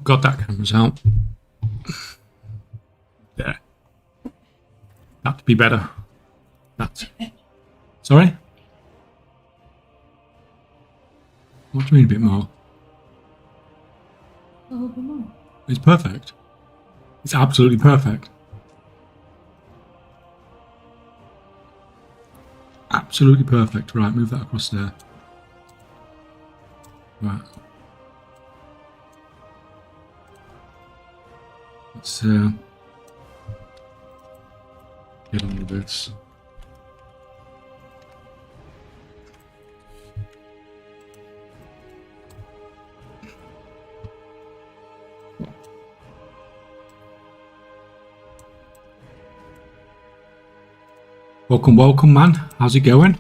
God, that camera's out. There. That'd be better. That's. Sorry? What do you mean a bit more? A little bit more. It's perfect. It's absolutely perfect. Absolutely perfect. Right, move that across there. Right. Let's get on with this. Welcome, welcome, man. How's it going?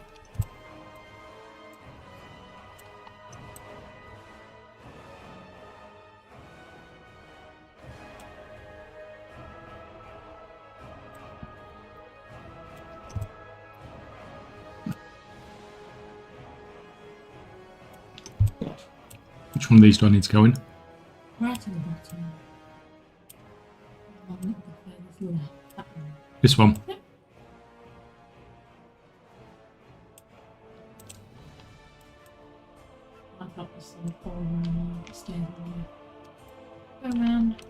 Which one of these do I need to go in? Right at the bottom. One the furthest left. That one. This one. Yep. I've got this thing falling around. Stay there. Go around.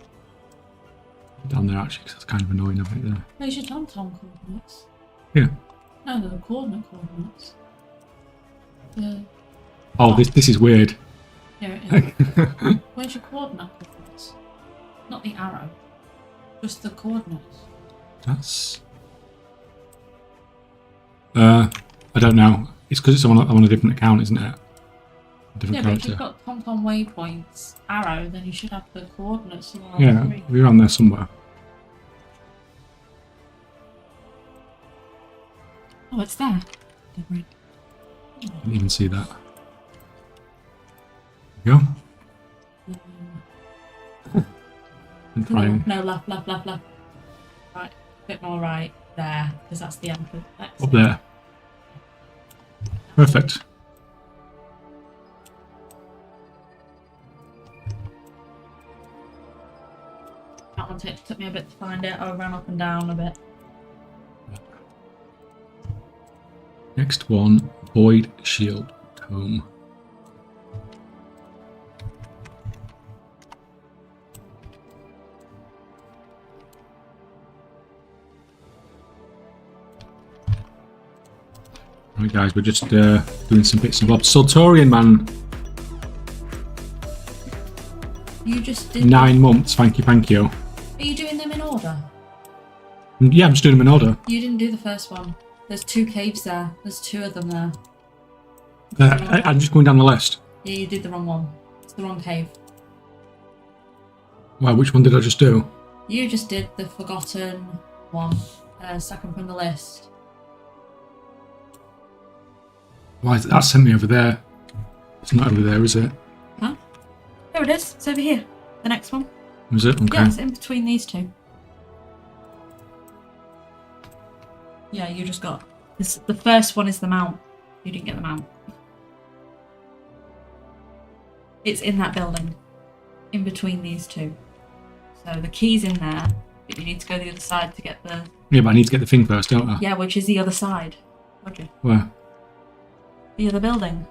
Down there, actually, because that's kind of annoying, I think, there. There's your TomTom coordinates. Yeah. No, they're the coordinates. Oh, this is weird. Here it is. Where's your coordinate coordinates? Not the arrow. Just the coordinates. That's... I don't know. It's because it's on a different account, isn't it? A different Yeah, but if character. you've got TomTom waypoints arrow, then you should have the coordinates. Yeah, we're on there somewhere. Oh, it's there. Didn't even see that. There we go. And trying No, left. Right, a bit more right there, because that's the entrance. up there. Perfect. That one took me a bit to find it. I ran up and down a bit. Next one, Void Shield Tome. Right, guys, we're just doing some bits and bobs. Sultorian, man. You just did. 9 months, thank you. Are you doing them in order? Yeah, I'm just doing them in order. You didn't do the first one. There's 2 caves there. There's 2 of them there. I'm just going down the list. Yeah, you did the wrong one. It's the wrong cave. Wow, which one did I just do? You just did the forgotten one. Second from the list. Why that sent me over there? It's not over there, is it? Huh? There it is. It's over here. The next one. Is it? Okay. Yeah, it's in between these 2. Yeah, you just got... The first one is the mount. You didn't get the mount. It's in that building. In between these 2. So the key's in there, but you need to go the other side to get the... Yeah, but I need to get the thing first, don't I? Yeah, which is the other side. Roger. Where? The other building.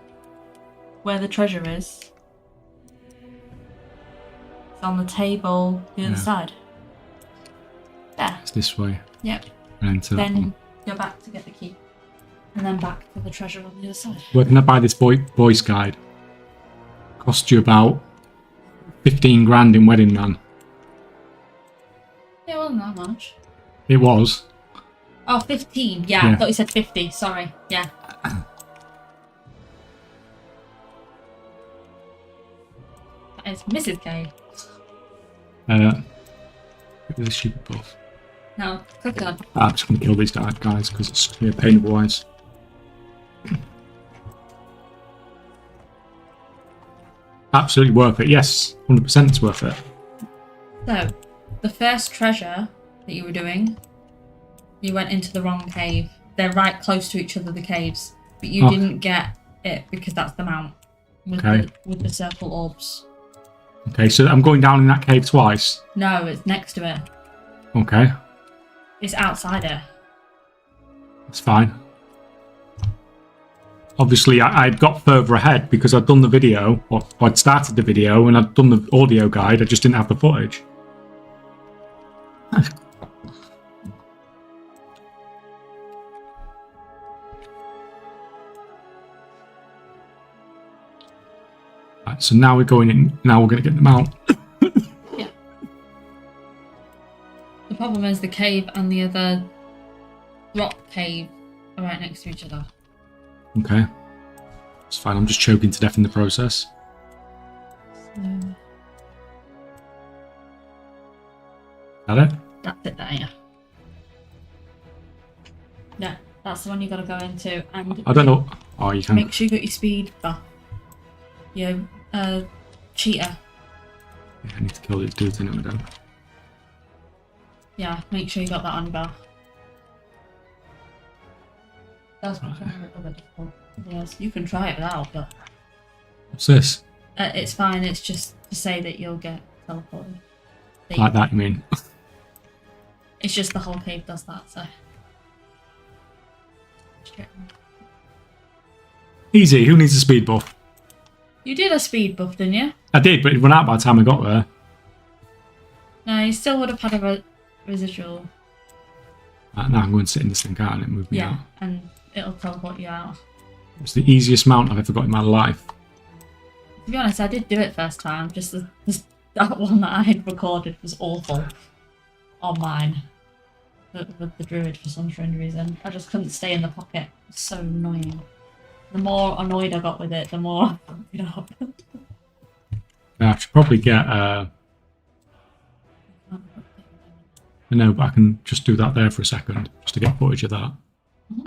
Where the treasure is. It's on the table, the other side. There. It's this way. Yep. And into that Then one. you're back to get the key. And then back to the treasure on the other side. Where can I buy this voice guide? Cost you about 15 grand in Wedding Man. It wasn't that much. It was. Oh, 15. Yeah, Yeah. I thought you said 50. Sorry. Yeah. That is Mrs. K. This is stupid buff. No, click on. I'm just going to kill these guys because it's going to be a pain otherwise. Absolutely worth it. Yes, 100% it's worth it. So, the first treasure that you were doing, you went into the wrong cave. They're right close to each other, the caves. But you didn't get it because that's the mount with, Okay. with the circle orbs. Okay, so I'm going down in that cave twice. No, it's next to it. Okay, It's outside it. that's fine. Obviously, I'd got further ahead because I'd done the video, or I'd started the video and I'd done the audio guide. I just didn't have the footage. Right, so now we're going in. Now we're going to get them out. Yeah. The problem is the cave and the other rock cave are right next to each other. Okay. It's fine. I'm just choking to death in the process. So Got it? that's it there, yeah. Yeah, that's the one you got to go into. And I don't know. Oh, you can. make sure you got your speed buff. Your cheater. Yeah, I need to kill these dudes anyway, then. Yeah, make sure you got that on your bar. That's Right. a bit difficult. Yes, you can try it without, but What's this? it's fine. It's just to say that you'll get teleported. Like that, you mean? It's just the whole cave does that, so. Easy. Who needs a speed buff? You did a speed buff, didn't you? I did, but it ran out by the time I got there. No, you still would have had a residual. Right, now I'm going to sit in this thing out and it moved me out. Yeah, and it'll teleport you out. It's the easiest mount I've ever got in my life. To be honest, I did do it first time. Just that one that I had recorded was awful on mine. With the druid for some strange reason. I just couldn't stay in the pocket. It was so annoying. The more annoyed I got with it, the more I fucked it up. Yeah, I should probably get... No, but I can just do that there for a second, just to get footage of that. Mm-hmm.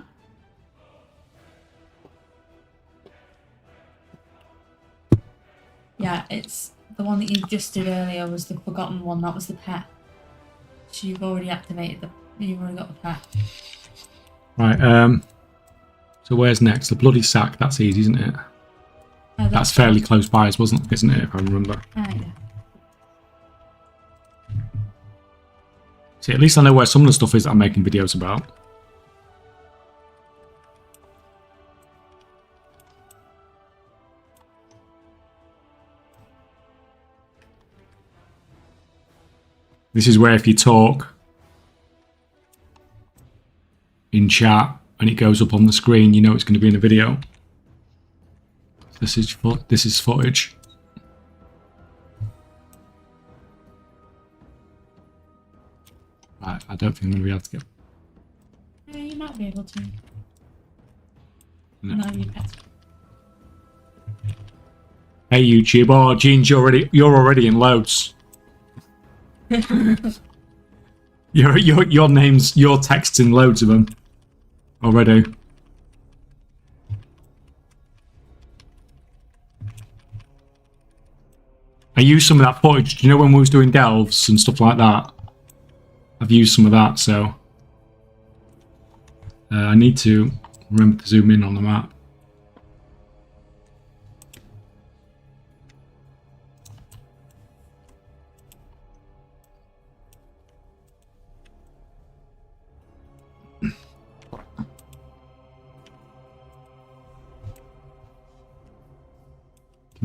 Yeah, it's the one that you just did earlier was the forgotten one. That was the pet. So you've already activated the. You've already got the pet. Right. So where's next? The bloody sack. That's easy, isn't it? That's fairly close by, isn't it? If I remember. Yeah. See, at least I know where some of the stuff is that I'm making videos about. This is where if you talk in chat and it goes up on the screen, you know it's going to be in a video. This is footage. I don't think I'm going to be able to get... Yeah, you might be able to. No. No, you can't. Hey YouTube, oh Jeans, you're already in loads. your name's, your text's in loads of them already. I used some of that footage. Do you know when we was doing delves and stuff like that? I've used some of that, so I need to remember to zoom in on the map.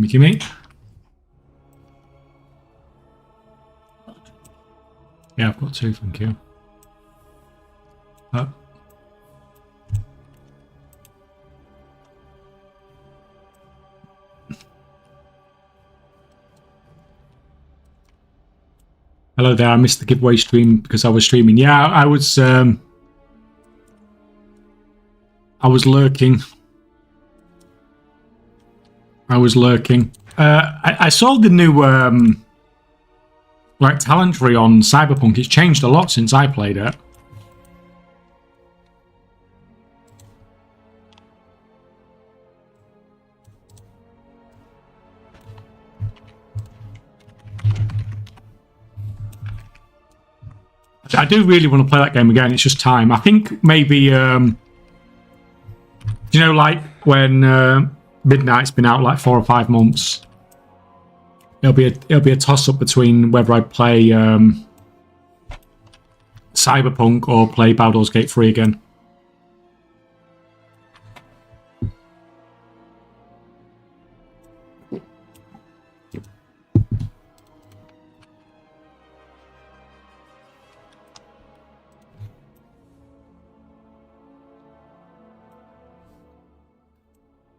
Gimme. Yeah, I've got two, thank you. Oh. Hello there, I missed the giveaway stream because I was streaming. Yeah, I was lurking. I saw the new like talent tree on Cyberpunk. It's changed a lot since I played it. I do really want to play that game again. It's just time. I think maybe you know, like when Midnight's been out like 4 or 5 months. it'll be a toss up between whether I play Cyberpunk or play Baldur's Gate 3 again.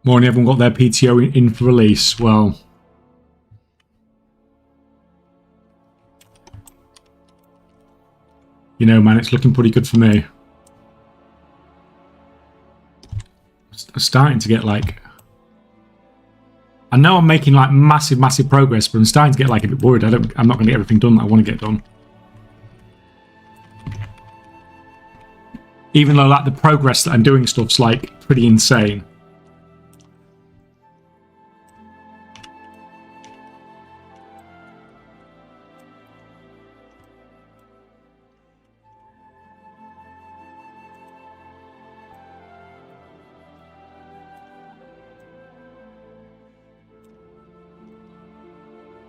Morning, everyone got their PTO in for release. Well, you know, man, it's looking pretty good for me. I'm starting to get like... I know I'm making like massive progress, but I'm starting to get like a bit worried. I'm not going to get everything done that I want to get done. Even though like the progress that I'm doing stuff's like pretty insane.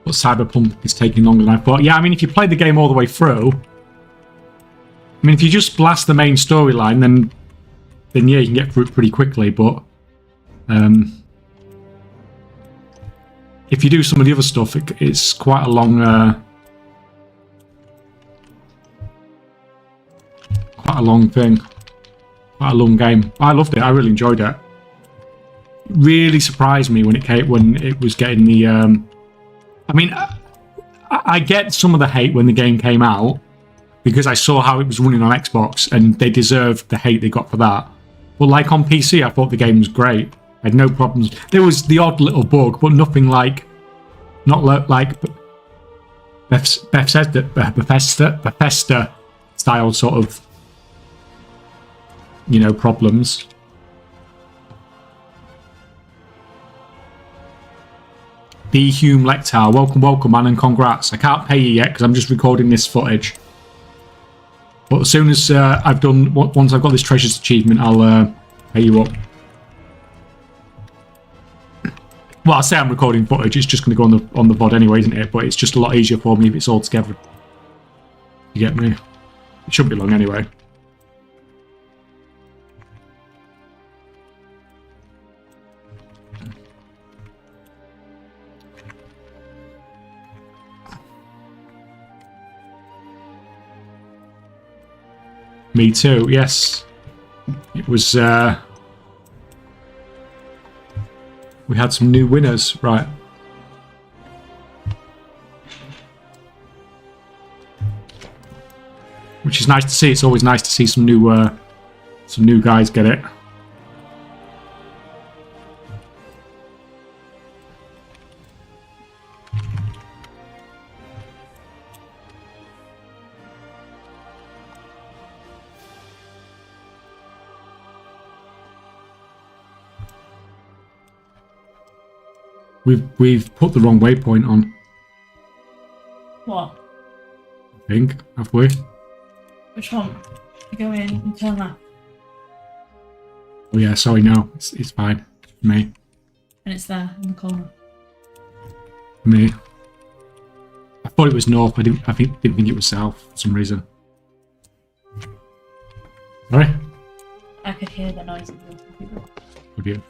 But Cyberpunk is taking longer than I thought. Yeah, I mean, if you play the game all the way through, I mean, if you just blast the main storyline, then yeah, you can get through it pretty quickly. But if you do some of the other stuff, it's quite a long, thing, quite a long game. I loved it. I really enjoyed it. Really surprised me when it was getting the. I mean, I get some of the hate when the game came out because I saw how it was running on Xbox and they deserved the hate they got for that. But like on PC, I thought the game was great. I had no problems. There was the odd little bug, but nothing like, not like Bethesda style sort of, you know, problems. B. Hume Lectar, welcome, man, and congrats. I can't pay you yet because I'm just recording this footage. But as soon as once I've got this treasures achievement, I'll pay you up. Well, I say I'm recording footage. It's just going to go on the VOD anyway, isn't it? But it's just a lot easier for me if it's all together. You get me? It shouldn't be long anyway. Me too, yes. It was, we had some new winners, right. Which is nice to see. It's always nice to see some new guys get it. We've put the wrong waypoint on. What? I think, have we? Which one? You go in and turn left. Oh yeah, sorry, no, it's fine. Me. And it's there in the corner. Me. I thought it was north, but I didn't think it was south for some reason. Sorry? I could hear the noise of the people. Would you?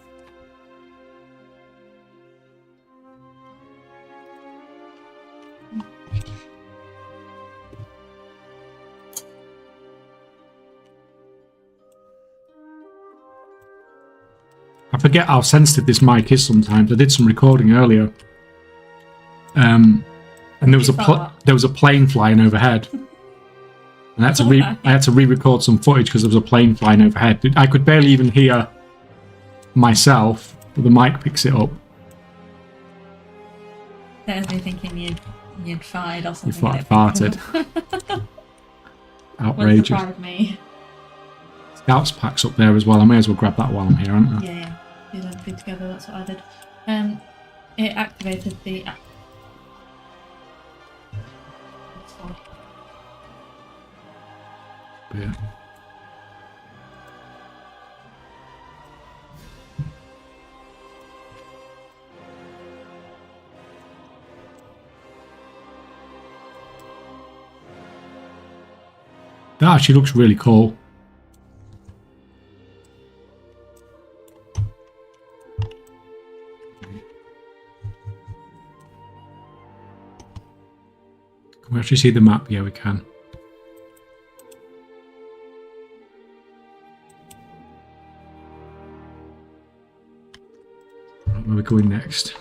I forget how sensitive this mic is sometimes. I did some recording earlier, and there was a plane flying overhead, and I had to re-record some footage because there was a plane flying overhead. I could barely even hear myself, but the mic picks it up. There's me thinking you'd farted or something. You thought I farted. Outrageous. Wouldn't surprise me. Scouts pack's up there as well. I may as well grab that while I'm here, aren't I? Yeah. Do them two together, that's what I did. It activated the app. Yeah. That actually looks really cool. Can we actually see the map? Yeah, we can. Right, where are we going next?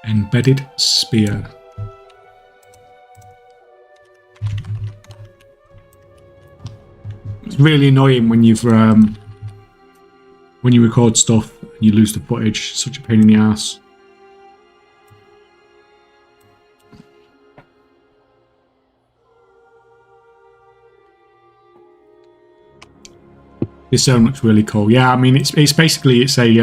Embedded spear. It's really annoying when you've when you record stuff and you lose the footage. It's such a pain in the ass. This zone looks really cool. Yeah, I mean it's basically it's a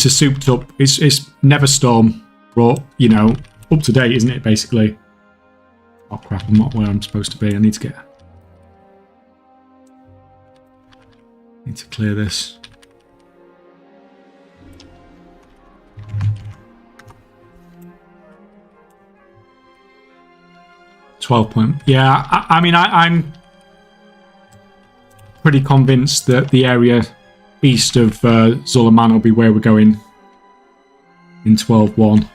souped up. It's Neverstorm, but you know, up to date, isn't it? Basically. Oh crap! I'm not where I'm supposed to be. I need to clear this. Yeah, I mean, I'm pretty convinced that the area east of Zulaman will be where we're going in 12.1.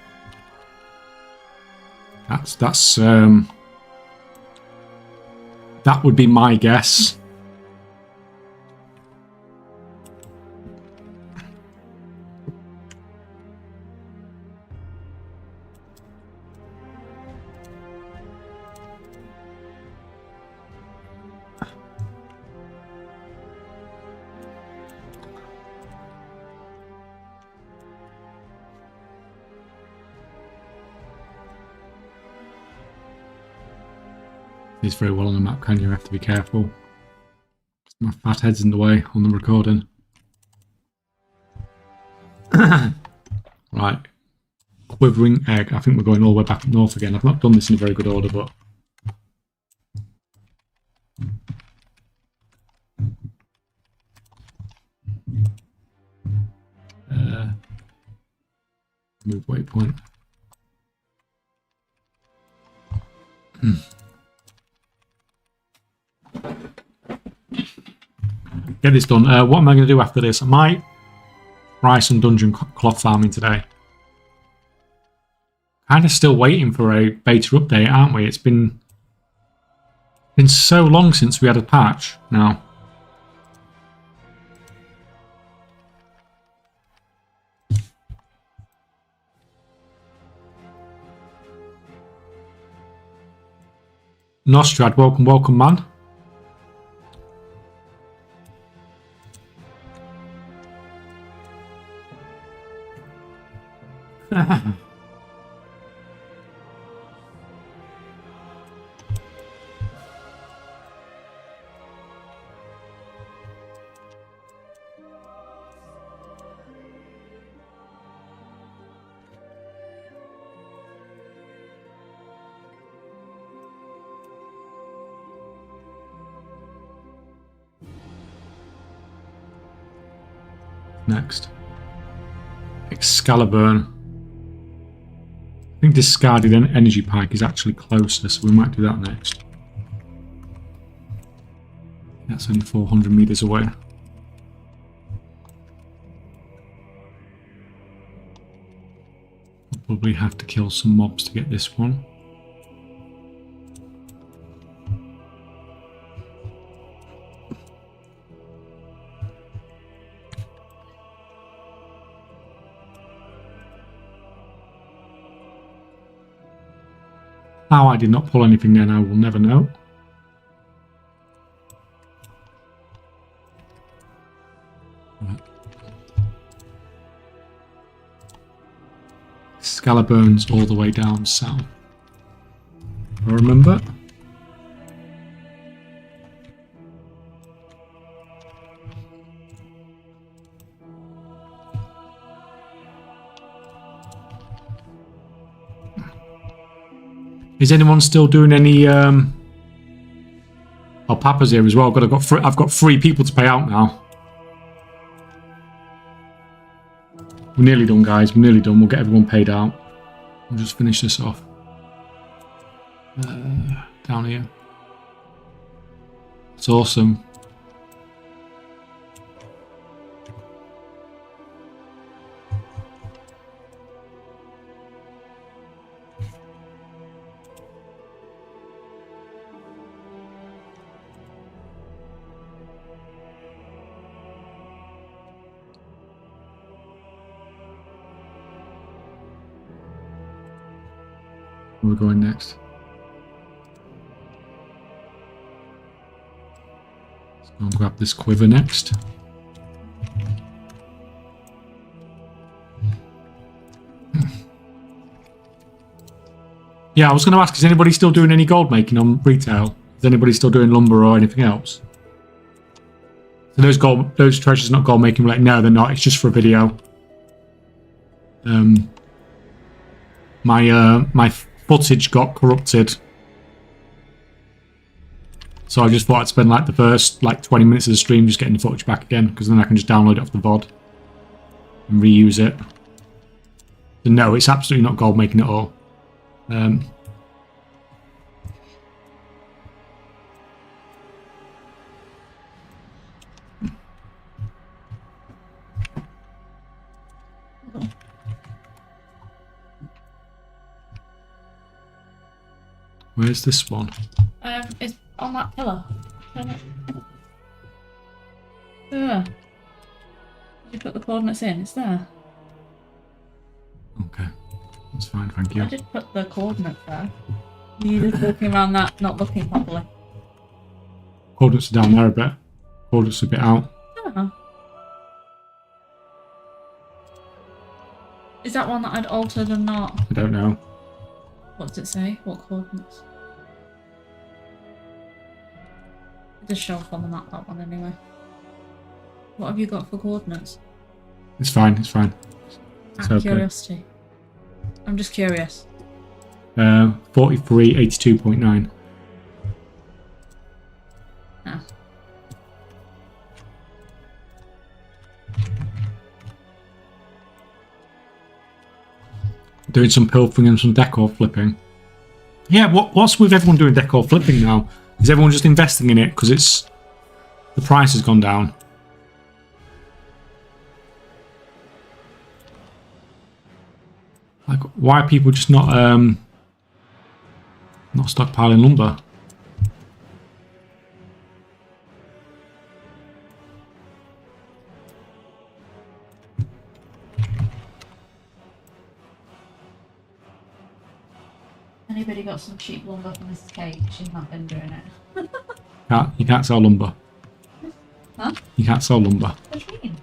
That would be my guess. It's very well on the map, can you? Have to be careful. My fat head's in the way on the recording. Right. Quivering egg. I think we're going all the way back up north again. I've not done this in a very good order, but... move waypoint. Get this done. What am I going to do after this? I might try some dungeon cloth farming today. Kind of still waiting for a beta update, aren't we? It's been so long since we had a patch now. Nostrad, welcome, man. Next. Excalibur. I think discarded an energy pike is actually closer, so we might do that next. That's only 400 meters away. Probably have to kill some mobs to get this one. How I did not pull anything then, I will never know. Right. Scalaburns all the way down south. I remember. Is anyone still doing any? Oh, Papa's here as well. I've got 3 people to pay out now. We're nearly done, guys. We're nearly done. We'll get everyone paid out. We'll just finish this off. Down here. It's awesome. Where are we going next? Let's go and grab this quiver next. Yeah, I was going to ask, is anybody still doing any gold making on retail? Is anybody still doing lumber or anything else? So those treasures not gold making, we're like, no, they're not. It's just for a video. My footage got corrupted, so I just thought I'd spend like the first 20 minutes of the stream just getting the footage back again, because then I can just download it off the VOD and reuse it. So no, it's absolutely not gold making at all. Where's this one? It's on that pillar. There. Did you put the coordinates in? It's there. Okay, that's fine, thank you. I did put the coordinates there. You're just walking around that, not looking properly. Coordinates are down there a bit. Coordinates a bit out. Oh. Is that one that I'd altered or not? I don't know. What does it say? What coordinates? It does show up on the map, that one anyway. What have you got for coordinates? It's fine, it's fine. It's Out of okay. curiosity. I'm just curious. 43, 82.9. Ah. Doing some pilfering and some decor flipping. Yeah, what's with everyone doing decor flipping now? Is everyone just investing in it because the price has gone down? Like, why are people just not stockpiling lumber? Anybody got some cheap lumber from Mrs. K? She's not been doing it. You can't sell lumber. Huh? You can't sell lumber. What do you mean?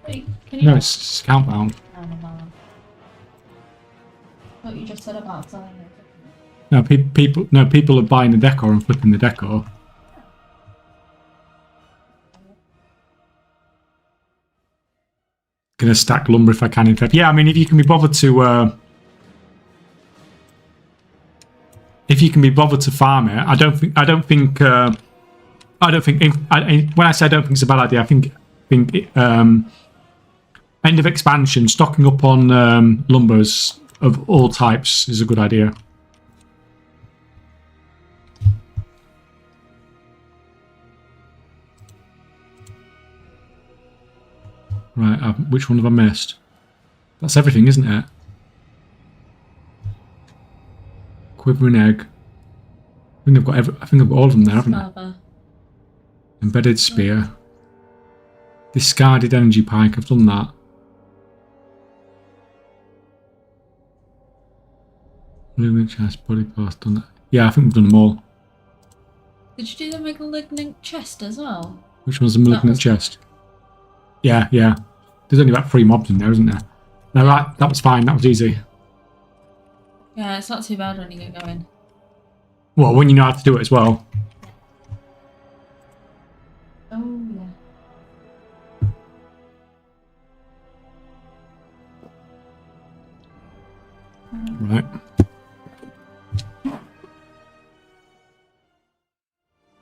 Wait, can you No, not? it's count bound. No. What you just said about selling it. No, people are buying the decor and flipping the decor. Gonna stack lumber if I can. In fact, yeah. I mean, if you can be bothered to, farm it, I don't think. When I say I don't think it's a bad idea, I think end of expansion, stocking up on lumbers of all types is a good idea. Right, which one have I missed? That's everything, isn't it? Quivering egg. I think I've got all of them there, haven't I? Embedded spear. Discarded energy pike. I've done that. Malignant chest, body parts, done that. Yeah, I think we've done them all. Did you do the malignant chest as well? Which one's the malignant chest? Yeah. There's only about 3 mobs in there, isn't there? No, right, that was fine. That was easy. Yeah, it's not too bad when you get going. Well, when you know how to do it as well. Oh, yeah. Right. If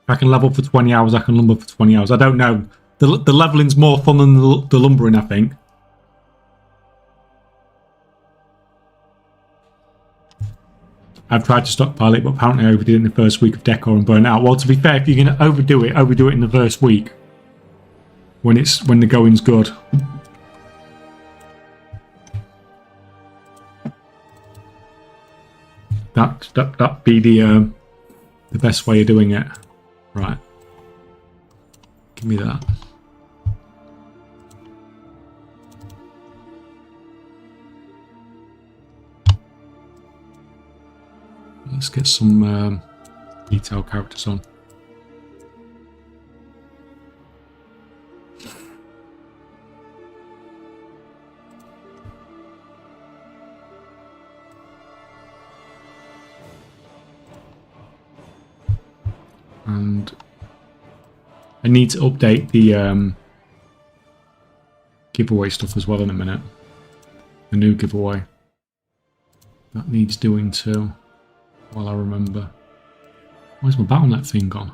I can level for 20 hours, I can lumber for 20 hours. I don't know. The leveling's more fun than the lumbering, I think. I've tried to stockpile it, but apparently I overdid it in the first week of decor and burn out. Well, to be fair, if you're going to overdo it in the first week when the going's good. That'd be the best way of doing it. Right. Give me that. Let's get some detail characters on. And I need to update the giveaway stuff as well in a minute. The new giveaway. That needs doing too. While I remember. Where's my BattleNet thing gone?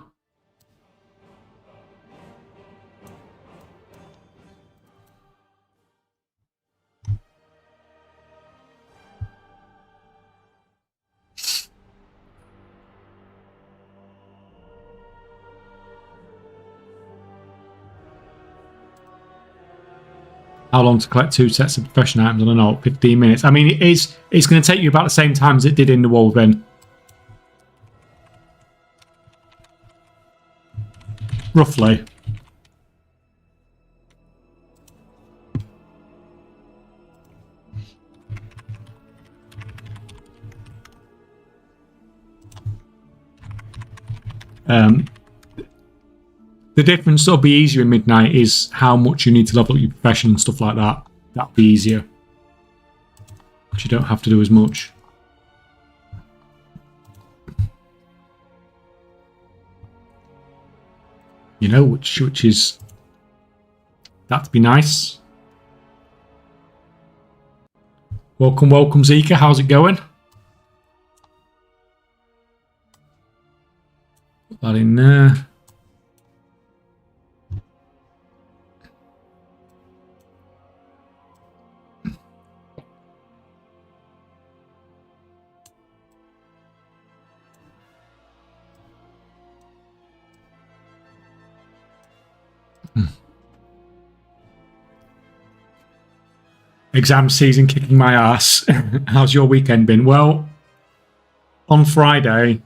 How long to collect 2 sets of professional items? I don't know, 15 minutes. I mean, it's going to take you about the same time as it did in the World then. Roughly. The difference that'll be easier in Midnight is how much you need to level up your profession and stuff like that. That'll be easier. Because you don't have to do as much. You know, which is... That'd be nice. Welcome, Zika. How's it going? Put that in there. Exam season kicking my ass. How's your weekend been? Well, on Friday,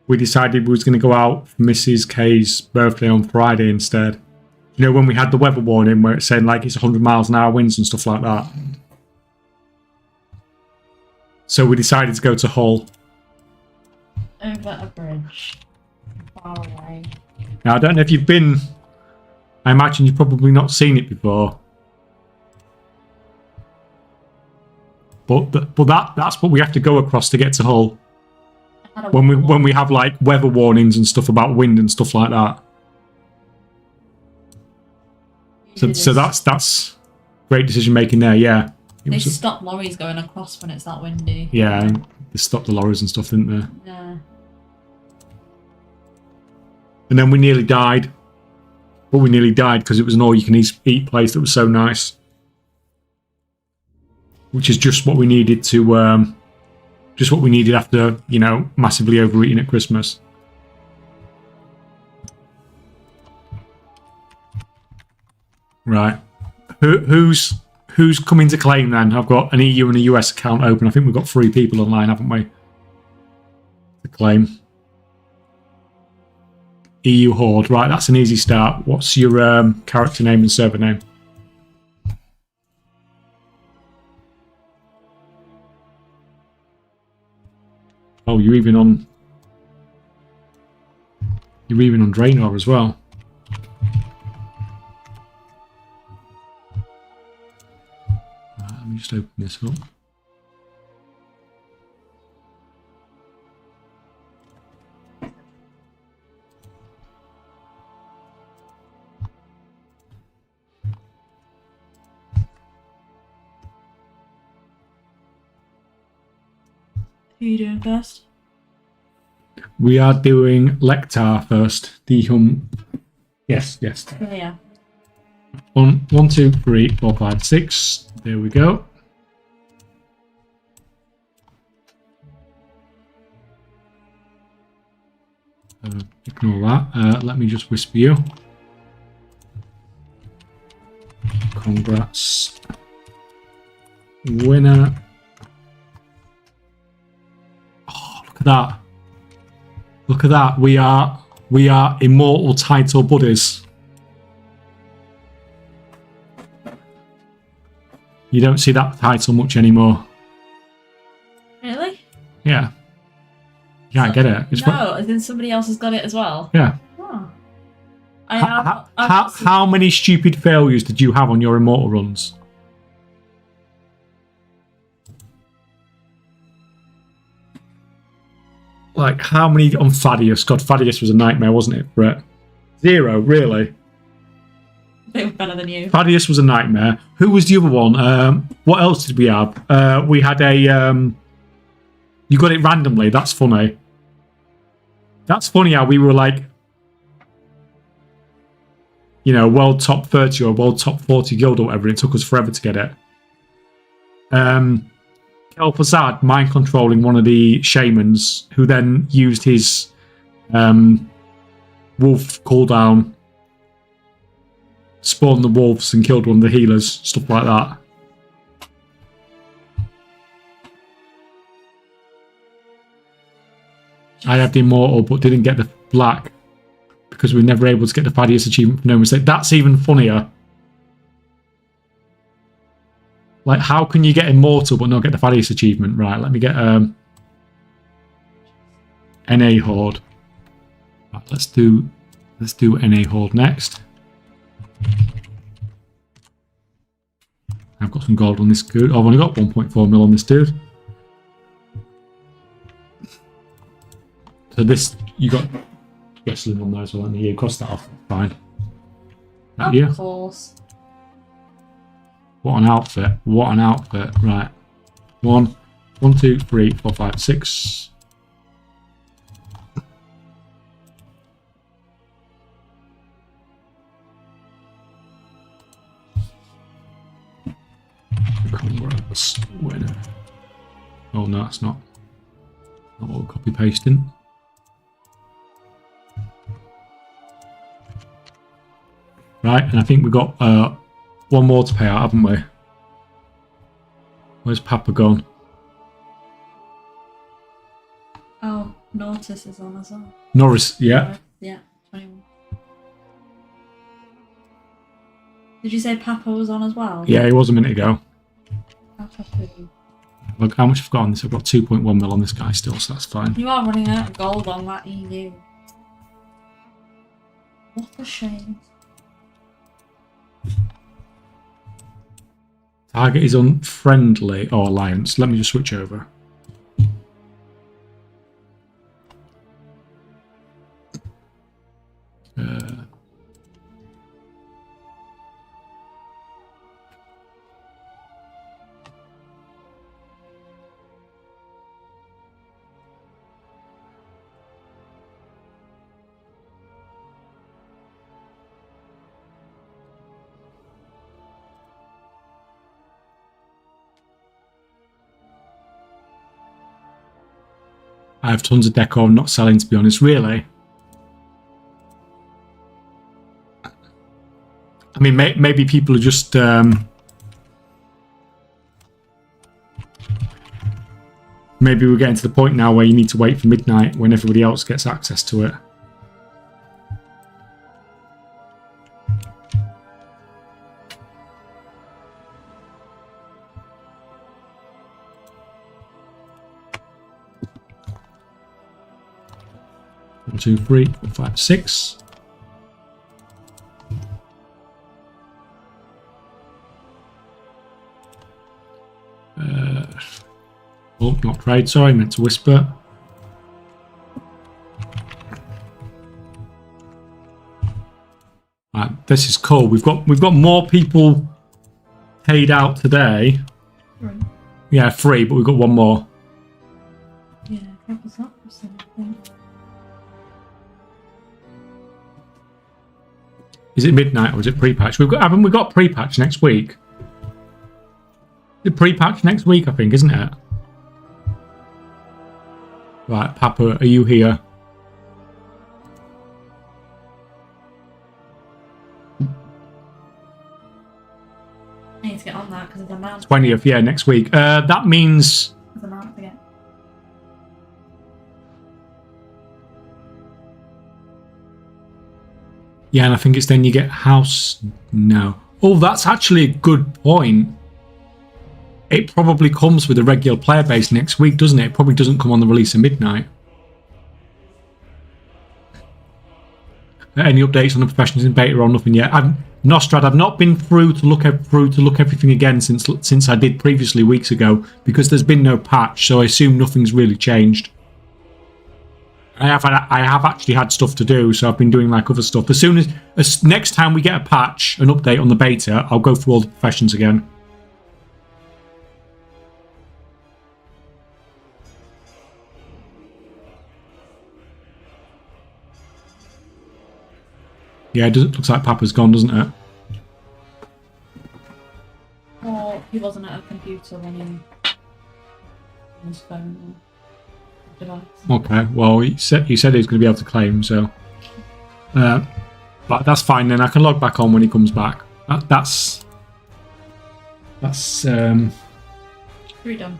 we decided we was going to go out for Mrs. K's birthday on Friday instead. You know, when we had the weather warning where it said like it's 100 miles an hour winds and stuff like that. So we decided to go to Hull. Over a bridge. Far away. Now, I don't know if you've been... I imagine you've probably not seen it before. But that's what we have to go across to get to Hull. When we have like weather warnings and stuff about wind and stuff like that. So that's great decision making there. Yeah. They stop lorries going across when it's that windy. Yeah, they stopped the lorries and stuff, didn't they? Yeah. And then we nearly died. But we nearly died because it was an all-you-can-eat place that was so nice. Which is just what we needed to, just what we needed after, you know, massively overeating at Christmas. Right. Who's coming to claim then? I've got an EU and a US account open. I think we've got 3 people online, haven't we? To claim. EU Horde. Right, that's an easy start. What's your character name and server name? Oh, you're even on Draenor as well. Let me just open this up. Who are you doing first? We are doing Lectar first. Yes. Oh, yeah. 1, 2, 3, 4, 5, 6. There we go. Ignore that. Let me just whisper you. Congrats. Winner. Oh, look at that. Look at that. We are immortal title buddies. You don't see that title much anymore. Really? Yeah. You can't get it. It's no, as in somebody else has got it as well. Yeah. Oh. How many stupid failures did you have on your immortal runs? Like, how many on Thaddeus? God, Thaddeus was a nightmare, wasn't it, Brett? 0, really. They were better than you. Thaddeus was a nightmare. Who was the other one? What else did we have? We had a... you got it randomly. That's funny. That's funny how we were like... You know, world top 30 or world top 40 guild or whatever. It took us forever to get it. El Fazad mind controlling one of the shamans who then used his wolf cooldown, spawned the wolves and killed one of the healers, stuff like that. I had the immortal but didn't get the black because we were never able to get the Thaddeus achievement for no mistake. That's even funnier. Like, how can you get immortal but not get the Thaddeus achievement? Right, let me get NA Horde. Right, let's do NA Horde next. I've got some gold on this dude. Oh, I've only got 1.4 mil on this dude. So this, you got wrestling on there as well, and you cross that off. Fine. That Of course. What an outfit. What an outfit. Right. 1, 2, 3, 4, 5, 6. Congrats, winner. Oh no, it's not. Not what we're copy pasting. Right, and I think we've got one more to pay out, haven't we? Where's Papa gone? Oh, Nortis is on as well. Norris, yeah. Yeah, 21. Did you say Papa was on as well? Yeah, he was a minute ago. Papa. Look, how much I've got on this? I've got 2.1 mil on this guy still, so that's fine. You are running out of gold on that EU. What a shame. Target is unfriendly or alliance. Let me just switch over. I have tons of decor I'm not selling, to be honest. Really? I mean, maybe people are just... maybe we're getting to the point now where you need to wait for midnight when everybody else gets access to it. One, 2, 3, 4, 5, 6. Oh, not trade. Sorry, I meant to whisper. Right, this is cool. We've got more people paid out today. Right. Yeah, 3, but we've got one more. Yeah, that was up or something. Is it midnight or is it pre-patch? Haven't we got pre-patch next week? The pre-patch next week, I think, isn't it? Right, Papa, are you here? I need to get on that because there's a mount. 20th, yeah, next week. That means... There's a mount to get. Yeah, and I think it's then you get house... No. Oh, that's actually a good point. It probably comes with a regular player base next week, doesn't it? It probably doesn't come on the release of midnight. Any updates on the professionals in beta or nothing yet? Nostrad, I've not been through to look everything again since I did previously weeks ago because there's been no patch, so I assume nothing's really changed. I have actually had stuff to do, so I've been doing like other stuff. As soon as next time we get a patch, an update on the beta, I'll go through all the professions again. Yeah, it looks like Papa's gone, doesn't it? Or he wasn't at a computer when he on his phone or device. Okay, well, he said he was going to be able to claim, so... but that's fine then. I can log back on when he comes back. That's... 3 done.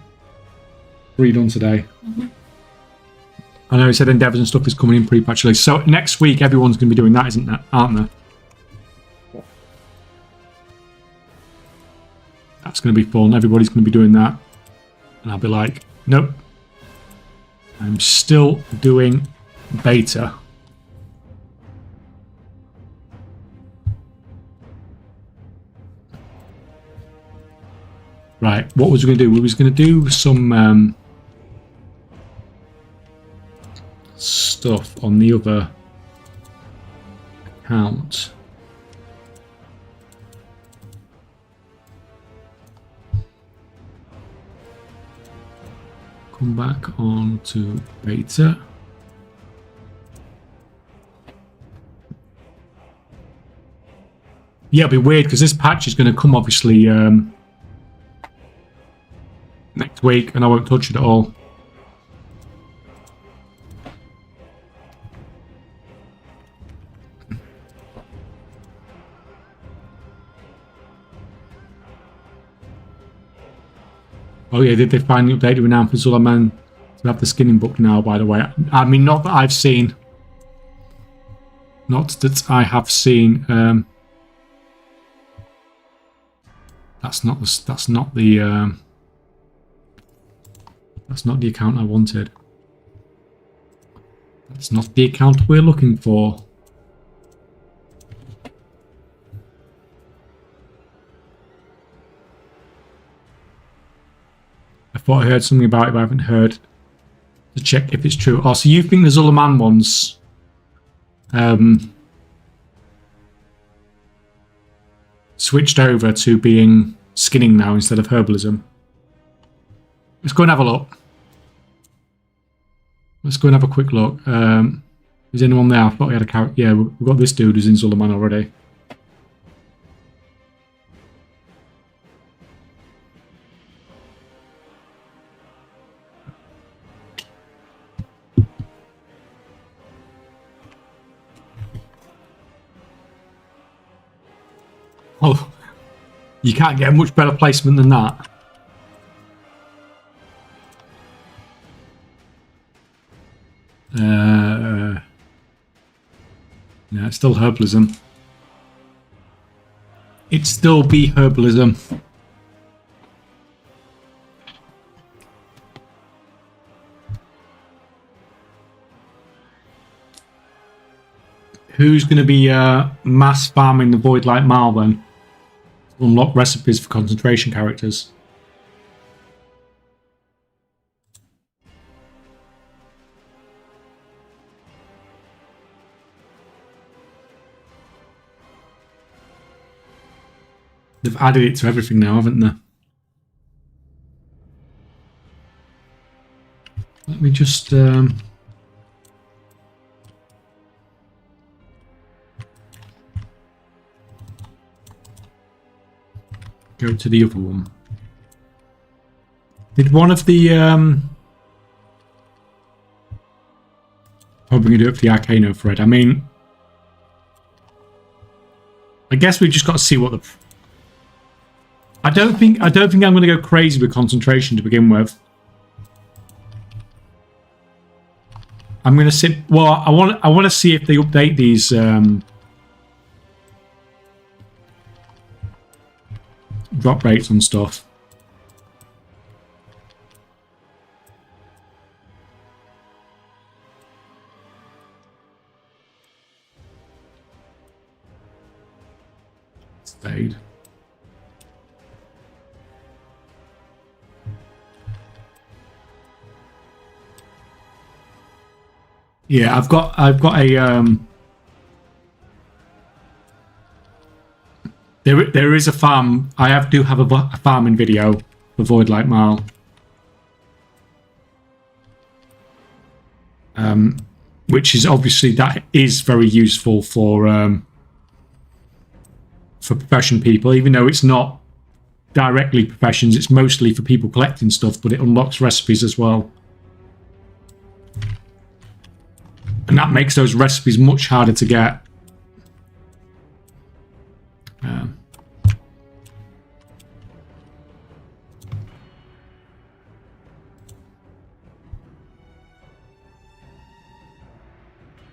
3 done today. Mm-hmm. I know he said endeavours and stuff is coming in pre-patch release. So next week everyone's going to be doing that, aren't they? That's going to be fun. Everybody's going to be doing that. And I'll be like, nope. I'm still doing beta. Right, what was we going to do? We was going to do some... stuff on the other account. Come back on to beta. Yeah, it'll be weird because this patch is going to come obviously next week and I won't touch it at all. Oh yeah, did they finally update the renown for Zulaman to have the skinning book now, by the way? I mean, not that I've seen. Not that I have seen. That's not the account I wanted. That's not the account we're looking for. I thought I heard something about it, but I haven't heard to check if it's true. Oh, so you think the Zulaman ones switched over to being skinning now instead of herbalism? Let's go and have a look. Let's go and have a quick look. Is anyone there? I thought we had a character. Yeah, we've got this dude who's in Zulaman already. Oh, you can't get a much better placement than that. Yeah, it's still herbalism. It'd still be herbalism. Who's going to be mass farming the Void Light Mile then? To unlock recipes for concentration characters. They've added it to everything now, haven't they? Let me just... go to the other one. Did one of the... Probably going to do it for the Arcano thread. I mean... I guess we've just got to see what the... I don't think I'm going to go crazy with concentration to begin with. I'm going to sit. Well, I want to see if they update these drop rates and stuff. Stayed. Yeah, I've got a there is a farm. I do have a farming video for Void Light Mile. Which is obviously that is very useful for profession people, even though it's not directly professions. It's mostly for people collecting stuff, but it unlocks recipes as well. And that makes those recipes much harder to get.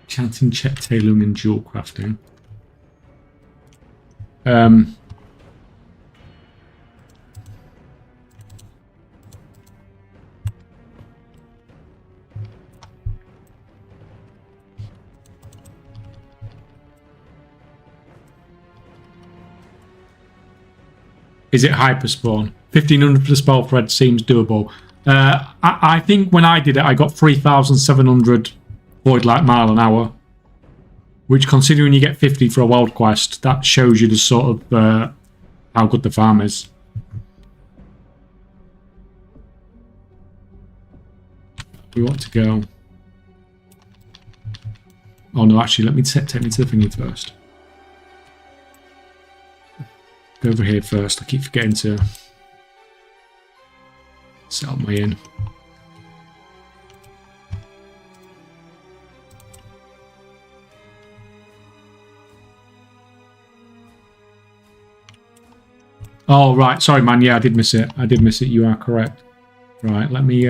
Chanting, check tailoring, and jewel crafting. Is it hyperspawn? 1500 for the spell thread seems doable. I think when I did it, I got 3,700 Void Light Mile an hour. Which, considering you get 50 for a world quest, that shows you the sort of how good the farm is. We want to go. Oh no, actually, let me take me to the thingy first. Go over here first. I keep forgetting to set up my inn. Oh, right. Sorry, man. Yeah, I did miss it. I did miss it. You are correct. Right, let me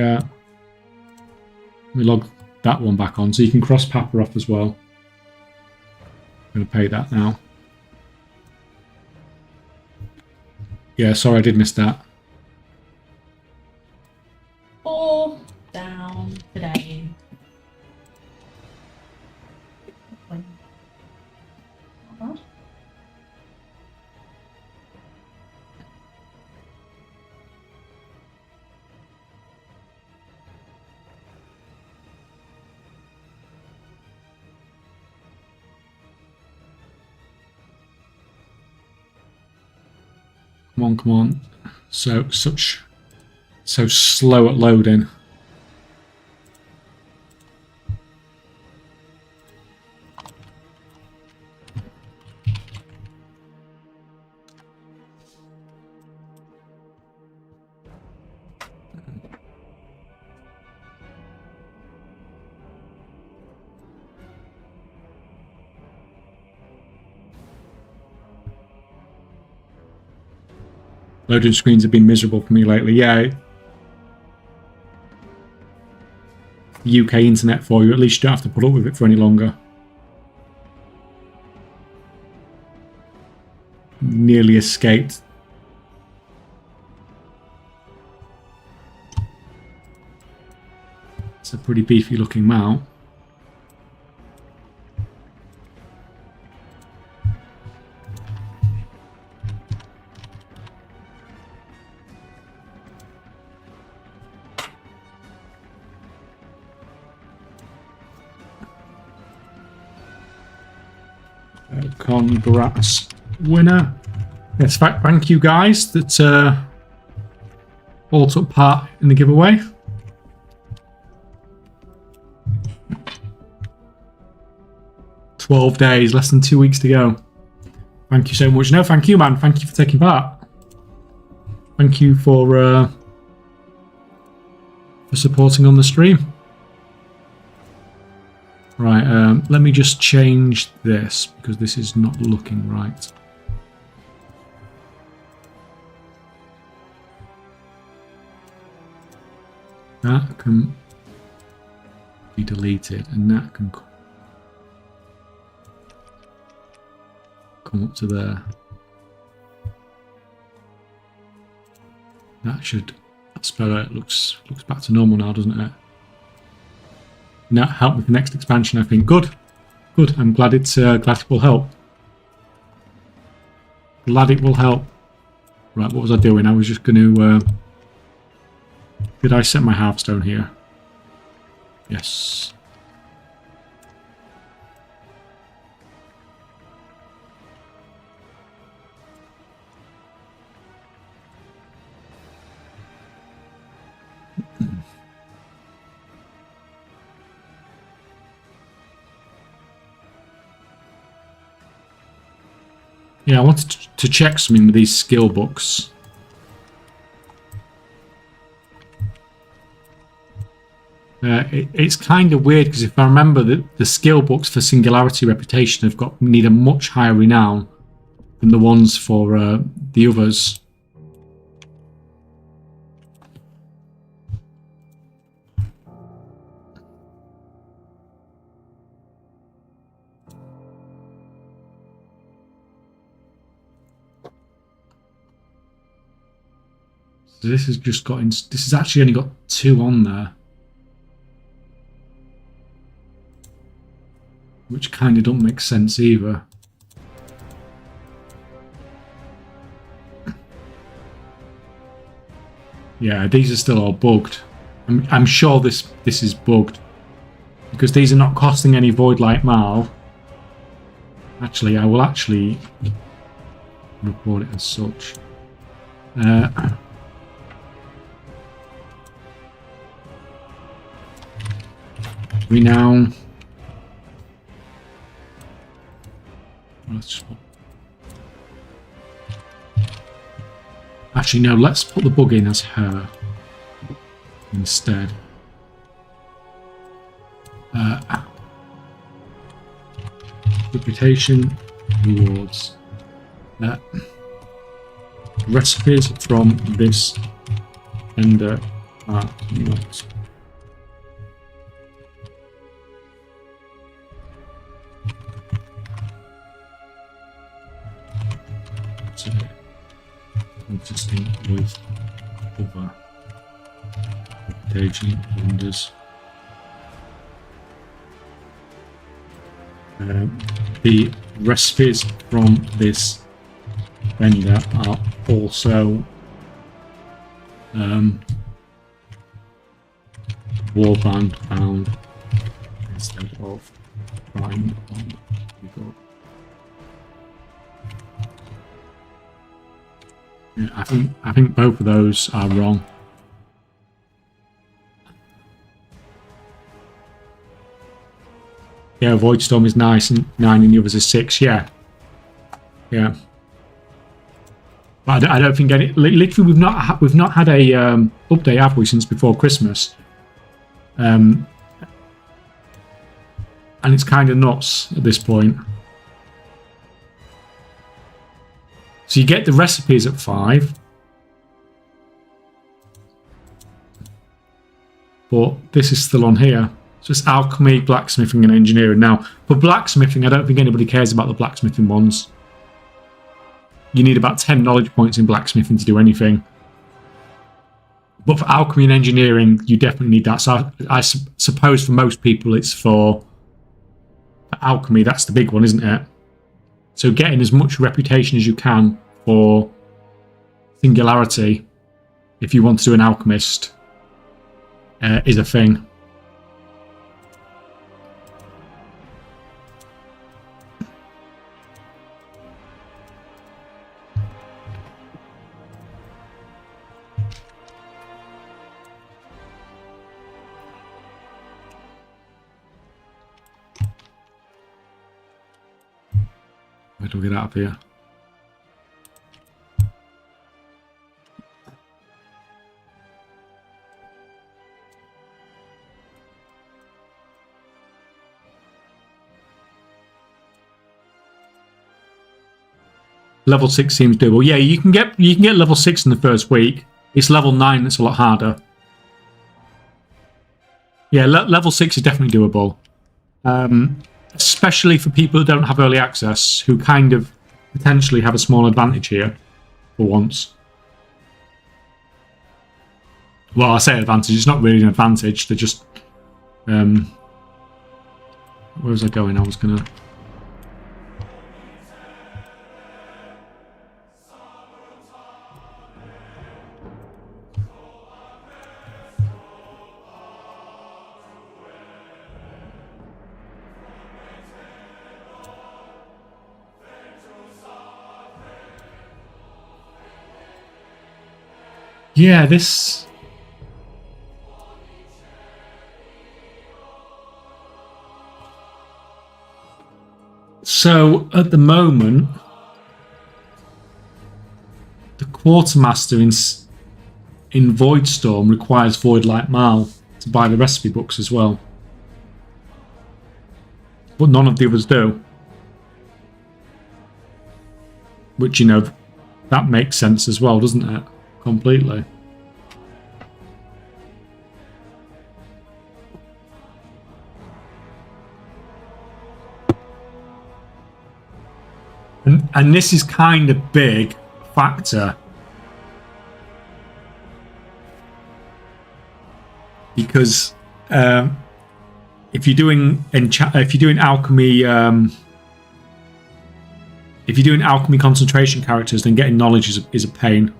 log that one back on. So you can cross Papa off as well. I'm going to pay that now. Yeah, sorry, I did miss that. All down today. Not bad. Come on. So slow at loading. Loading screens have been miserable for me lately. Yeah. UK internet for you. At least you don't have to put up with it for any longer. Nearly escaped. It's a pretty beefy looking mount. Congrats, winner. Yes, thank you guys that all took part in the giveaway. "12 days, less than 2 weeks to go." Thank you so much. No, thank you, man. Thank you for taking part. Thank you for supporting on the stream. Right, let me just change this because this is not looking right. That can be deleted, and that can come up to there. That should, that's better. It looks back to normal now, doesn't it? And that helped with the next expansion, I think. Good. I'm glad glad it will help. Glad it will help. Right, what was I doing? I was just going to... did I set my hearthstone here? Yes. Yeah, I wanted to check something with these skill books. It's kind of weird because if I remember the skill books for Singularity Reputation need a much higher renown than the ones for the others. So this has just got this has actually only got 2 on there, which kind of don't make sense either. Yeah, these are still all bugged. I'm sure this is bugged because these are not costing any Void Light Mal. Actually, I will actually report it as such. Renown. Let's just actually no. Let's put the bug in as her instead. Reputation rewards. Recipes from this vendor are not. Consistent with other reputation vendors. The recipes from this vendor are also warband found instead of find on Google. Yeah, I think both of those are wrong. Yeah, Void Storm is nice and 9 and the others are 6. Yeah. But I don't think any. Literally, we've not had a update, have we, since before Christmas? And it's kind of nuts at this point. So you get the recipes at 5. But this is still on here. So it's alchemy, blacksmithing, and engineering. Now, for blacksmithing, I don't think anybody cares about the blacksmithing ones. You need about 10 knowledge points in blacksmithing to do anything. But for alchemy and engineering, you definitely need that. So I suppose for most people, it's for alchemy. That's the big one, isn't it? So getting as much reputation as you can for Singularity, if you want to do an alchemist, is a thing. Where do we get out of here? Level 6 seems doable. Yeah, you can get level 6 in the first week. It's level 9 that's a lot harder. Yeah, level 6 is definitely doable. Especially for people who don't have early access, who kind of potentially have a small advantage here, for once. Well, I say advantage, it's not really an advantage, they're just... where was I going? I was gonna... Yeah, this... So, at the moment, the Quartermaster in Voidstorm requires Void Light Mile to buy the recipe books as well. But none of the others do. Which, you know, that makes sense as well, doesn't it? Completely. And this is kind of big factor because if you're doing alchemy concentration characters, then getting knowledge is a pain.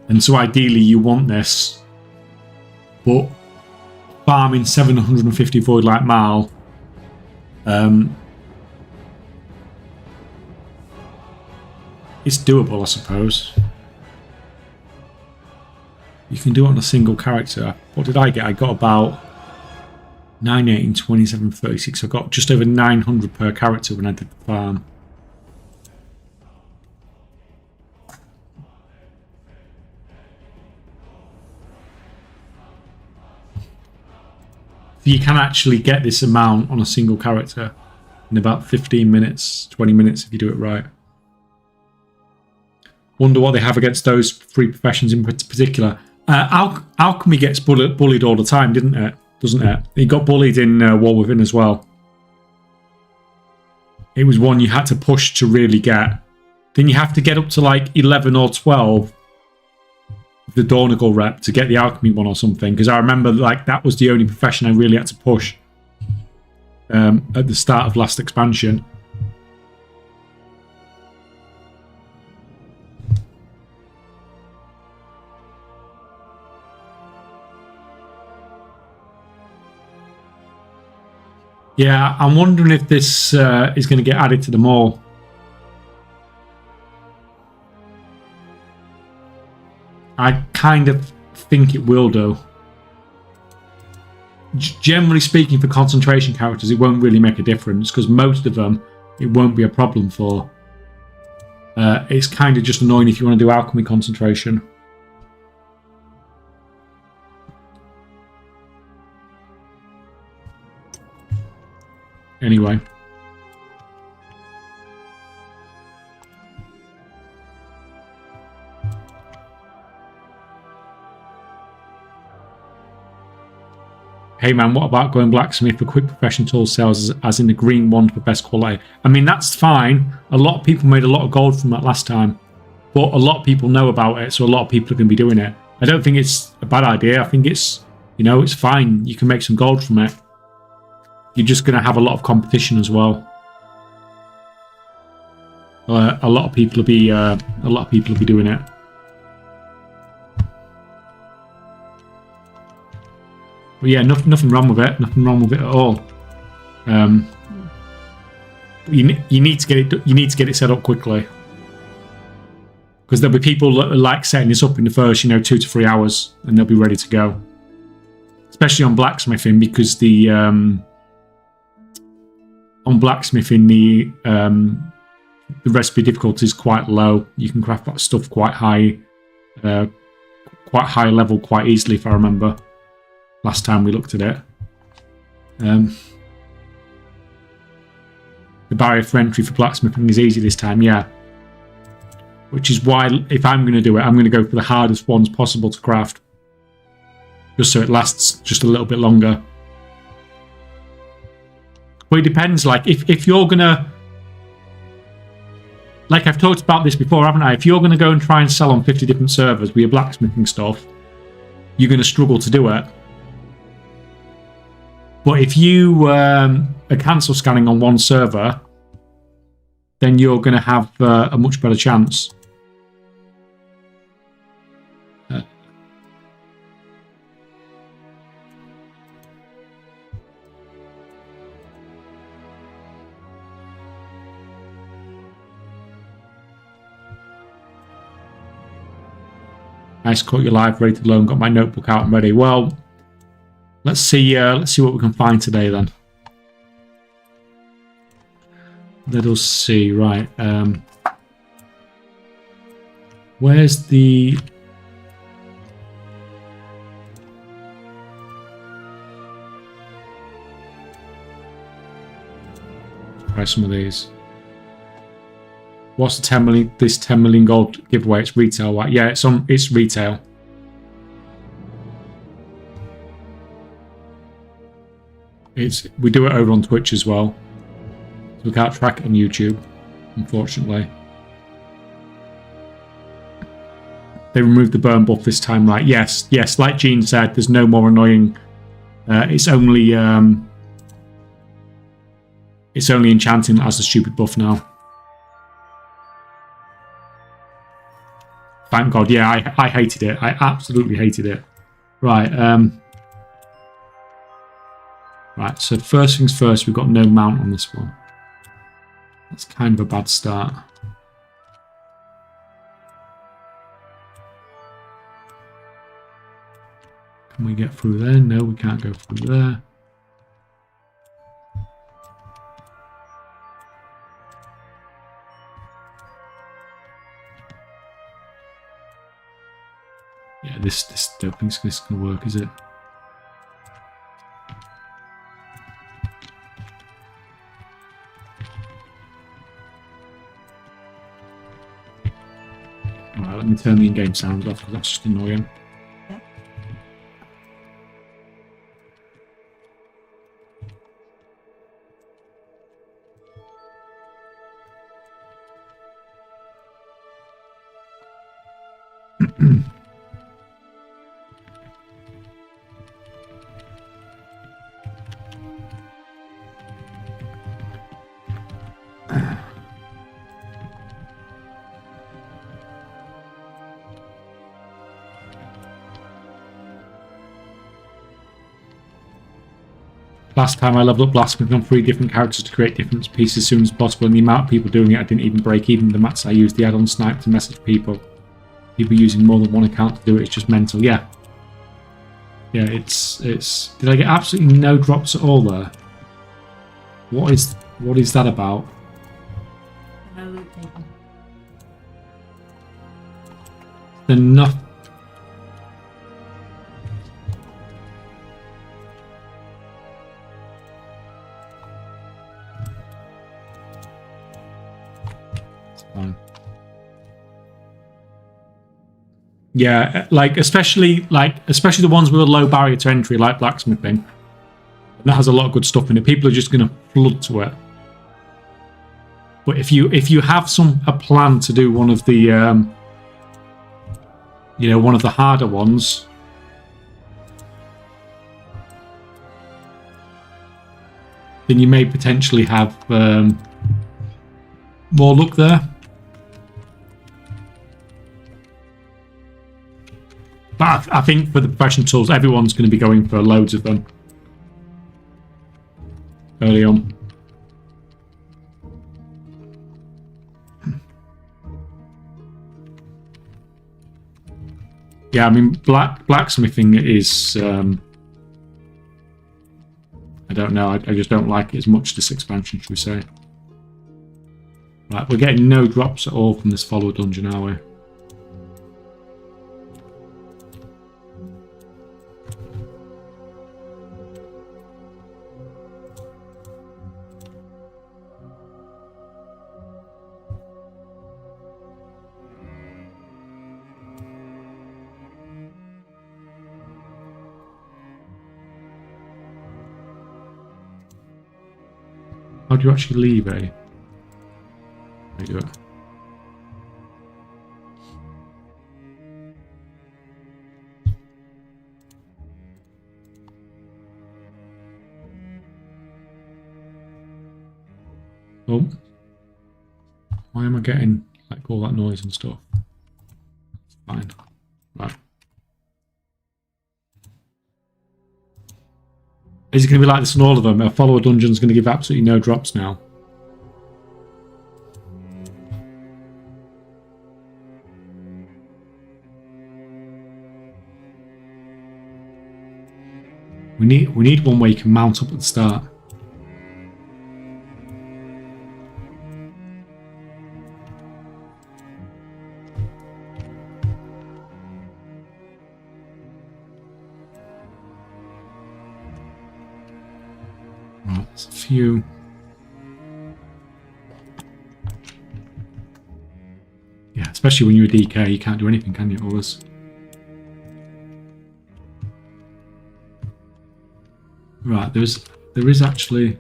And so ideally you want this, but farming 750 Void Light Mile it's doable, I suppose. You can do it on a single character. What did I get? I got about 918, 27, 36. I got just over 900 per character when I did the farm. So you can actually get this amount on a single character in about 15 minutes, 20 minutes if you do it right. Wonder what they have against those three professions in particular. Alchemy gets bullied all the time, doesn't it? It got bullied in War Within as well. It was one you had to push to really get. Then you have to get up to like 11 or 12 of the Dornagal rep to get the alchemy one or something. Because I remember like that was the only profession I really had to push at the start of last expansion. Yeah, I'm wondering if this is going to get added to them all. I kind of think it will do. Generally speaking, for concentration characters, it won't really make a difference because most of them it won't be a problem for. It's kind of just annoying if you want to do alchemy concentration. Anyway. Hey man, what about going blacksmith for quick profession tool sales as in the green wand for best quality? I mean, that's fine. A lot of people made a lot of gold from that last time. But a lot of people know about it, so a lot of people are going to be doing it. I don't think it's a bad idea. I think it's, you know, it's fine. You can make some gold from it. You're just going to have a lot of competition as well. A lot of people will be doing it. But yeah, nothing wrong with it. Nothing wrong with it at all. You need to get it. You need to get it set up quickly because there'll be people that like setting this up in the first, 2 to 3 hours, and they'll be ready to go. Especially on blacksmithing, because the on blacksmithing the recipe difficulty is quite low. You can craft that stuff quite high level quite easily, if I remember. Last time we looked at it. The barrier for entry for blacksmithing is easy this time, yeah. Which is why, if I'm going to do it, I'm going to go for the hardest ones possible to craft. just so it lasts just a little bit longer. But it depends, like, if you're gonna, like I've talked about this before, haven't I? If you're gonna go and try and sell on 50 different servers with your blacksmithing stuff, you're gonna struggle to do it. But if you are cancel scanning on one server, then you're gonna have a much better chance. Nice, caught you live, ready to loan. Got my notebook out and ready. Well, let's see what we can find today then. Let us see. Right, where's the? Try some of these. What's the 10 million? This 10 million gold giveaway? It's retail, right? Yeah, it's retail. We do it over on Twitch as well. So we can't track it on YouTube, unfortunately. They removed the burn buff this time, right? Yes. Like Gene said, there's no more annoying. It's only enchanting that has the stupid buff now. Thank God. Yeah, I hated it. I absolutely hated it. Right. Right. So first things first, we've got no mount on this one. That's kind of a bad start. Can we get through there? No, we can't go through there. Yeah, this don't think this is going to work, is it? Alright, let me turn the in-game sounds off because that's just annoying. Last time I leveled up Blasphemy on 3 different characters to create different pieces as soon as possible, and the amount of people doing it, I didn't even break even the mats I used. The add-on snipe to message people. People using more than one account to do it, it's just mental. Yeah. Yeah, it's... Did I get absolutely no drops at all there? What is that about? They're not... Yeah, like especially the ones with a low barrier to entry, like blacksmithing. That has a lot of good stuff in it. People are just going to flood to it. But if you have a plan to do one of the one of the harder ones, then you may potentially have more luck there. But I think for the professional tools, everyone's going to be going for loads of them early on. Yeah, I mean, blacksmithing is... I don't know, I just don't like it as much, this expansion, should we say. Right, we're getting no drops at all from this follower dungeon, are we? How do you actually leave a? There you go. Oh. Why am I getting like all that noise and stuff? Fine. Right. Is it going to be like this in all of them? A follower dungeon is going to give absolutely no drops now. We need one where you can mount up at the start. Right, there's a few. Yeah, especially when you're a DK, you can't do anything, can you? Always. Right, there is actually.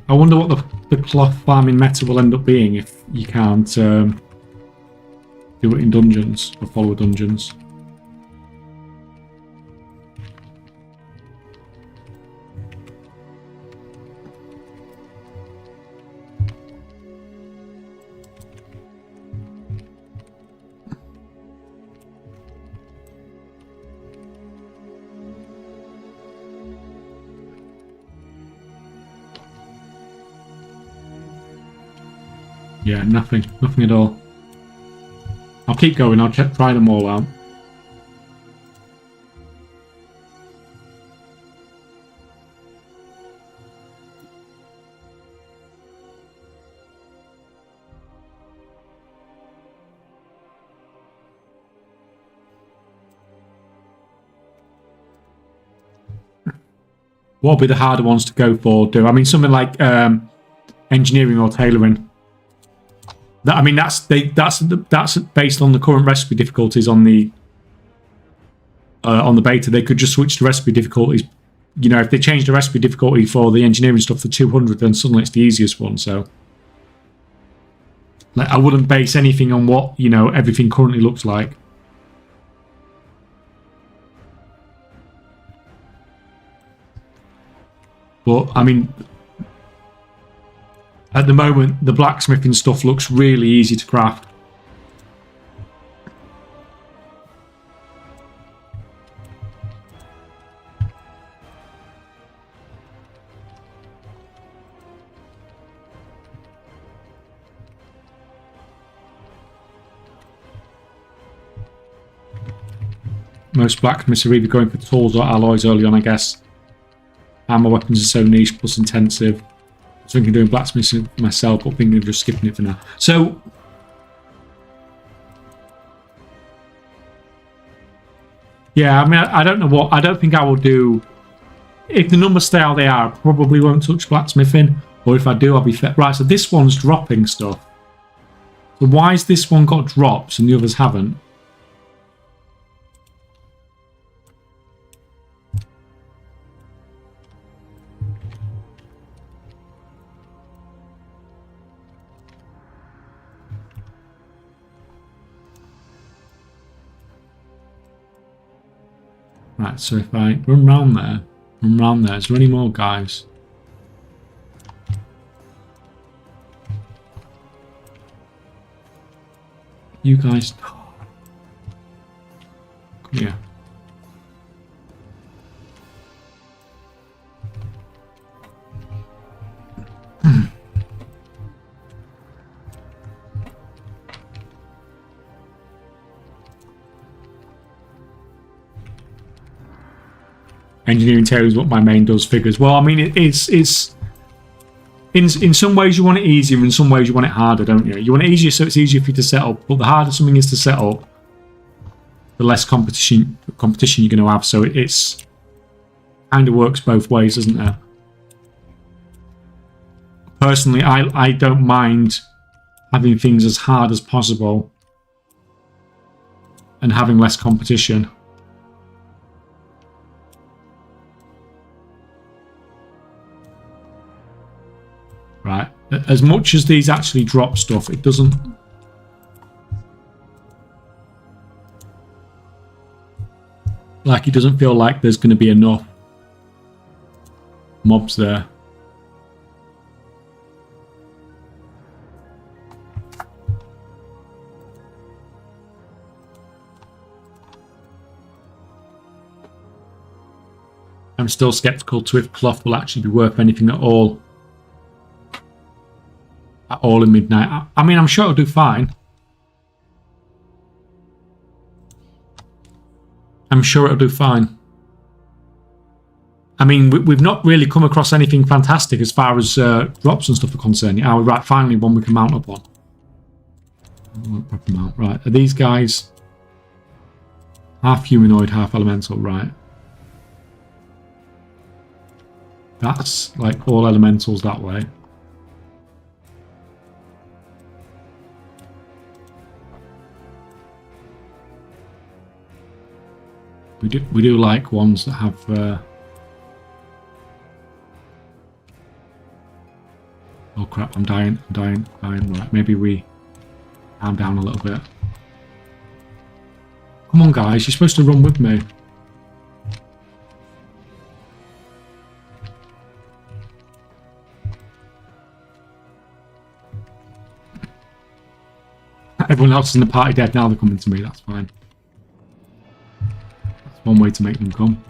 I wonder what the cloth farming meta will end up being if you can't do it in dungeons or follow dungeons. Yeah, nothing at all. I'll keep going, I'll try them all out. What will be the harder ones to go for? I mean, something like engineering or tailoring. I mean, that's based on the current recipe difficulties on the beta. They could just switch the recipe difficulties. You know, if they change the recipe difficulty for the engineering stuff to 200, then suddenly it's the easiest one. So, like, I wouldn't base anything on what, you know, everything currently looks like. But I mean, at the moment, the blacksmithing stuff looks really easy to craft. Most blacksmiths are either going for tools or alloys early on, I guess. Armor weapons are so niche plus intensive. So I'm doing blacksmithing myself, but thinking of just skipping it for now. So, yeah, I mean, I don't know what. I don't think I will do. If the numbers stay how they are, I probably won't touch blacksmithing. Or if I do, I'll be fair. Right, so this one's dropping stuff. So why has this one got drops and the others haven't? Right, so if I run round there, is there any more guys? You guys, come here. Engineering tail is what my main does figures. Well, I mean, it's in some ways you want it easier, in some ways you want it harder, don't you? You want it easier so it's easier for you to set up, but the harder something is to set up, the less competition you're going to have. So it's kind of works both ways, doesn't it? Personally, I don't mind having things as hard as possible and having less competition. Right, as much as these actually drop stuff, it doesn't... Like, it doesn't feel like there's going to be enough mobs there. I'm still skeptical to if cloth will actually be worth anything at all. At all in midnight. I mean, I'm sure it'll do fine. I'm sure it'll do fine. I mean, we've not really come across anything fantastic as far as drops and stuff are concerned. Oh, right, finally one we can mount up on. Proper mount. Right, are these guys half humanoid, half elemental? Right. That's like all elementals that way. We do like ones that have oh crap, I'm dying. Right, maybe we calm down a little bit. Come on guys, you're supposed to run with me. Everyone else in the party dead, now they're coming to me, that's fine. That's one way to make them come.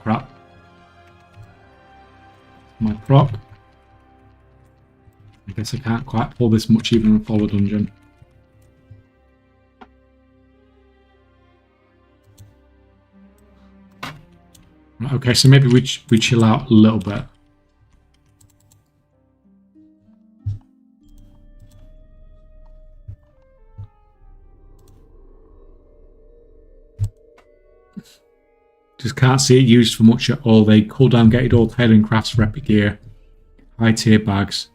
Crap. My proc. I guess I can't quite pull this much even in a follow dungeon. Right, okay, so maybe we chill out a little bit. Just can't see it used for much at all. They cooldown gated all tailoring crafts for epic gear. High tier bags.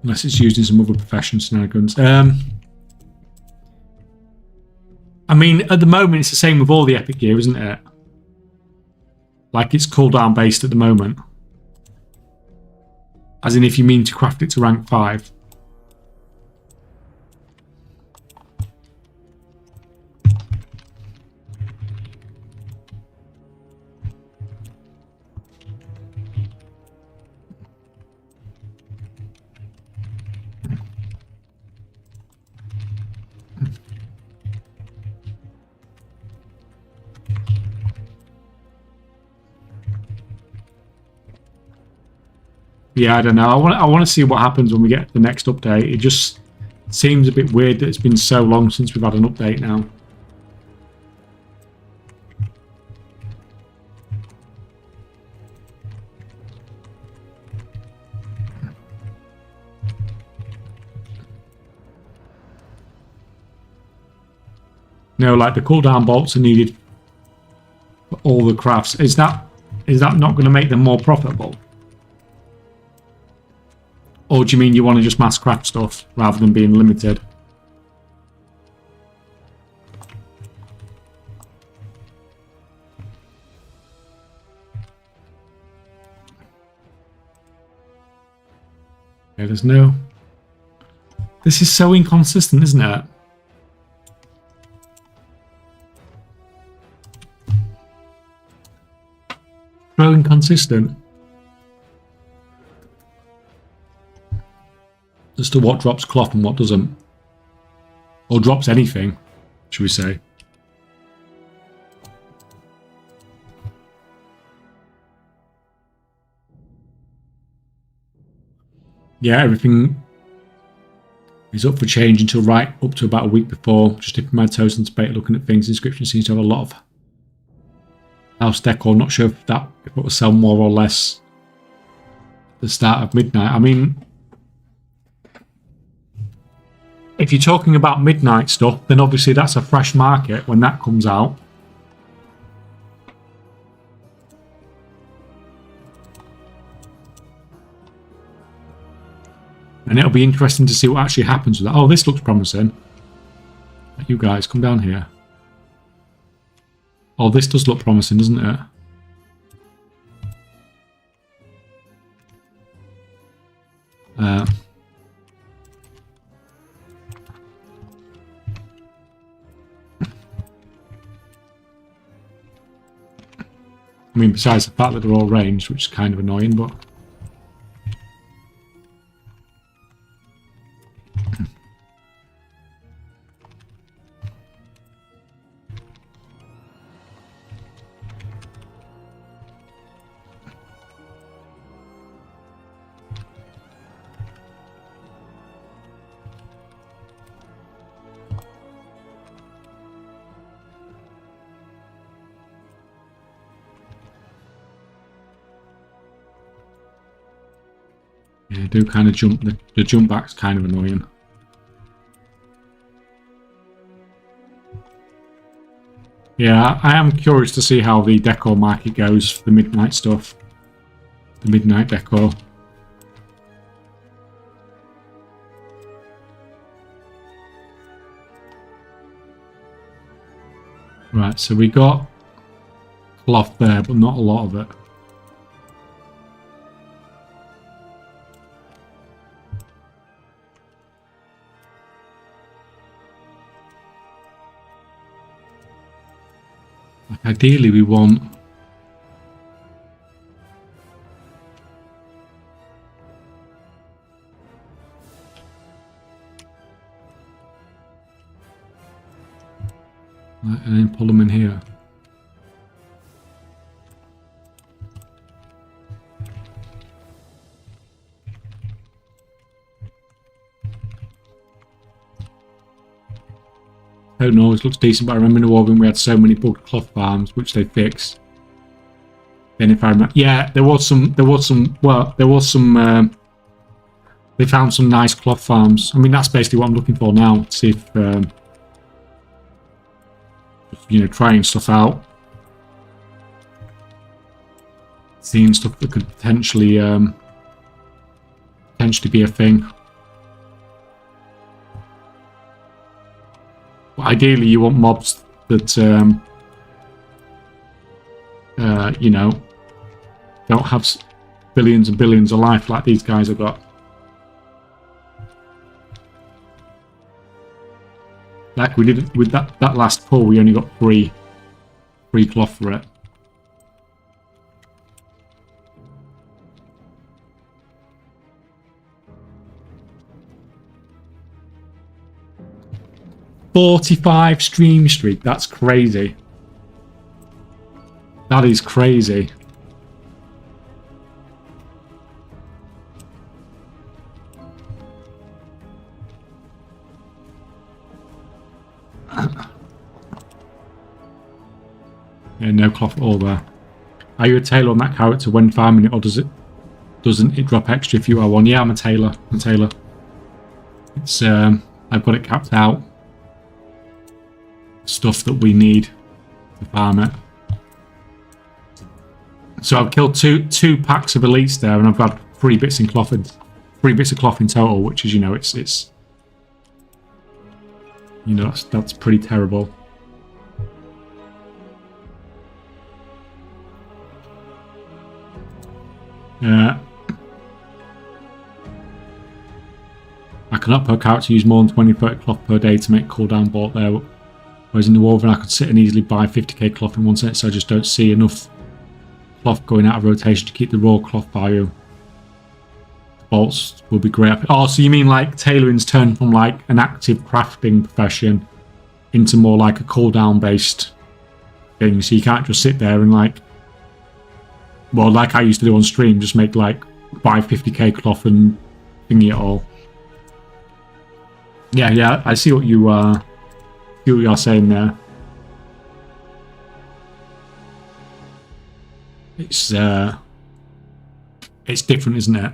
Unless it's used in some other profession shenanigans. I mean, at the moment, it's the same with all the epic gear, isn't it? Like, it's cooldown based at the moment. As in, if you mean to craft it to rank 5. Yeah, I don't know. I want to see what happens when we get the next update. It just seems a bit weird that it's been so long since we've had an update now. No, like the cooldown bolts are needed for all the crafts. Is that not going to make them more profitable? Or do you mean you want to just mass craft stuff rather than being limited? Okay, there's no... This is so inconsistent, isn't it? So inconsistent. As to what drops cloth and what doesn't. Or drops anything, should we say. Yeah, everything is up for change until right up to about a week before. Just dipping my toes into debate, looking at things. Inscription seems to have a lot of house decor. Not sure if it will sell more or less at the start of midnight. I mean... if you're talking about midnight stuff, then obviously that's a fresh market when that comes out. And it'll be interesting to see what actually happens with that. Oh, this looks promising. You guys, come down here. Oh, this does look promising, doesn't it? I mean, besides the fact that they're all ranged, which is kind of annoying, but... yeah, do kind of jump. The jump back's kind of annoying. Yeah, I am curious to see how the decor market goes for the midnight stuff. The midnight decor. Right, so we got cloth there, but not a lot of it. Like ideally we want... Right, and then pull them in here. I don't know, it looks decent, but I remember in the Wargame we had so many bugged cloth farms, which they fixed. Then if I remember... Yeah, there was some, they found some nice cloth farms. I mean, that's basically what I'm looking for now, to see if, you know, trying stuff out. Seeing stuff that could potentially be a thing. But ideally, you want mobs that, you know, don't have billions and billions of life like these guys have got. Like we did with that last pull, we only got three cloth for it. $45 stream streak. That's crazy. That is crazy. Yeah, no cloth at all there. Are you a tailor on that character when farming it, or doesn't it drop extra if you are one? Yeah, I'm a tailor. It's I've got it capped out. Stuff that we need to farm it. So I've killed two packs of elites there, and I've got 3 bits in cloth and 3 bits of cloth in total, which is, you know, it's you know, that's pretty terrible. I cannot per character use more than 20-30 cloth per day to make cooldown bought there. Whereas in the Wolverine, I could sit and easily buy 50k cloth in one set, so I just don't see enough cloth going out of rotation to keep the raw cloth value. Bolts will be great. Oh, so you mean like tailoring's turned from like an active crafting profession into more like a cooldown based thing, so you can't just sit there and like, well, like I used to do on stream, just make like buy 50k cloth and thingy it all. Yeah, I see what you are saying there. It's different, isn't it?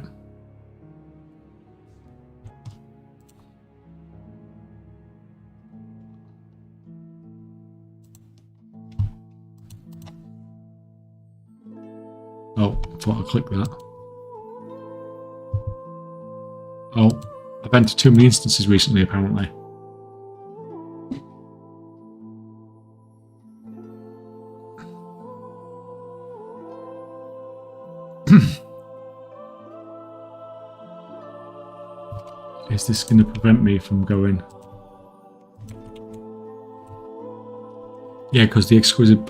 Oh, I thought I clicked that. Oh, I've entered too many instances recently, apparently. Is this going to prevent me from going? Yeah, because the exquisite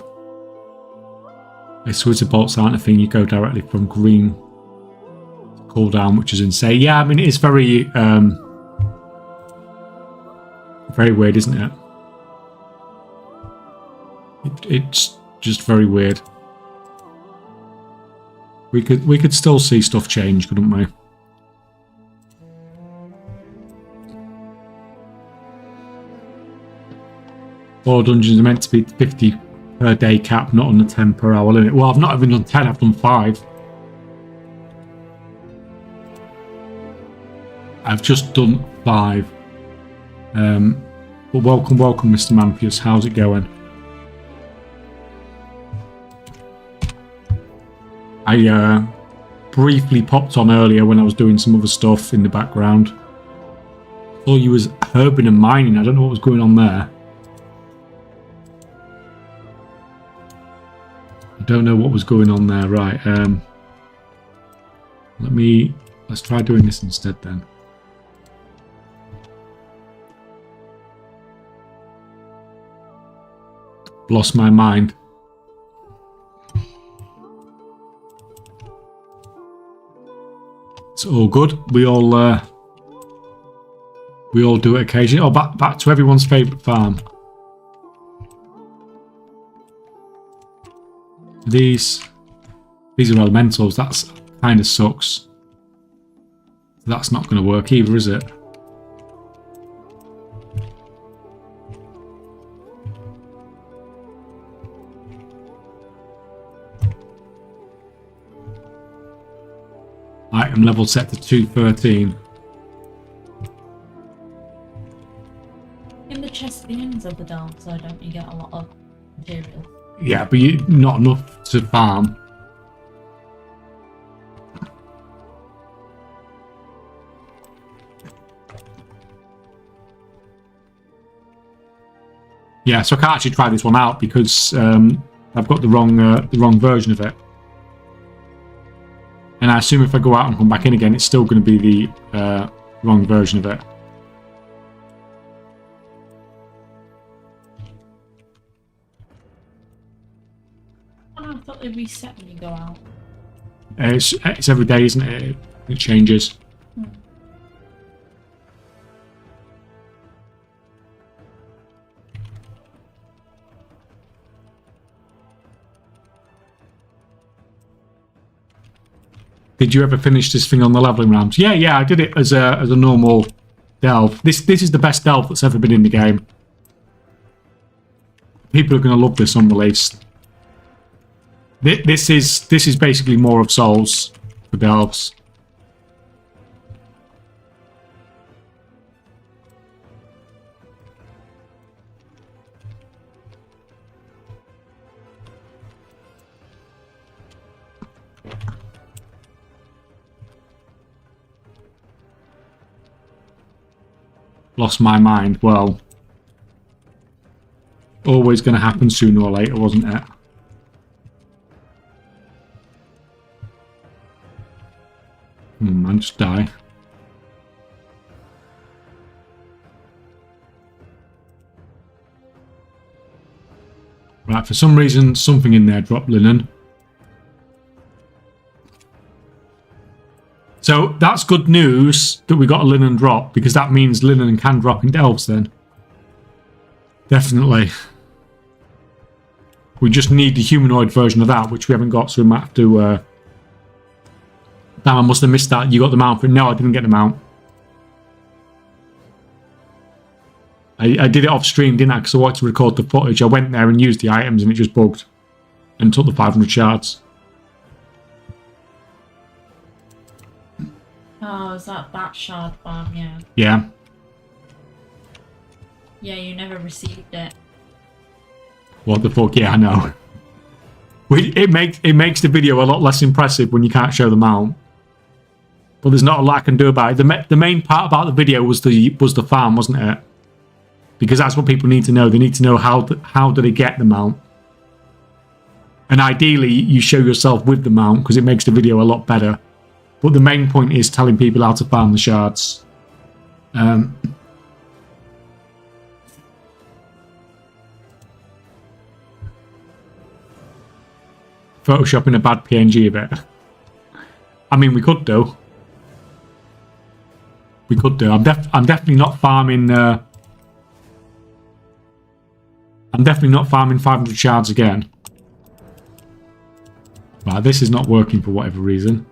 bolts aren't a thing. You go directly from green to cooldown, which is insane. Yeah, I mean, it's very, very weird, isn't it? It's just very weird. We could still see stuff change, couldn't we? All dungeons are meant to be 50 per day cap, not on the 10 per hour limit. Well, I've not even done 10, I've done 5. I've just done 5. But welcome, Mr. Manfius. How's it going? I briefly popped on earlier when I was doing some other stuff in the background. All you was herbing and mining. I don't know what was going on there. Don't know what was going on there. Right, let's try doing this instead then. Lost my mind. It's all good. We all do it occasionally. Oh, back to everyone's favourite farm. These are elementals. That's kind of sucks. That's not going to work either, is it? Item level set to 213. In the chest at the ends of the delves, though, don't you get a lot of material? Yeah, but not enough to farm. Yeah, so I can't actually try this one out because I've got the wrong version of it. And I assume if I go out and come back in again, it's still going to be the wrong version of it. I thought they reset when you go out. It's every day, isn't it? It changes. Did you ever finish this thing on the leveling ramps? Yeah, I did it as a normal delve. This is the best delve that's ever been in the game. People are going to love this on release. This is basically more of Souls for delves. Lost my mind. Well, always going to happen sooner or later, wasn't it? Man, just die. Right, for some reason, something in there dropped linen. So that's good news that we got a linen drop, because that means linen can drop in delves then. Definitely. We just need the humanoid version of that, which we haven't got, so we might have to... Damn, I must have missed that. You got the mount for it. No, I didn't get the mount. I did it off stream, didn't I? Because I wanted to record the footage. I went there and used the items and it just bugged. And took the 500 shards. Oh, is that shard farm? Yeah. Yeah. Yeah, you never received it. What the fuck? Yeah, I know. It makes the video a lot less impressive when you can't show the mount. But there's not a lot I can do about it. The main part about the video was the farm, wasn't it? Because that's what people need to know. They need to know how do they get the mount. And ideally, you show yourself with the mount because it makes the video a lot better. But the main point is telling people how to farm the shards. Photoshopping a bad PNG of it. I mean, we could do. We could do. I'm definitely not farming. I'm definitely not farming 500 shards again. Right, this is not working for whatever reason.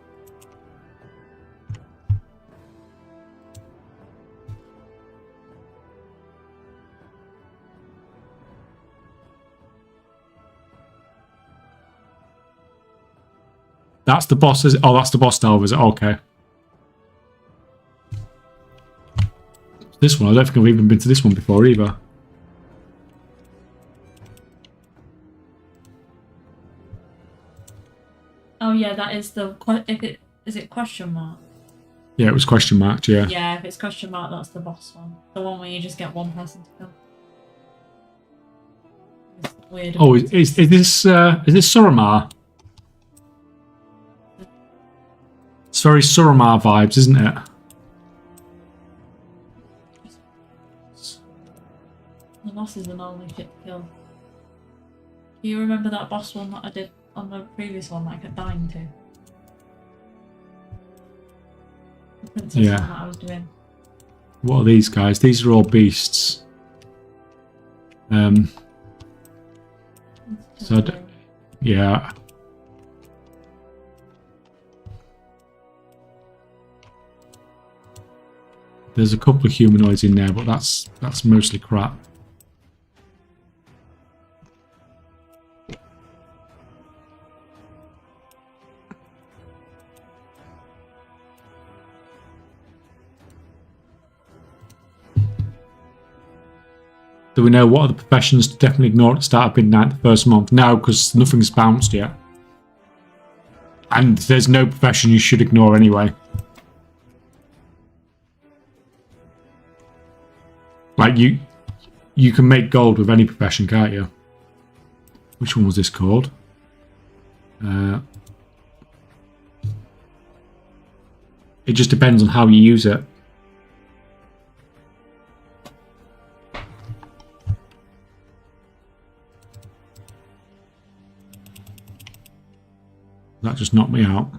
That's the boss, is it? Oh, that's the boss delve, is it? Okay. This one, I don't think I've even been to this one before either. Oh yeah, that is the is it question mark? Yeah, it was question marked, yeah. Yeah, if it's question mark, that's the boss one. The one where you just get one person to kill. It's weird. Oh, is this Suramar? It's very Suramar vibes, isn't it? The boss is an only shit to kill. Do you remember that boss one that I did on the previous one that I kept dying to? The princess one that I was doing. What are these guys? These are all beasts. So yeah. There's a couple of humanoids in there, but that's mostly crap. Do we know what are the professions to definitely ignore at the start of midnight the first month? No, because nothing's bounced yet. And there's no profession you should ignore anyway. Like, you can make gold with any profession, can't you? Which one was this called? It just depends on how you use it. That just knocked me out.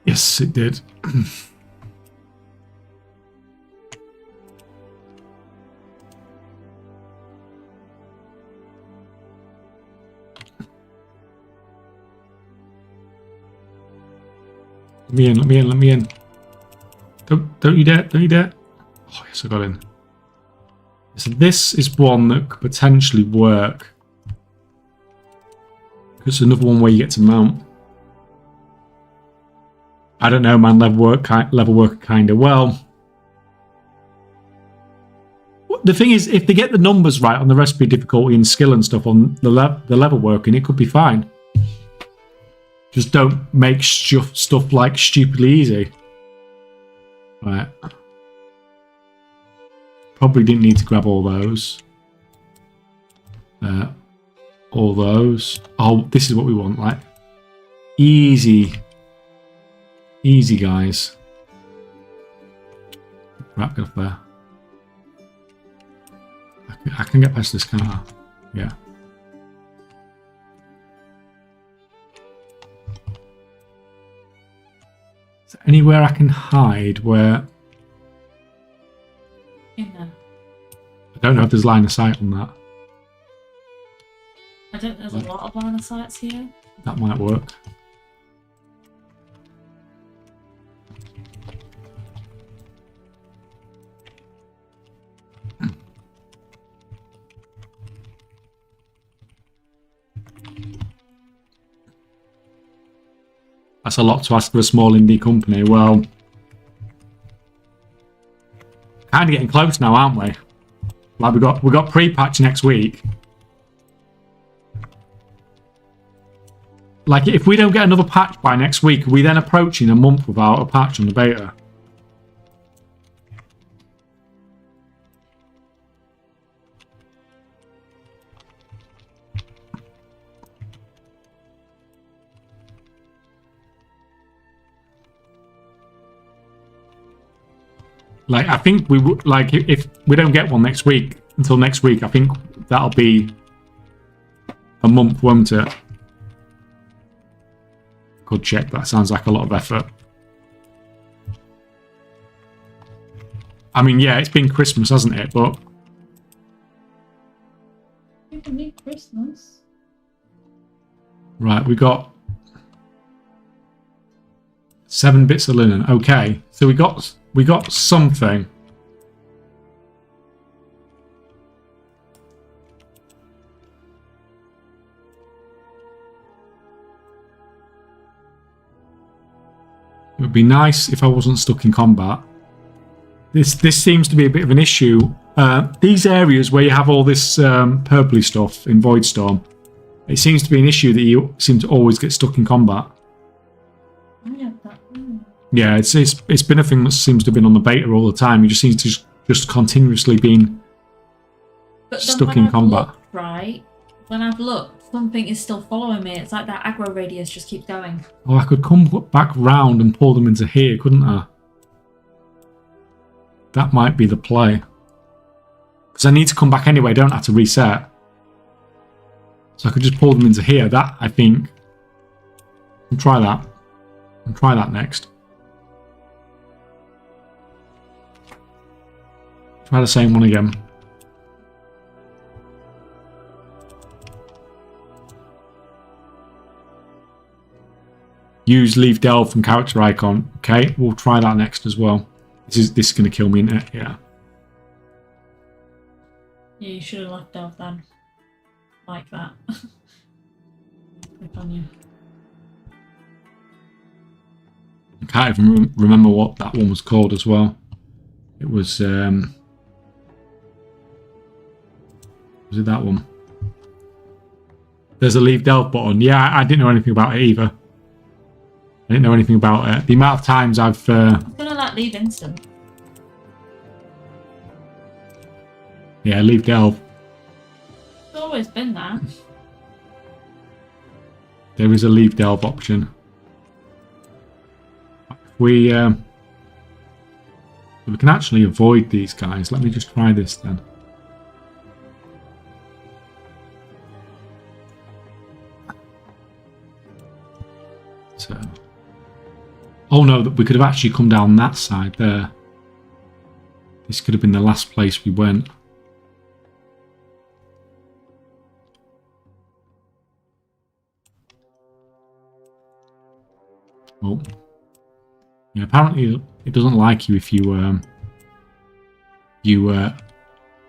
Yes, it did. Let me in, let me in, let me in. Don't you dare, don't you dare. Oh, yes, I got in. So this is one that could potentially work. It's another one where you get to mount. I don't know, man. Level worker kind of. Well, the thing is, if they get the numbers right on the recipe difficulty and skill and stuff on the level working, it could be fine. Just don't make stuff like stupidly easy. Right. Probably didn't need to grab all those. All those. Oh, this is what we want, like easy. Easy, guys. Right, get up there. I can get past this, can't I? Yeah. Is there anywhere I can hide where... In there. I don't know if there's line of sight on that. I don't know, there's a lot of line of sights here. That might work. That's a lot to ask for a small indie company. Well, Kind of getting close now, aren't we? Like we got pre-patch next week. Like if we don't get another patch by next week, are we then approaching a month without a patch on the beta? Like, I think we would, like, if we don't get one next week, until next week, I think that'll be a month, won't it? Could check, that sounds like a lot of effort. I mean, yeah, it's been Christmas, hasn't it? But People need Christmas. Right, we got 7 bits of linen. Okay, so we got something. It would be nice if I wasn't stuck in combat. This seems to be a bit of an issue. These areas where you have all this purpley stuff in Voidstorm, it seems to be an issue that you seem to always get stuck in combat. Yeah, it's been a thing that seems to have been on the beta all the time. You just seem to just continuously being stuck in combat. Looked, right, when I've looked, something is still following me. It's like that aggro radius just keeps going. Oh, I could come back round and pull them into here, couldn't I? That might be the play. Because I need to come back anyway, I don't have to reset. So I could just pull them into here. That, I think... I'll try that. I'll try that next. Try the same one again. Use leave delve from character icon. Okay, we'll try that next as well. This is going to kill me, isn't it? Yeah. Yeah, you should have left delve then. Like that. Click on you. I can't even remember what that one was called as well. It was it that one? There's a leave delve button. Yeah, I didn't know anything about it either. I didn't know anything about it. The amount of times I've... I'm gonna like leave instant. Yeah, leave delve. It's always been that. There is a leave delve option. We can actually avoid these guys. Let me just try this then. So, oh no, we could have actually come down that side there. This could have been the last place we went. Oh. Yeah, apparently it doesn't like you if you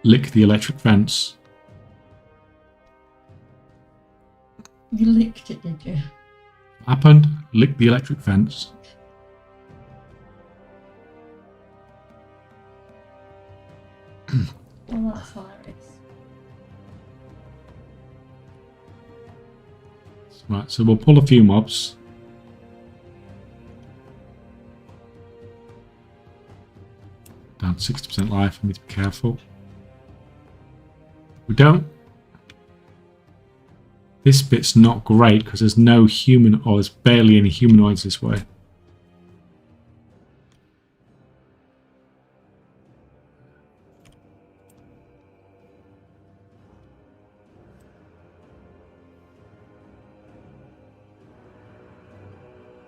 lick the electric fence. You licked it, did you? What happened? Lick the electric fence. Oh, that's hilarious. Right, so we'll pull a few mobs. Down to 60% life, I need to be careful. We don't... This bit's not great because there's no human, or there's barely any humanoids this way.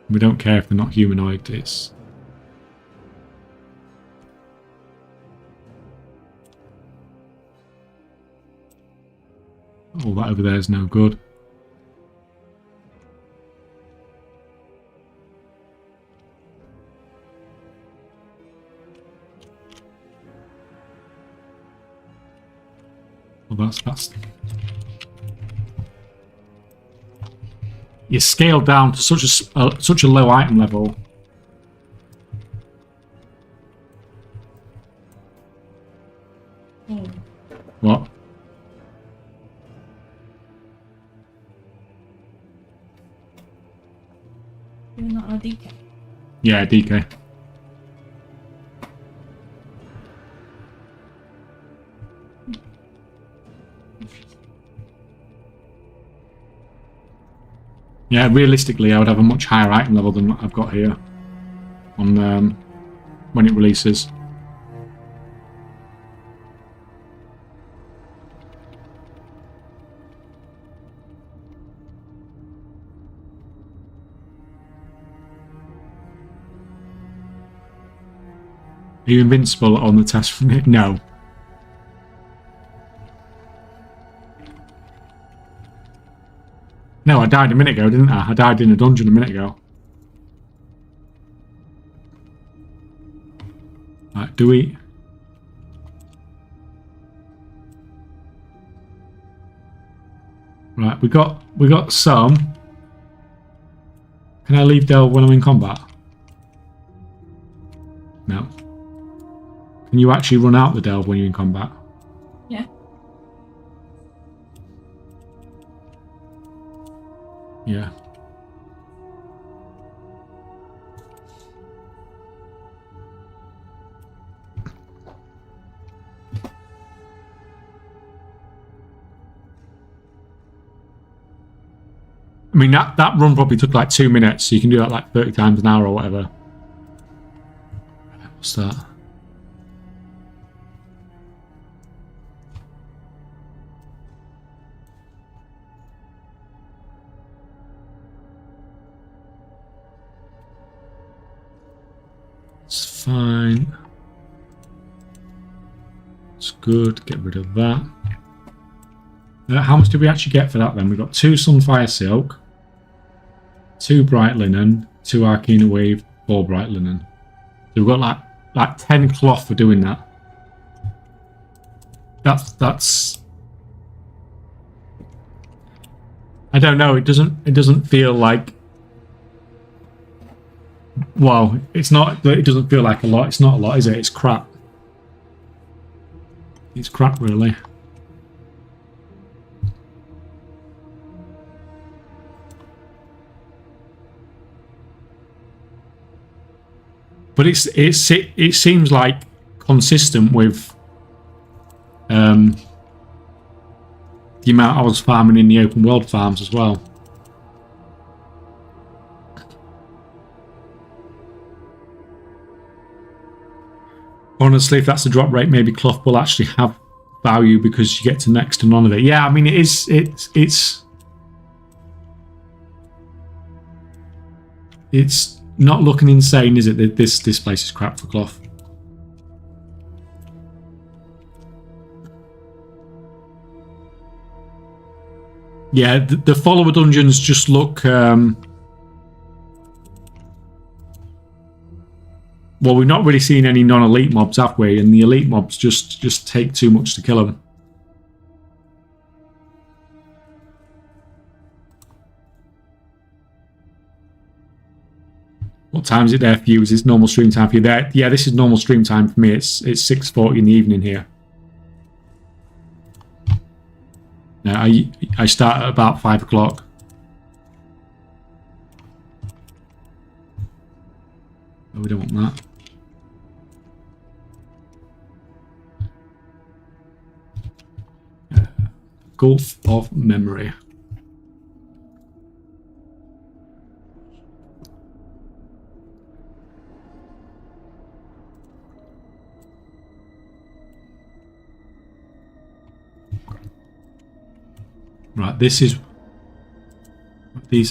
We don't care if they're not humanoid, it's... All that over there is no good. Well, that's... You're scaled down to such a low item level. What? Doing that on a DK. Yeah, DK. Yeah, realistically, I would have a much higher item level than what I've got here on when it releases. Are you invincible on the test from it? No. No, I died a minute ago, didn't I? I died in a dungeon a minute ago. Right, do we... Right, we got some. Can I leave Delve when I'm in combat? No. Can you actually run out the Delve when you're in combat? Yeah. Yeah. I mean, that run probably took like 2 minutes, so you can do that like 30 times an hour or whatever. What's that? It's fine. It's good. Get rid of that. How much did we actually get for that then? We got 2 Sunfire Silk, 2 Bright Linen, 2 Arcana Weave, 4 Bright Linen. So we've got like 10 cloth for doing that. That's. I don't know. It doesn't feel like. Well, it's not. It doesn't feel like a lot. It's not a lot, is it? It's crap. It's crap, really. But it seems like consistent with the amount I was farming in the open world farms as well. Honestly, if that's the drop rate, maybe cloth will actually have value because you get to next to none of it. Yeah, I mean it's not looking insane, is it? That this place is crap for cloth. Yeah, the follower dungeons just look. Well, we've not really seen any non-elite mobs, have we? And the elite mobs just take too much to kill them. What time is it there for you? Is this normal stream time for you there? Yeah, this is normal stream time for me. It's 6:40 in the evening here. Now I start at about 5 o'clock. Oh, we don't want that. Gulf of Memory. Right, these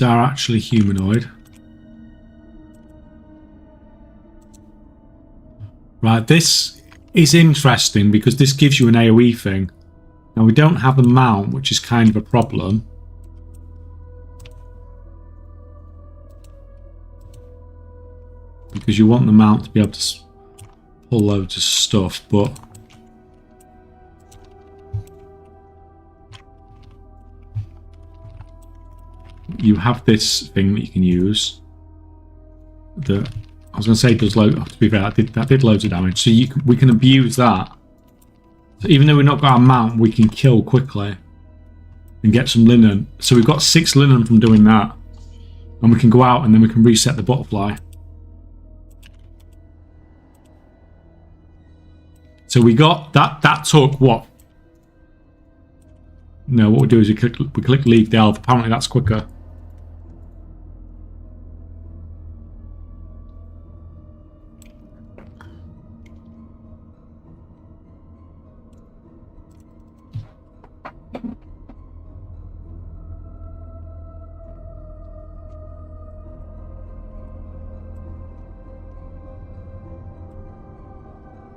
are actually humanoid. Right, this is interesting because this gives you an AoE thing. Now we don't have a mount, which is kind of a problem. Because you want the mount to be able to pull loads of stuff, but you have this thing that you can use. That I was going to say does load. To be fair, that did loads of damage. So we can abuse that So even though we've not got our mount, we can kill quickly and get some linen. So we've got 6 linen from doing that. And we can go out and then we can reset the butterfly. So we got that took what? No, what we do is we click leave delve. Apparently that's quicker.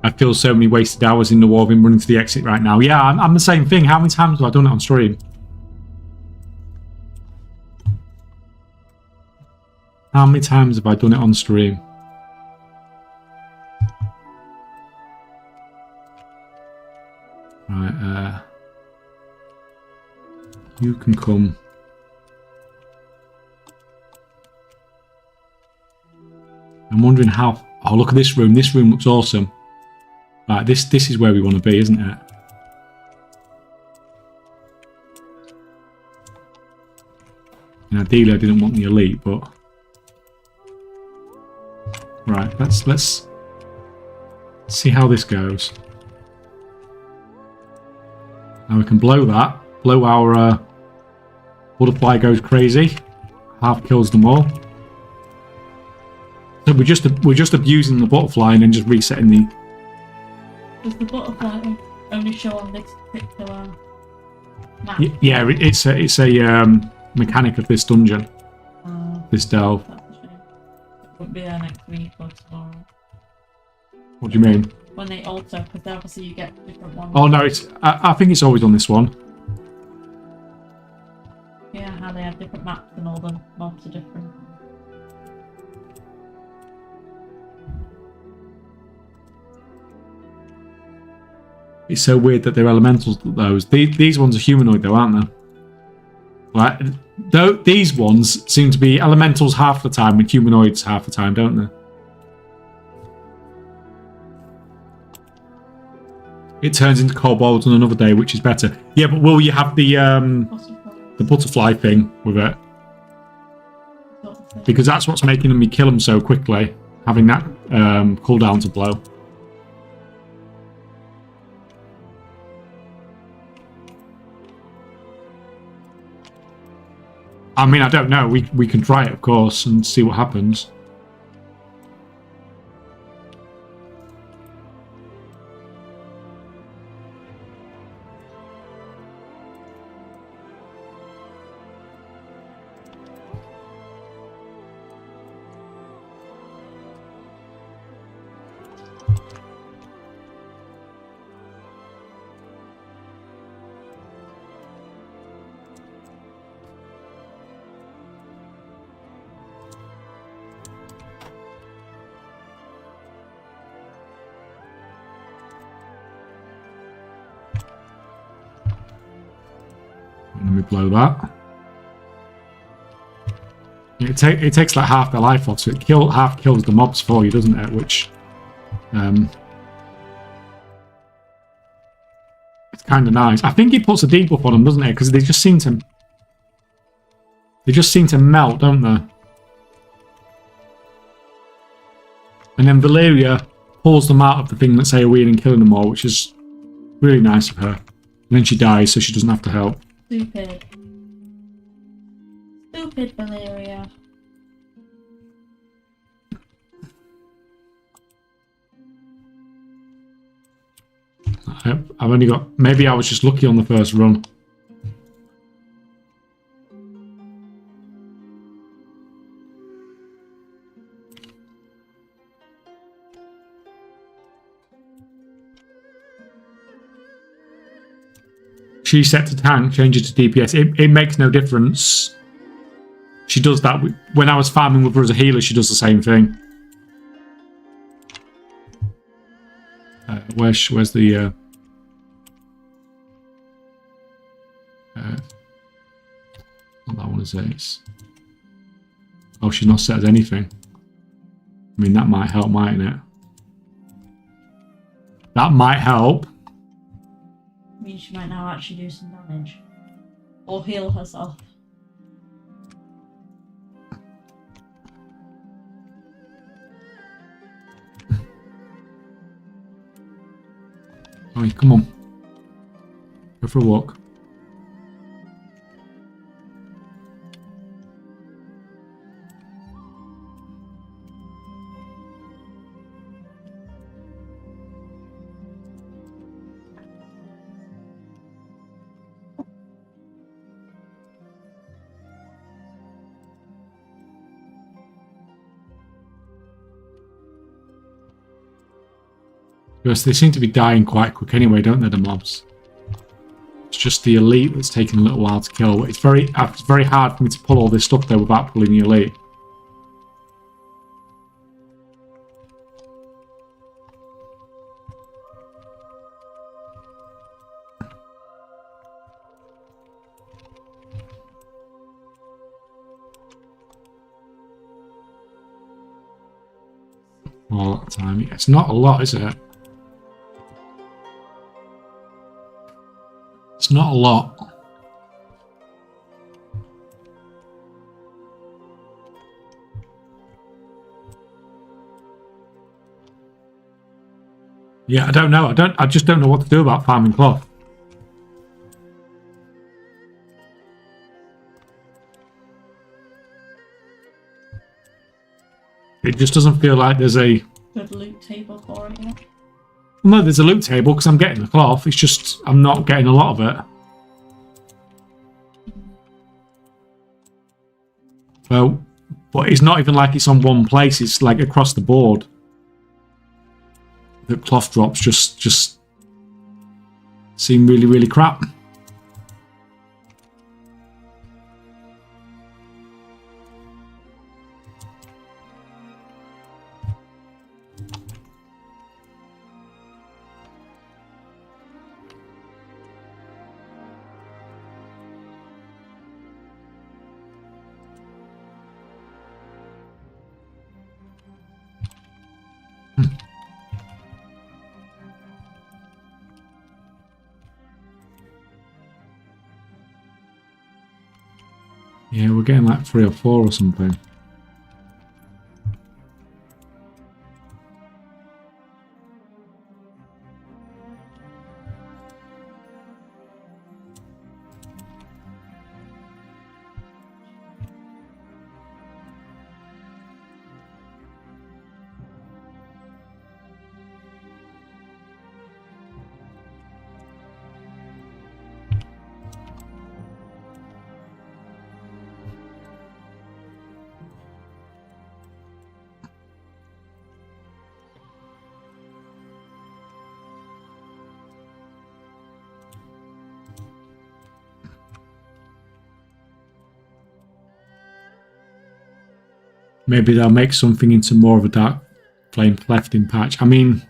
I feel so many wasted hours in the war. I've been running to the exit right now. Yeah, I'm the same thing. How many times have I done it on stream? How many times have I done it on stream? Right, you can come. I'm wondering how... Oh, look at this room. This room looks awesome. Right, this is where we want to be, isn't it? And ideally, I didn't want the elite, but right. Let's see how this goes. Now we can blow that. Blow our butterfly goes crazy. Half kills them all. So we're just abusing the butterfly and then just resetting the. Does the butterfly only show on this particular map? Yeah, it's a mechanic of this dungeon. This delve. That's a shame. It won't be there next week or tomorrow. What do you mean? When they alter, because obviously you get different ones. Oh no, I think it's always on this one. Yeah, how they have different maps and all the mobs are different. It's so weird that they're elementals. These ones are humanoid though, aren't they? Right. Though these ones seem to be elementals half the time and humanoids half the time, don't they? It turns into kobolds on another day, which is better. Yeah, but will you have the butterfly thing with it? Because that's what's making me kill them so quickly, having that cooldown to blow. I mean, I don't know. We can try it, of course, and see what happens. Let me blow that. It takes like half their life off, so it half kills the mobs for you, doesn't it? Which, it's kind of nice. I think it puts a debuff on them, doesn't it? Because they just seem to melt, don't they? And then Valeria pulls them out of the thing that's AoE and killing them all, which is really nice of her. And then she dies, so she doesn't have to help. Stupid. Stupid Valeria. I've only got... Maybe I was just lucky on the first run. She set to tank, change it to DPS. It makes no difference. She does that. When I was farming with her as a healer, she does the same thing. Where's the... not that one, is it? Oh, she's not set as anything. I mean, that might help, mightn't it? That might help. means she might now actually do some damage. Or heal herself. Oh, come on. Go for a walk. Because they seem to be dying quite quick anyway, don't they, the mobs? It's just the elite that's taking a little while to kill. It's very hard for me to pull all this stuff there without pulling the elite. All that time. It's not a lot, is it? It's not a lot. Yeah, I don't know. I just don't know what to do about farming cloth. It just doesn't feel like there's a good loot table for it yet. No, there's a loot table because I'm getting the cloth. It's just I'm not getting a lot of it. Well, but it's not even like it's on one place. It's like across the board. The cloth drops just seem really, really crap. Yeah, we're getting like 3 or 4 or something. Maybe they'll make something into more of a dark flame clefting patch. I mean,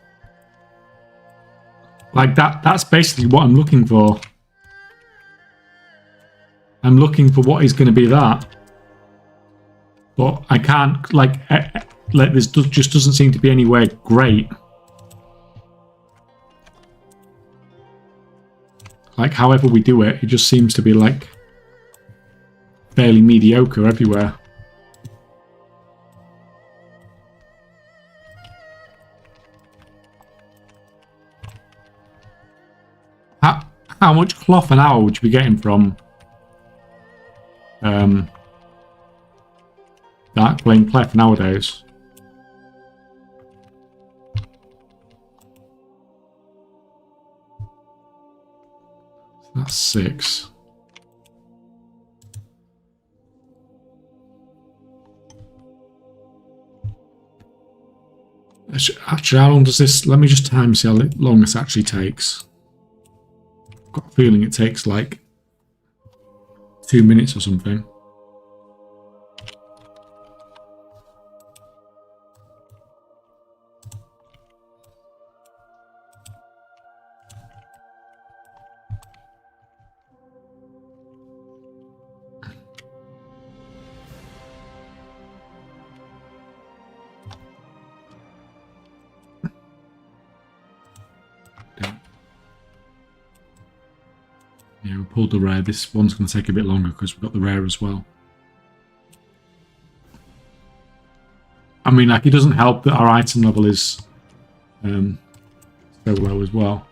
like that's basically what I'm looking for. I'm looking for what is going to be that. But I can't, like this just doesn't seem to be anywhere great. Like, however we do it, it just seems to be, like, fairly mediocre everywhere. How much cloth an hour would you be getting from Dark Flame Clef nowadays? That's 6. Actually, how long does this... Let me just time see how long this actually takes. I've got a feeling it takes like 2 minutes or something. Yeah, we pulled the rare. This one's going to take a bit longer because we've got the rare as well. I mean, like, it doesn't help that our item level is so low as well.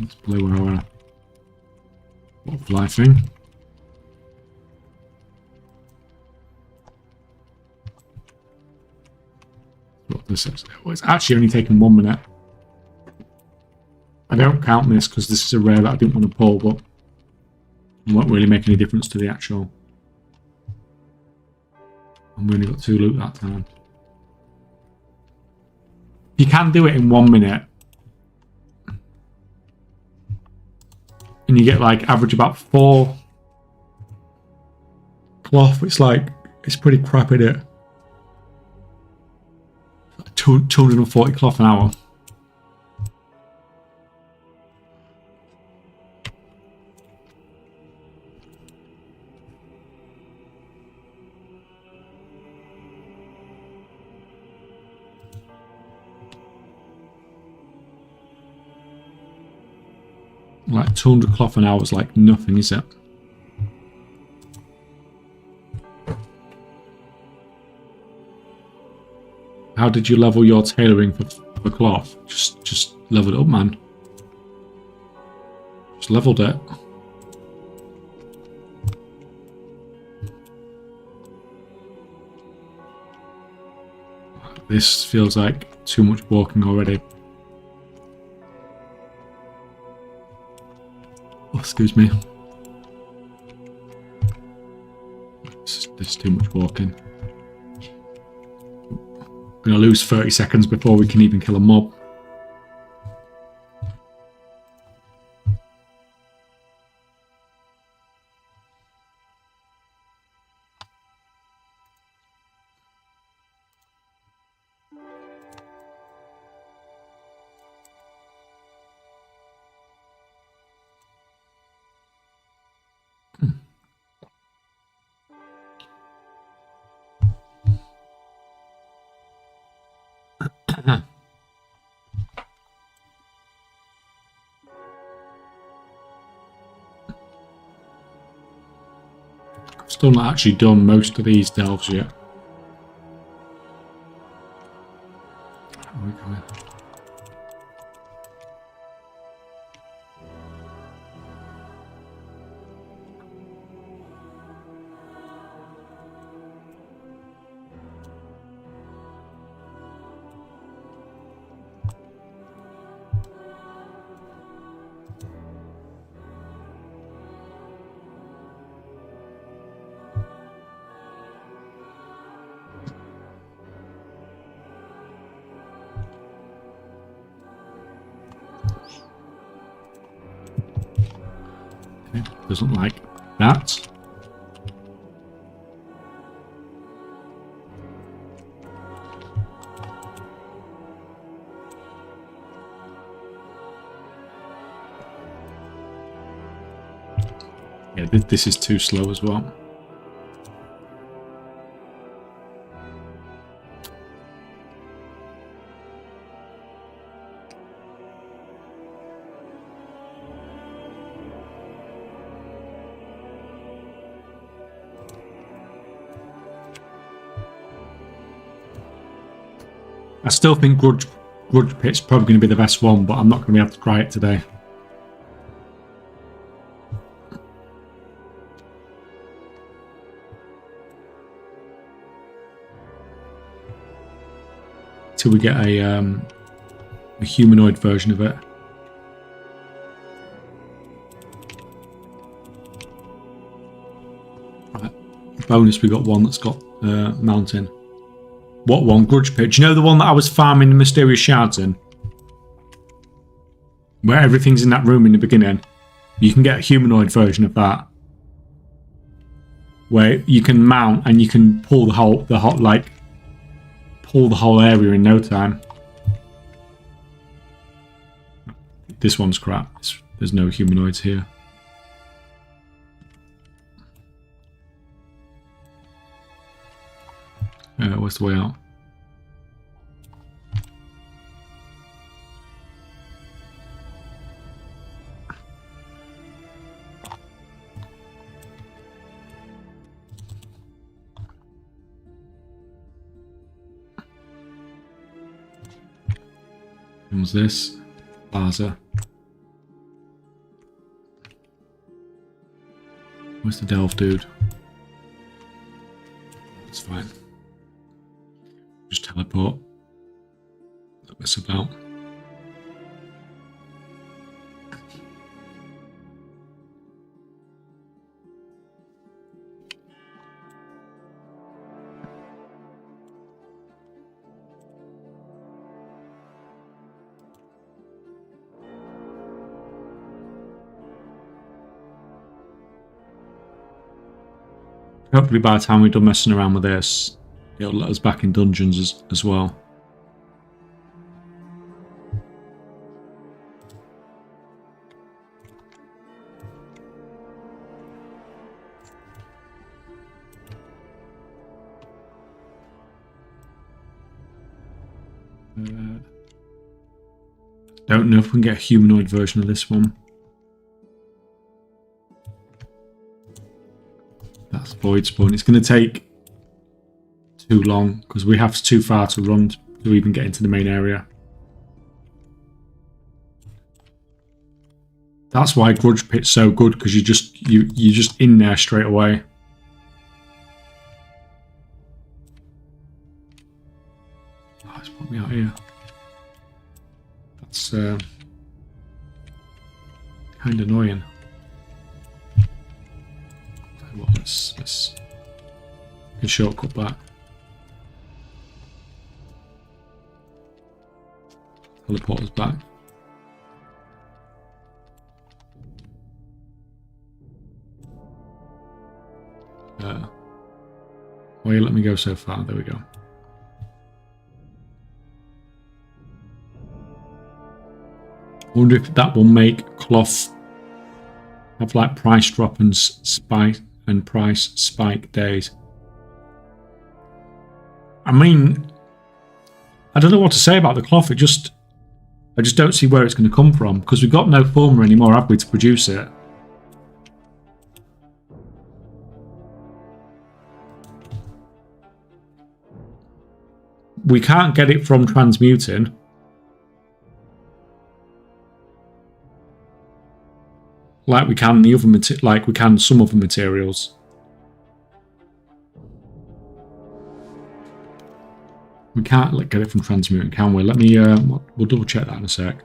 Let's blow our butterfly thing. What this is. Well, it's actually only taken 1 minute. I don't count this because this is a rare that I didn't want to pull, but it won't really make any difference to the actual. And we only got 2 loot that time. You can do it in 1 minute. And you get like average about 4 cloth. It's like, it's pretty crap in it. 240 cloth an hour. Like 200 cloth an hour is like nothing, is it? How did you level your tailoring for cloth? Just level it up, man. Just leveled it. This feels like too much walking already. Oh, excuse me. This is too much walking. We're going to lose 30 seconds before we can even kill a mob. Still not actually done most of these delves yet. Where are we going? Doesn't like that. Yeah, this is too slow as well. I still think Grudge Pit's probably going to be the best one, but I'm not going to be able to try it today. Till we get a humanoid version of it. Right. Bonus, we got one that's got mountain. What one? Grudge Pit. Do you know the one that I was farming the mysterious shards in? Where everything's in that room in the beginning. You can get a humanoid version of that. Where you can mount and you can pull the whole area in no time. this one's crap. There's no humanoids here. Where's the way out? What's this? Plaza. Where's the Delve dude? That's fine. Just teleport. Don't mess about. Hopefully by the time we're done messing around with this, it'll let us back in dungeons as well. Don't know if we can get a humanoid version of this one. That's Void Spawn. It's going to take too long because we have too far to run to even get into the main area. That's why Grudge Pit's so good, because you're just in there straight away. Oh, it's put me out here. That's kind of annoying. Well, let's get a shortcut back. Teleport us back. Why you let me go so far? There we go. I wonder if that will make cloth have like price drop and spike and price spike days. I mean, I don't know what to say about the cloth. I just don't see where it's going to come from, because we've got no former anymore, have we, to produce it? We can't get it from transmuting. Like we can the other like we can some other materials. We can't get it from transmuting, can we? Let me we'll double check that in a sec.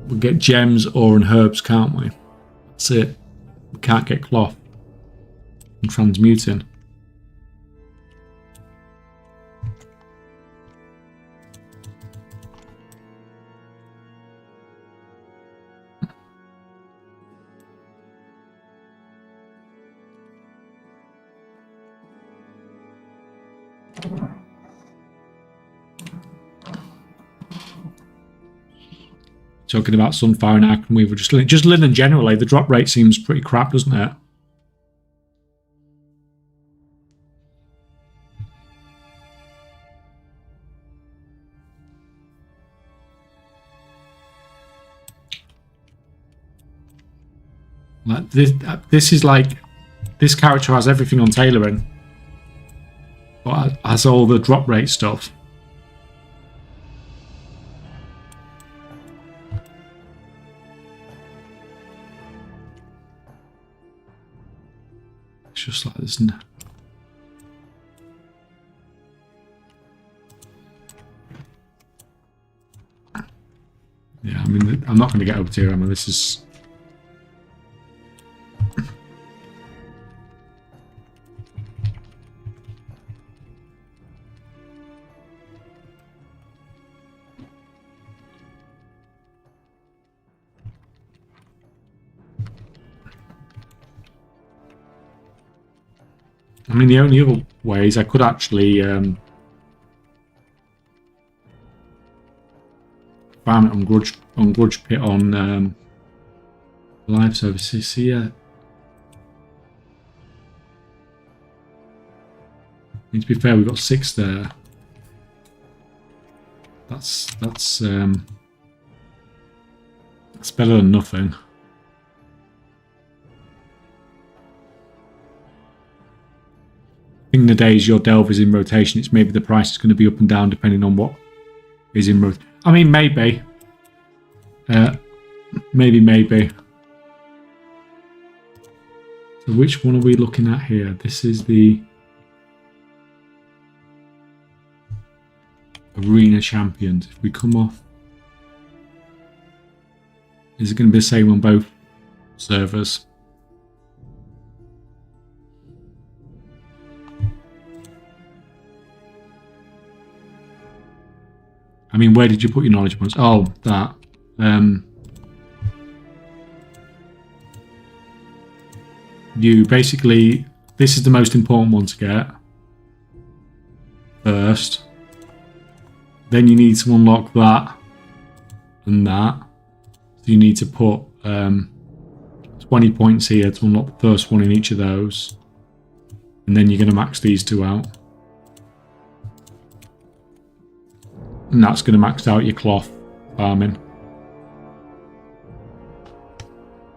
We'll get gems, ore and herbs, can't we? That's it. We can't get cloth from transmuting. Talking about Sunfire and Arcan Weaver, just linen generally, the drop rate seems pretty crap, doesn't it? Like this is like, this character has everything on tailoring, but has all the drop rate stuff. Just like this. Yeah, I mean, I'm not going to get over tier, this is... I mean, the only other way is I could actually farm it on Grudge Pit on live services. So yeah. I mean, to be fair, we've got 6 there. That's better than nothing. In the days your delve is in rotation, it's maybe the price is going to be up and down depending on what is in rotation. I mean, maybe. Maybe. So which one are we looking at here? This is the Arena Champions. If we come off, is it going to be the same on both servers? I mean, where did you put your knowledge points? Oh, that. You basically, this is the most important one to get first. Then you need to unlock that and that. So you need to put 20 points here to unlock the first one in each of those. And then you're going to max these 2 out. And that's going to max out your cloth farming.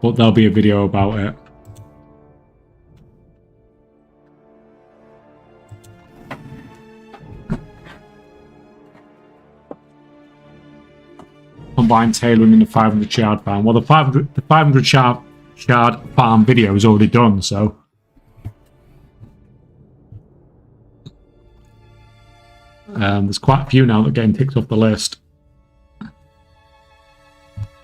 But there'll be a video about it. Combine tailoring in the 500 shard farm. Well, the 500 shard farm video is already done, so there's quite a few now that are getting ticked off the list.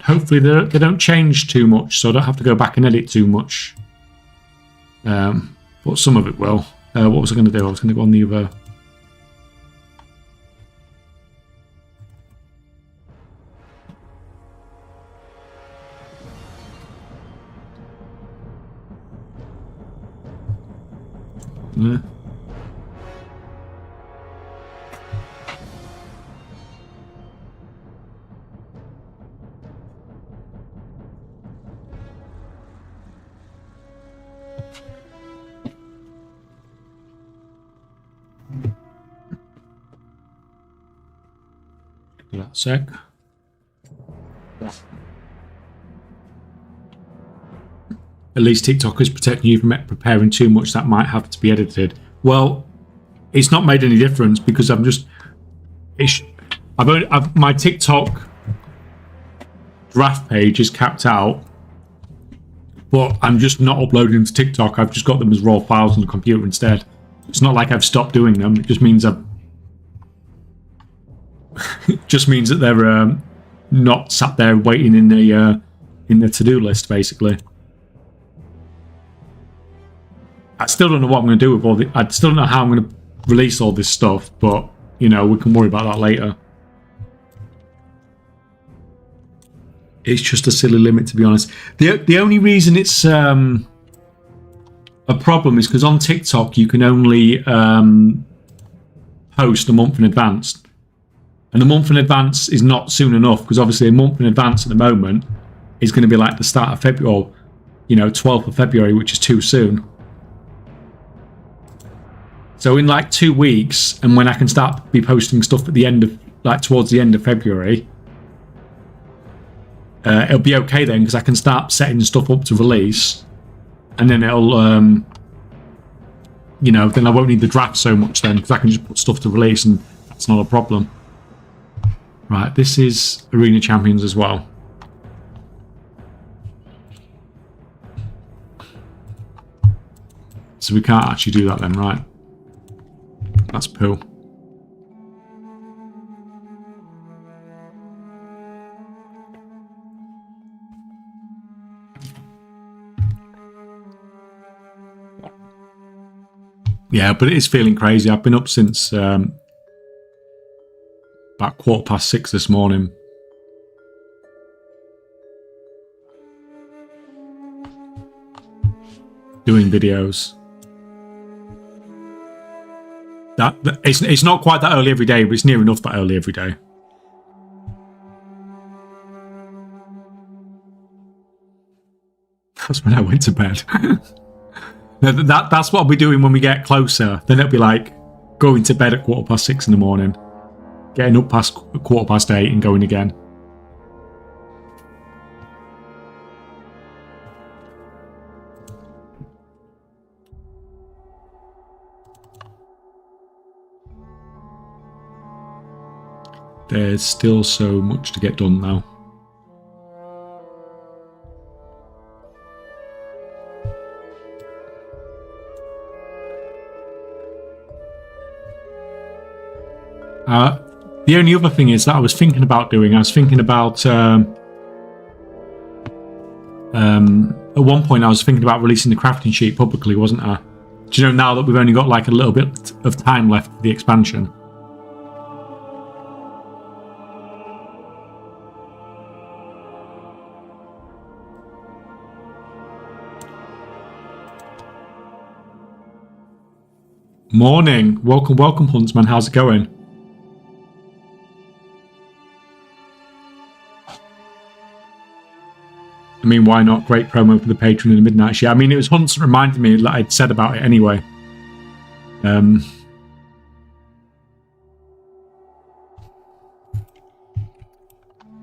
Hopefully they don't change too much, so I don't have to go back and edit too much. But some of it will. What was I going to do? I was going to go on the other. Yeah. Give that a sec. At least TikTok is protecting you from preparing too much that might have to be edited. Well, it's not made any difference because I'm just... my TikTok draft page is capped out, but I'm just not uploading them to TikTok. I've just got them as raw files on the computer instead. It's not like I've stopped doing them. It just means I've... it just means that they're not sat there waiting in the to-do list, basically. I still don't know what I'm going to do with all the... I still don't know how I'm going to release all this stuff, but, you know, we can worry about that later. It's just a silly limit, to be honest. The only reason it's a problem is because on TikTok you can only post a month in advance. And a month in advance is not soon enough, because obviously a month in advance at the moment is going to be like the start of February, or, you know, 12th of February, which is too soon. So in like 2 weeks, and when I can start be posting stuff at the end of, like towards the end of February, it'll be okay then, because I can start setting stuff up to release, and then it'll, you know, then I won't need the draft so much then, because I can just put stuff to release, and that's not a problem. Right, this is Arena Champions as well. So we can't actually do that then, right? That's poo. Yeah, but it is feeling crazy. I've been up since about 6:15 this morning. Doing videos. It's not quite that early every day, but it's near enough that early every day. That's when I went to bed. That's what I'll be doing when we get closer. Then it'll be like going to bed at 6:15 in the morning, getting up past 8:15 and going again. There's still so much to get done now. The only other thing is that I was thinking about at one point I was thinking about releasing the crafting sheet publicly, wasn't I? Do you know, now that we've only got like a little bit of time left for the expansion? Morning. Welcome, Huntsman. How's it going? I mean, why not? Great promo for the patron in the midnight share. I mean, it was Hunts that reminded me that I'd said about it anyway. That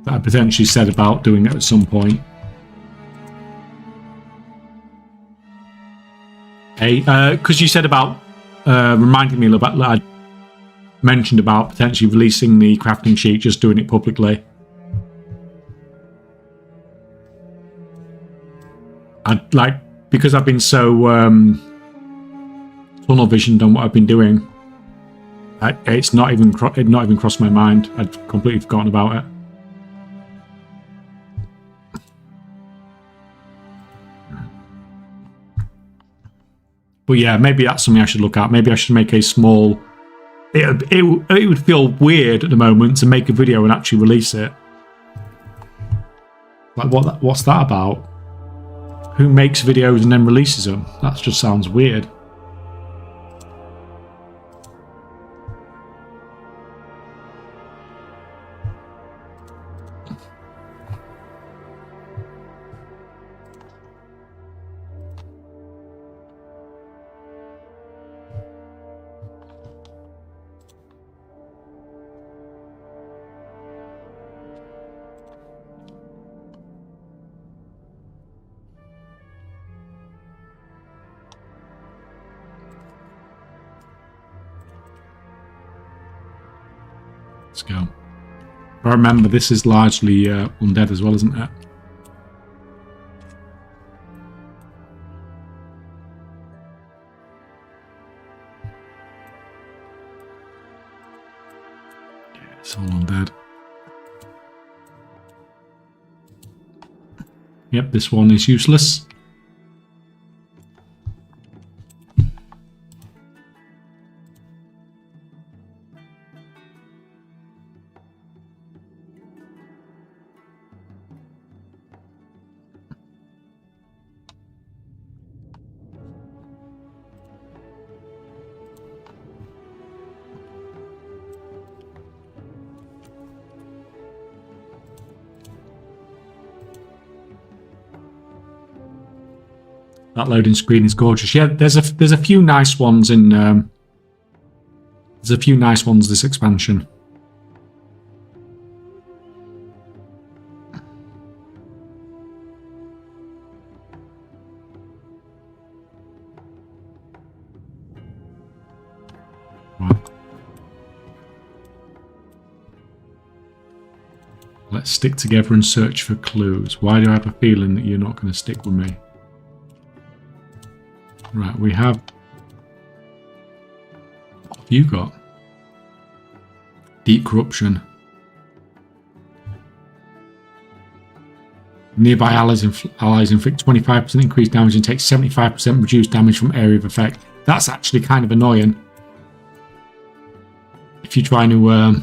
I potentially said about doing it at some point. Hey, because you said about reminding me about that I mentioned about potentially releasing the crafting sheet, just doing it publicly. I'd like, because I've been so tunnel visioned on what I've been doing, it's not even crossed my mind. I'd completely forgotten about it. But yeah, maybe that's something I should look at. Maybe I should make a small... It would feel weird at the moment to make a video and actually release it. Like, what's that about? Who makes videos and then releases them? That just sounds weird. Let's go. I remember this is largely undead as well, isn't it? Yeah, it's all undead. Yep, this one is useless. That loading screen is gorgeous. Yeah, there's a few nice ones in. There's a few nice ones this expansion. Wow. Let's stick together and search for clues. Why do I have a feeling that you're not going to stick with me? Right, we have... What have you got? Deep corruption. Nearby allies inflict 25% increased damage and take 75% reduced damage from area of effect. That's actually kind of annoying. If you're trying to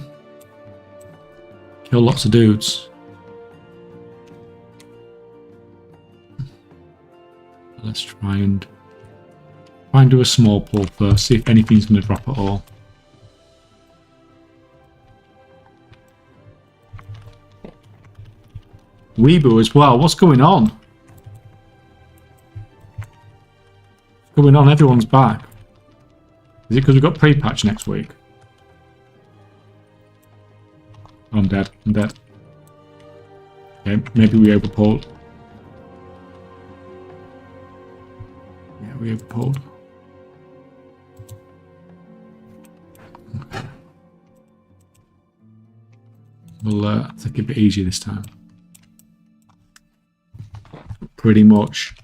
kill lots of dudes. Let's try and do a small pull first, see if anything's going to drop at all. Weebu as well, what's going on? going on? Everyone's back. Is it because we've got pre-patch next week? Oh, I'm dead. I'm dead. Okay, maybe we overpulled. Yeah, we overpulled. Okay. We'll take it a bit easier this time. Pretty much.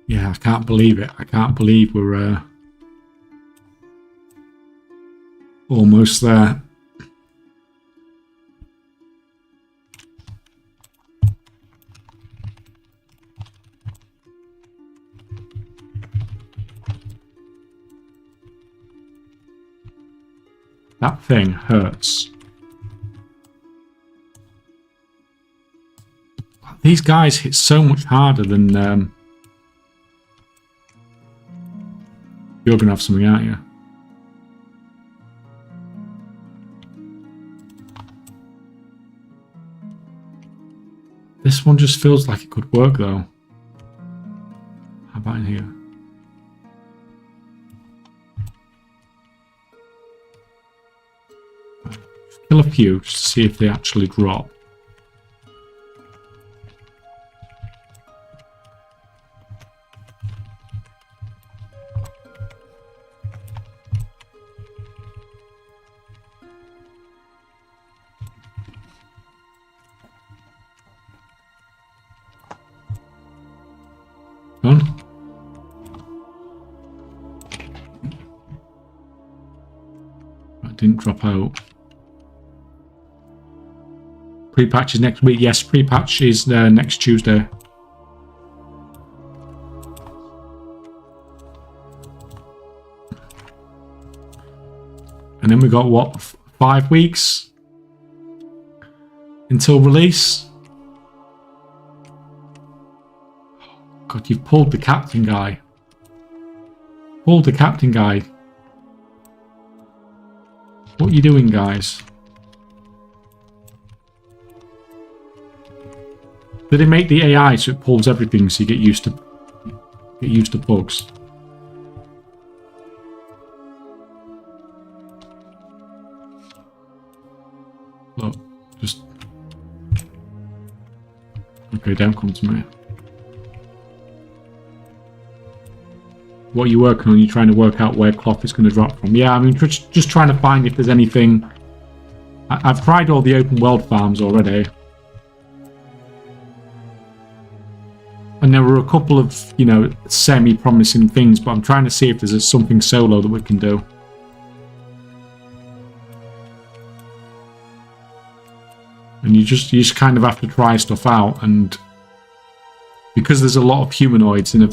Yeah, I can't believe it. I can't believe we're almost there. That thing hurts. These guys hit so much harder than... You're going to have something, aren't you? This one just feels like it could work, though. How about in here? Just kill a few, just to see if they actually drop. Done. That didn't drop out. Pre-patch is next week. Yes, pre-patch is next Tuesday. And then we got, what, 5 weeks until release? God, you've pulled the captain guy. Pulled the captain guy. What are you doing, guys? Did it make the AI so it pulls everything so you get used to bugs? Look, just... Okay, don't come to me. What are you working on? You're trying to work out where cloth is going to drop from. Yeah, I mean, just trying to find if there's anything... I've tried all the open world farms already. And there were a couple of, you know, semi-promising things, but I'm trying to see if there's something solo that we can do. And you just kind of have to try stuff out, and because there's a lot of humanoids in a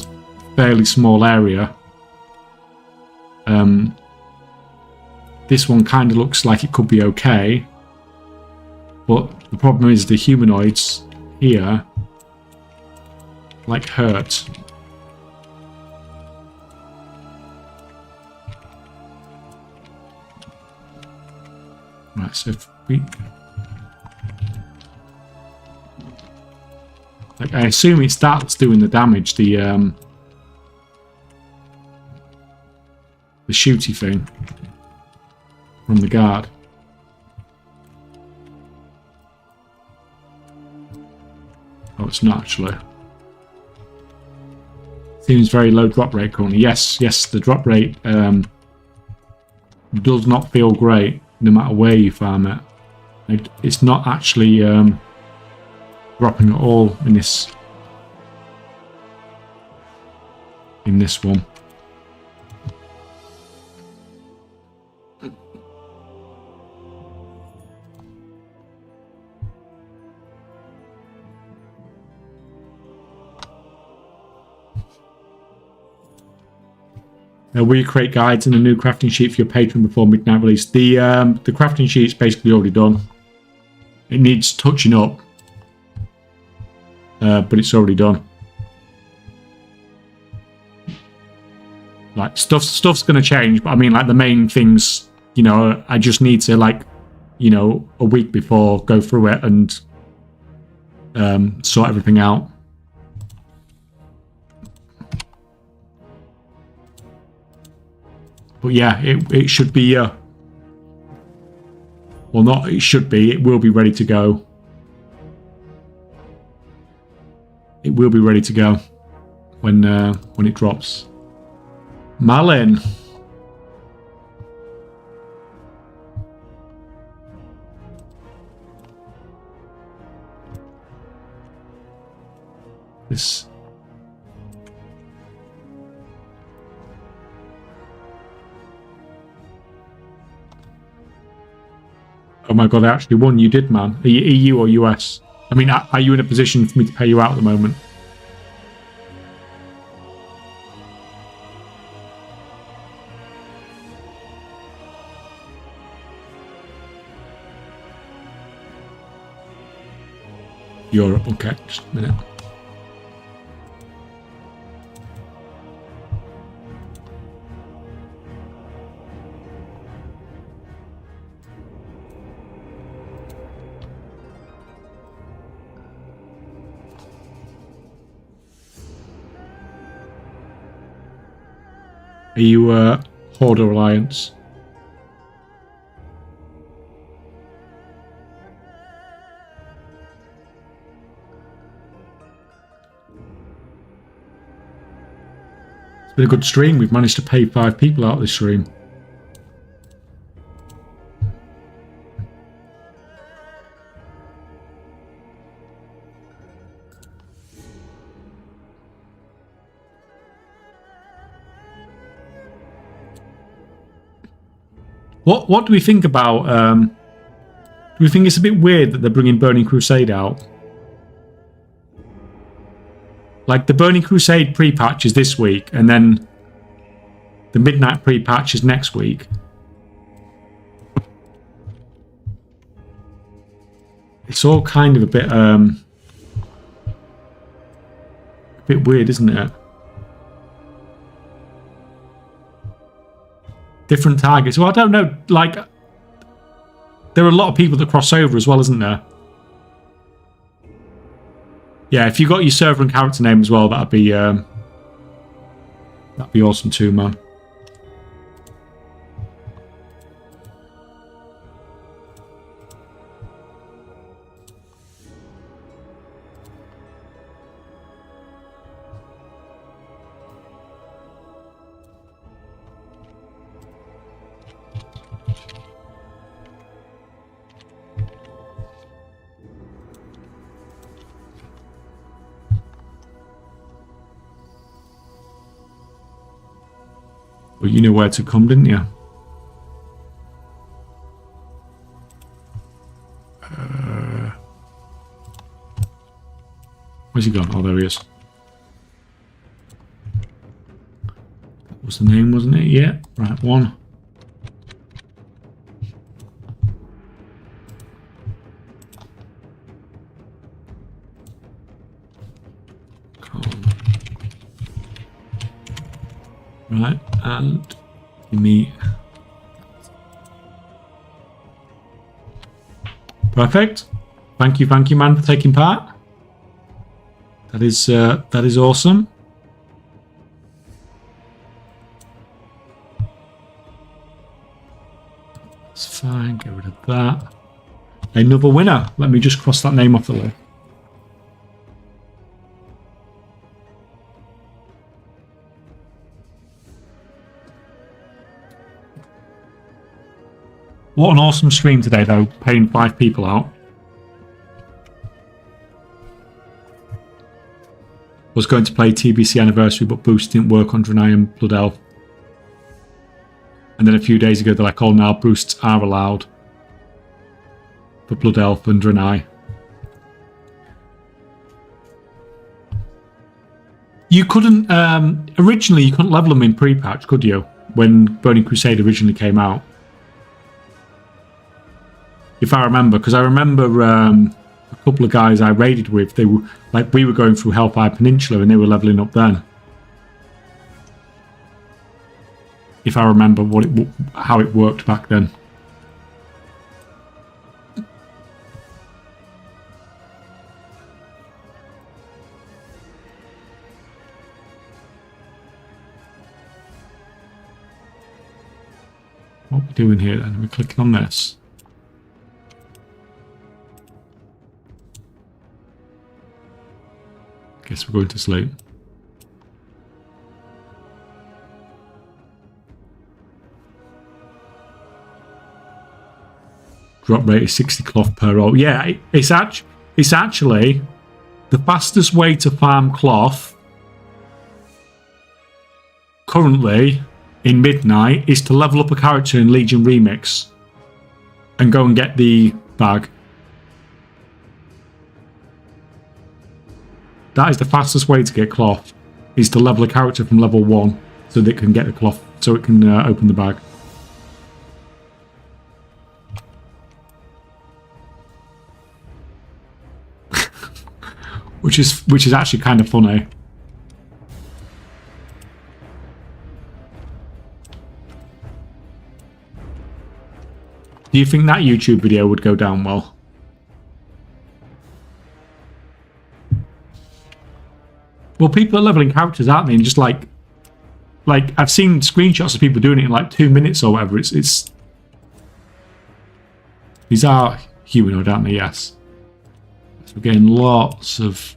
fairly small area, this one kind of looks like it could be okay, but the problem is the humanoids here like hurt. Right, so if we... Like, I assume it starts doing the damage, the shooty thing from the guard. Oh, it's not actually. Seems very low drop rate currently. Yes, the drop rate does not feel great no matter where you farm it. It's not actually dropping at all in this one. Will you create guides and a new crafting sheet for your patron before midnight release? The crafting sheet's basically already done. It needs touching up, but it's already done. Like stuff's gonna change, but I mean, like the main things, you know, I just need to, like, you know, a week before go through it and sort everything out. But yeah, it should be, well, not it should be, it will be ready to go. It will be ready to go when it drops. Malin. This. Oh my god, I actually won. You did, man. Are you EU or US? I mean, are you in a position for me to pay you out at the moment? Europe, okay, just a minute. Are you Horde Alliance? It's been a good stream. We've managed to pay 5 people out of this stream. What do we think about? Do we think it's a bit weird that they're bringing Burning Crusade out? Like the Burning Crusade pre-patch is this week, and then the Midnight pre-patch is next week. It's all kind of a bit weird, isn't it? Different targets. Well, I don't know. Like, there are a lot of people that cross over as well, isn't there? Yeah, if you got your server and character name as well, that'd be awesome too, man. Well, you know where to come, didn't you? Where's he gone? Oh, there he is. That was the name, wasn't it? Yeah. Right, 1. Right, and give me. Perfect. Thank you, man, for taking part. That is awesome. That's fine. Get rid of that. Another winner. Let me just cross that name off the list. What an awesome stream today, though, paying 5 people out. Was going to play TBC Anniversary, but Boost didn't work on Draenei and Blood Elf. And then a few days ago, they're like, oh, now Boosts are allowed for Blood Elf and Draenei. You couldn't, originally, you couldn't level them in pre-patch, could you? When Burning Crusade originally came out. If I remember, because I remember a couple of guys I raided with, they were like, we were going through Hellfire Peninsula and they were leveling up then. If I remember how it worked back then. doing here then? We're clicking on this. Guess we're going to sleep. Drop rate is 60 cloth per roll. Yeah, it's actually the fastest way to farm cloth currently in Midnight is to level up a character in Legion Remix and go and get the bag. That is the fastest way to get cloth, is to level a character from level 1 so that it can get the cloth, so it can open the bag. which is actually kind of funny. Do you think that YouTube video would go down well? Well, people are leveling characters, aren't they? And just like I've seen screenshots of people doing it in like 2 minutes or whatever. It's these are humanoid, aren't they? Yes. So we're getting lots of.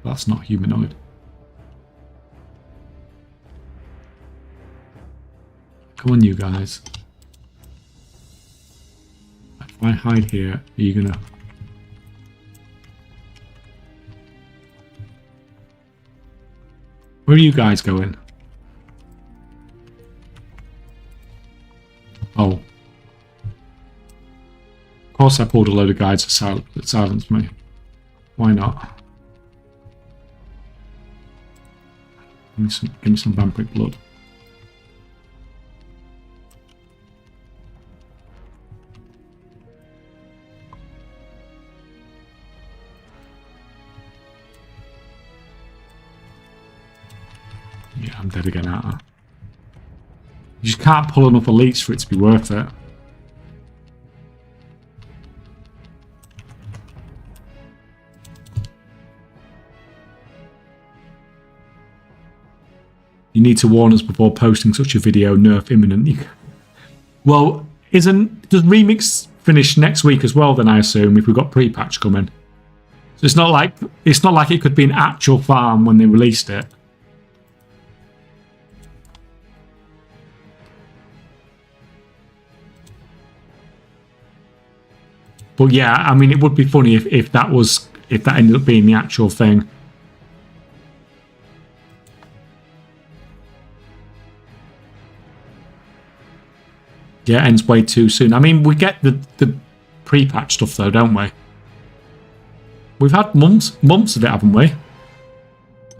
That's not humanoid. Come on, you guys. If I hide here, are you gonna? Where are you guys going? Oh. Of course I pulled a load of guides that silenced me. Why not? Give me some vampiric blood. Yeah, I'm dead again, aren't I? You just can't pull enough elites for it to be worth it. You need to warn us before posting such a video. Nerf imminent. Well, does Remix finish next week as well? Then I assume if we've got pre-patch coming, so it's not like it could be an actual farm when they released it. But yeah, I mean, it would be funny if that ended up being the actual thing. Yeah, it ends way too soon. I mean, we get the pre-patch stuff though, don't we? We've had months of it, haven't we?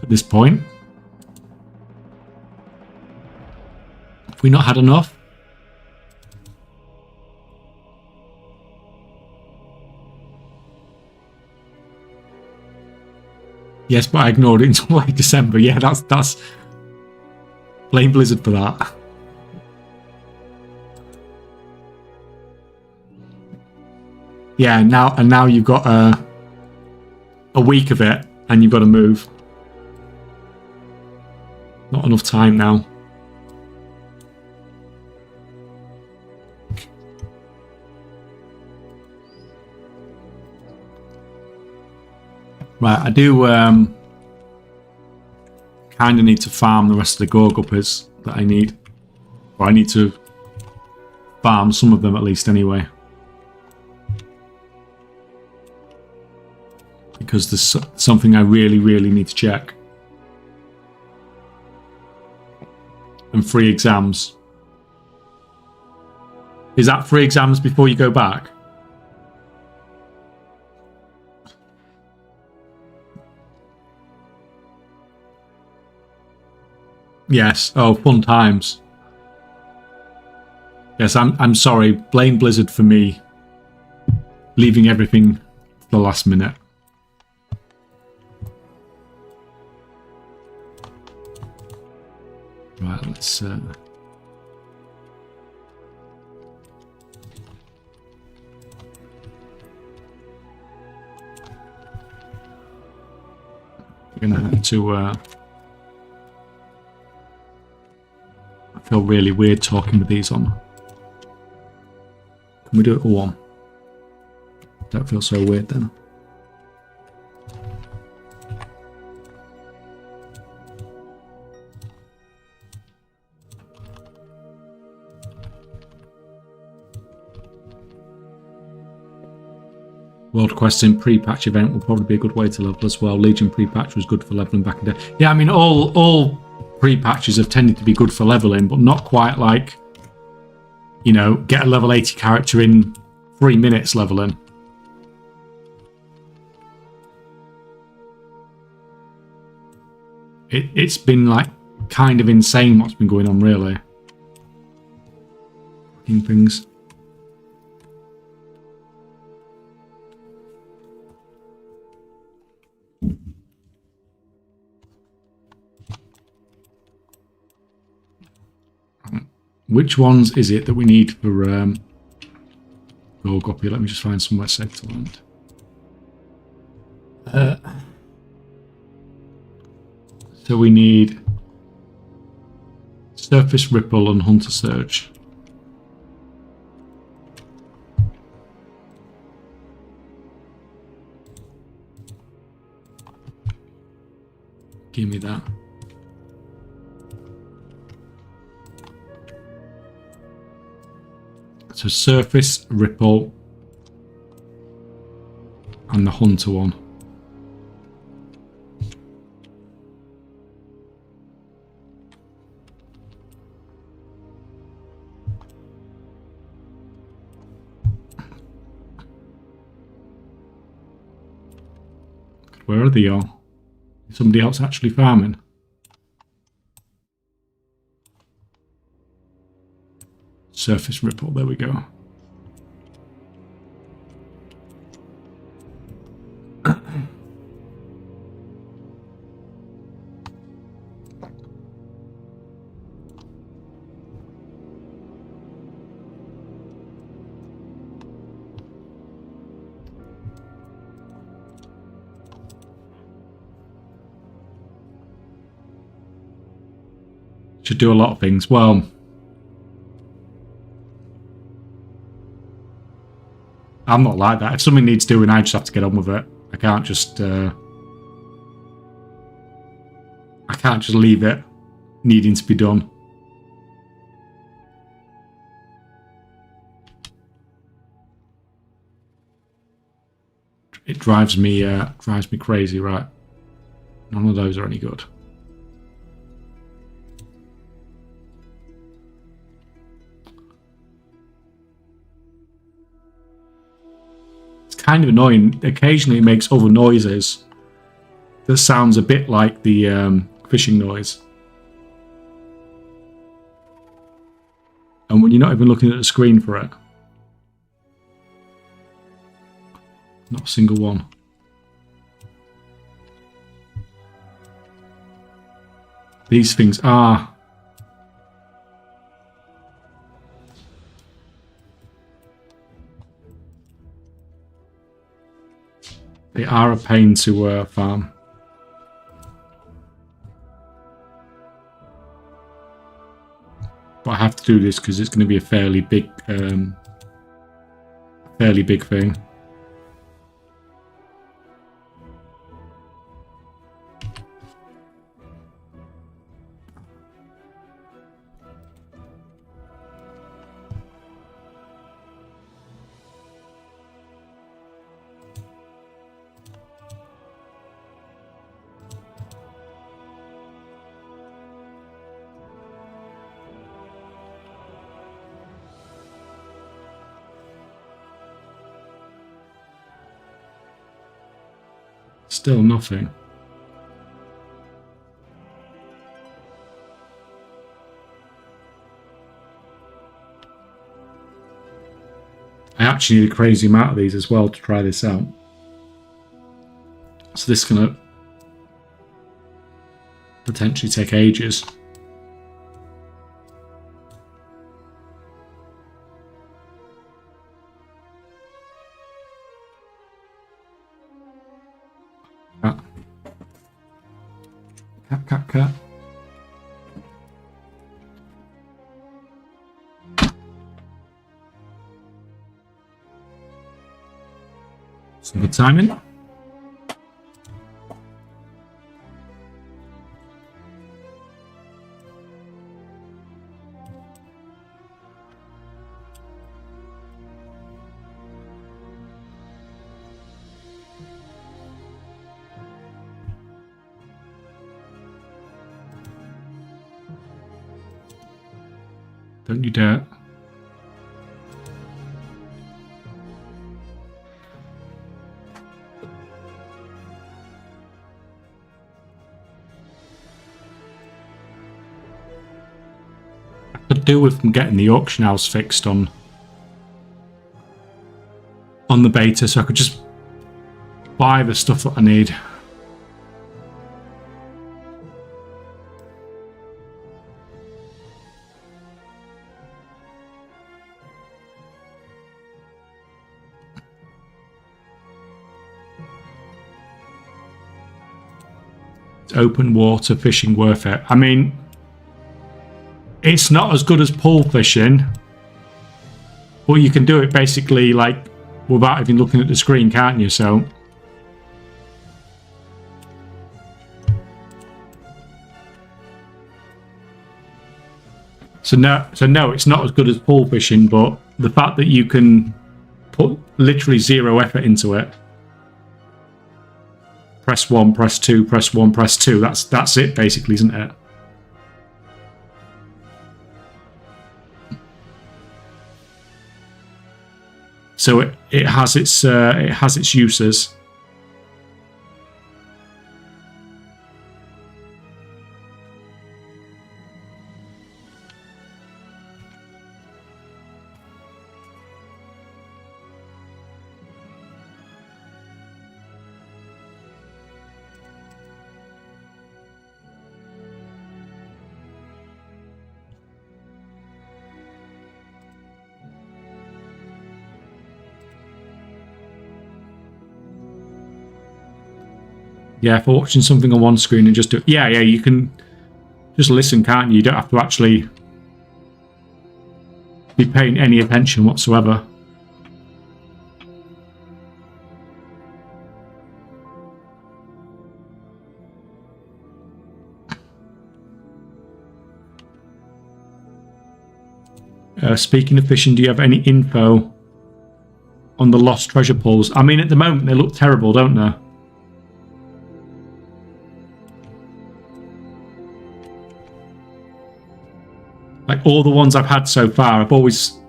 At this point. Have we not had enough? Yes, but I ignored it until late December. Yeah, that's blame Blizzard for that. Yeah, now you've got a week of it, and you've got to move. Not enough time now. Right, I do kind of need to farm the rest of the Gorguppers that I need. Or I need to farm some of them at least anyway. Because there's something I really, really need to check. And 3 exams. Is that 3 exams before you go back? Yes. Oh, fun times. Yes, I'm sorry. Blame Blizzard for me leaving everything for the last minute. Right, let's we're gonna have to I feel really weird talking with these on. Can we do it all on? Don't feel so weird then. World Questing pre-patch event will probably be a good way to level as well. Legion pre-patch was good for leveling back in the day. Yeah, I mean, all pre-patches have tended to be good for leveling, but not quite like, you know, get a level 80 character in 3 minutes leveling. It's been like kind of insane what's been going on, really. Fucking things. Which ones is it that we need for oh, go up here. Let me just find somewhere safe to land. So we need Surface Ripple and Hunter Surge. Give me that. So Surface, Ripple, and the Hunter one. Where are they all? Is somebody else actually farming? Surface Ripple, there we go. Should do a lot of things. Well, I'm not like that. If something needs doing, I just have to get on with it. I can't just leave it needing to be done. It drives me crazy, right? None of those are any good. Kind of annoying. Occasionally it makes other noises that sounds a bit like the fishing noise. And when you're not even looking at the screen for it. Not a single one. These things are... They are a pain to farm. But I have to do this because it's going to be a fairly big thing. Still nothing. I actually need a crazy amount of these as well to try this out. So this is going to potentially take ages. Cat. Some good timing. Don't you dare. I could do with them getting the auction house fixed on the beta, so I could just buy the stuff that I need. Open water fishing worth it? I mean, it's not as good as pool fishing, but you can do it basically like without even looking at the screen, can't you? So no, it's not as good as pool fishing, but the fact that you can put literally zero effort into it. Press 1, press 2, press 1, press 2. That's it basically, isn't it? So it has its uses. Yeah, for watching something on one screen and just do... Yeah, you can just listen, can't you? You don't have to actually be paying any attention whatsoever. Speaking of fishing, do you have any info on the lost treasure pools? I mean, at the moment, they look terrible, don't they? Like all the ones I've had so far, I've always,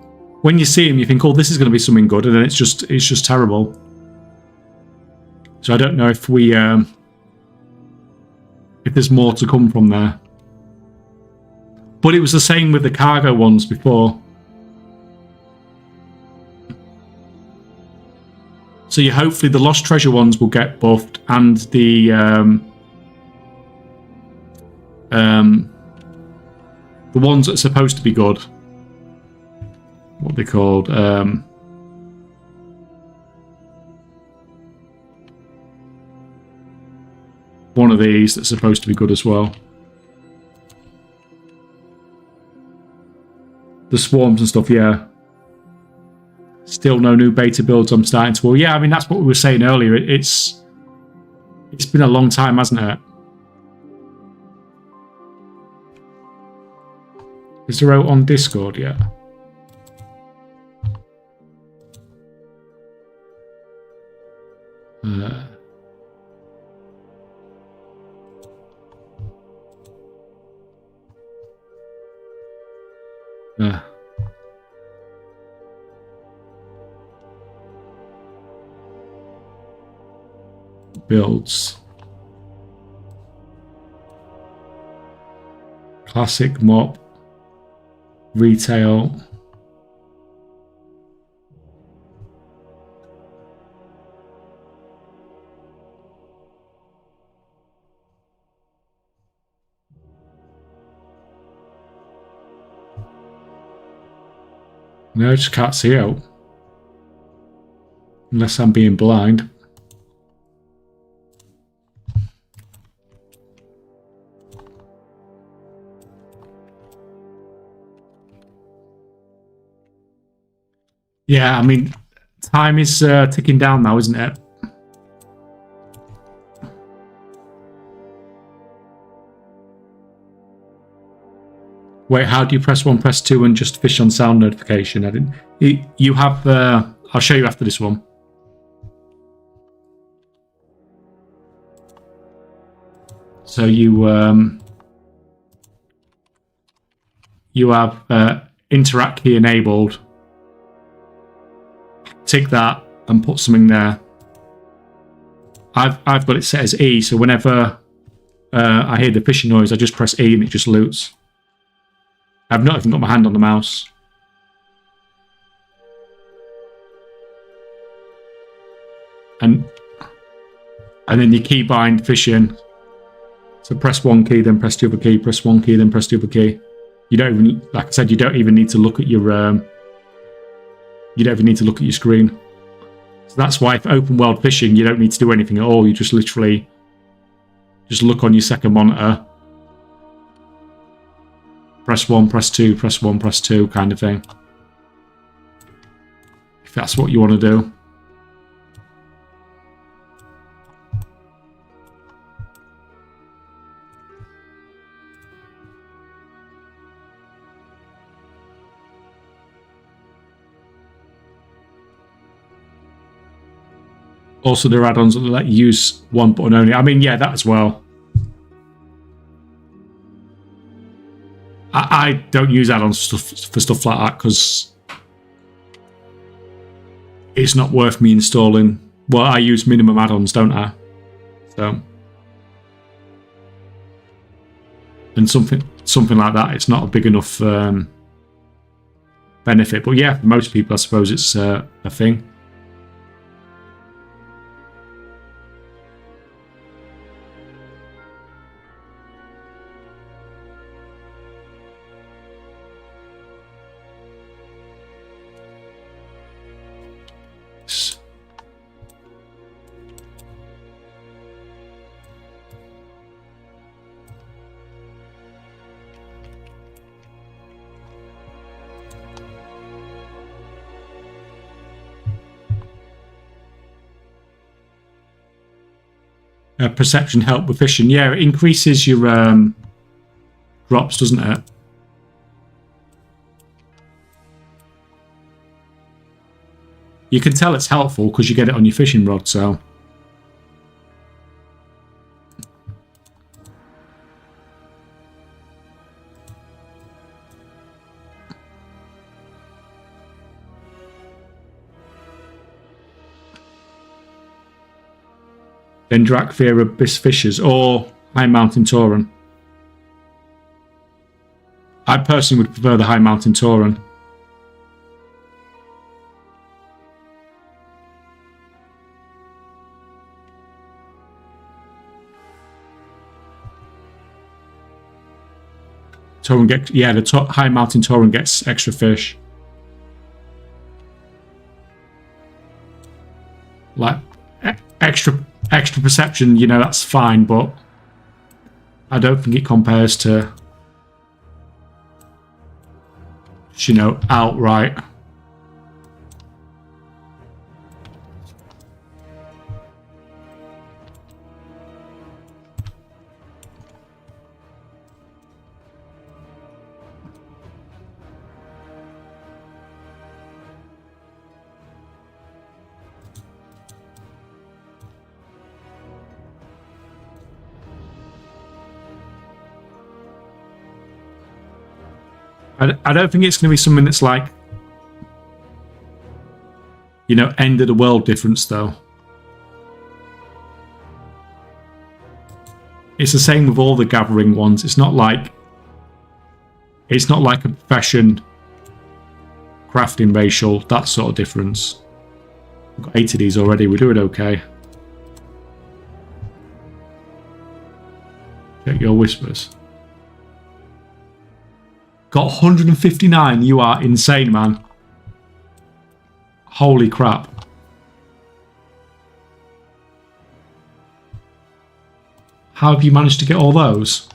when you see them, you think, "Oh, this is going to be something good," and then it's just terrible. So I don't know if if there's more to come from there. But it was the same with the cargo ones before. So hopefully the lost treasure ones will get buffed, and the ones that are supposed to be good. What are they called? One of these that's supposed to be good as well. The swarms and stuff, yeah. Still no new beta builds I'm starting to... Well, yeah, I mean, that's what we were saying earlier. It's been a long time, hasn't it? Is there out on Discord yet? Builds. Classic mop. Retail. No, I just can't see out. Unless I'm being blind. Yeah, I mean, time is ticking down now, isn't it? Wait, how do you press 1, press 2 and just fish on sound notification? I didn't. You have. I'll show you after this one. So you have interact key enabled. Tick that and put something there. I've got it set as E, so whenever I hear the fishing noise, I just press E and it just loots. I've not even got my hand on the mouse. And then you keybind fishing. So press one key, then press the other key, press one key, then press the other key. You don't even, like I said, you don't even need to look at your screen. So that's why for open world fishing, you don't need to do anything at all. You just literally just look on your second monitor. Press 1, press 2, press 1, press 2 kind of thing. If that's what you want to do. Also, there are add-ons that let you use one button only. I mean, yeah, that as well. I don't use add-ons for stuff like that because it's not worth me installing. Well, I use minimum add-ons, don't I? So, and something like that, it's not a big enough benefit. But yeah, for most people, I suppose it's a thing. Perception help with fishing. Yeah, it increases your drops, doesn't it? You can tell it's helpful because you get it on your fishing rod, so. Then Drakfir Abyss Fishers or High Mountain Tauren. I personally would prefer the High Mountain Tauren. Tauren gets, yeah, the High Mountain Tauren gets extra fish. Like extra perception, you know, that's fine, but I don't think it compares to, you know, outright. I don't think it's going to be something that's like, you know, end of the world difference, though. It's the same with all the gathering ones. It's not like a profession crafting racial, that sort of difference. We've got 8 of these already. We're doing okay. Check your whispers. Got 159. You are insane, man. Holy crap. How have you managed to get all those?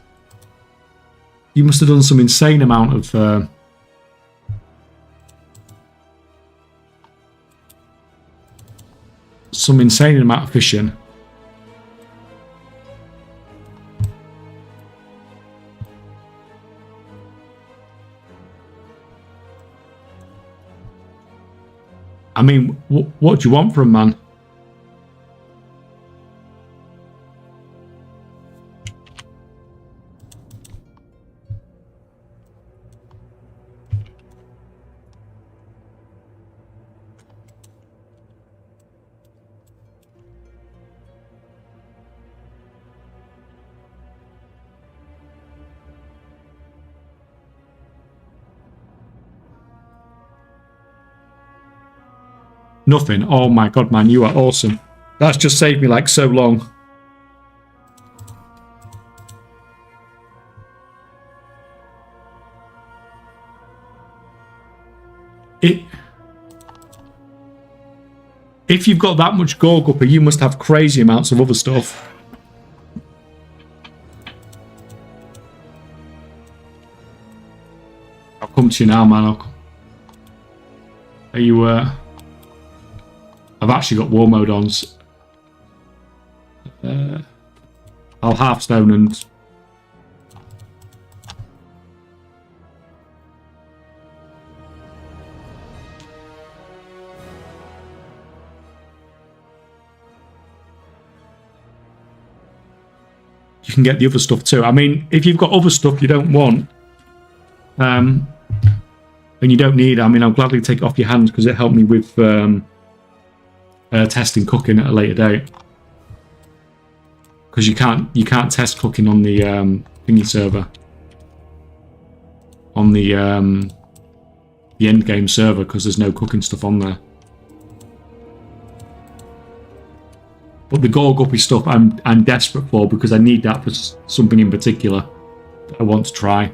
You must have done some insane amount of... some insane amount of fishing. What do you want from man? Nothing. Oh my god, man, you are awesome. That's just saved me like so long. If you've got that much Gorg upper, you must have crazy amounts of other stuff. I'll come to you now, man. Are you, I've actually got war mode on. I'll half stone and... You can get the other stuff too. I mean, if you've got other stuff you don't want, and you don't need, I mean, I'll gladly take it off your hands because it helped me with testing cooking at a later date. Because you can't test cooking on the thingy server, on the end game server, because there's no cooking stuff on there. But the Gorguppy stuff I'm desperate for because I need that for something in particular that I want to try.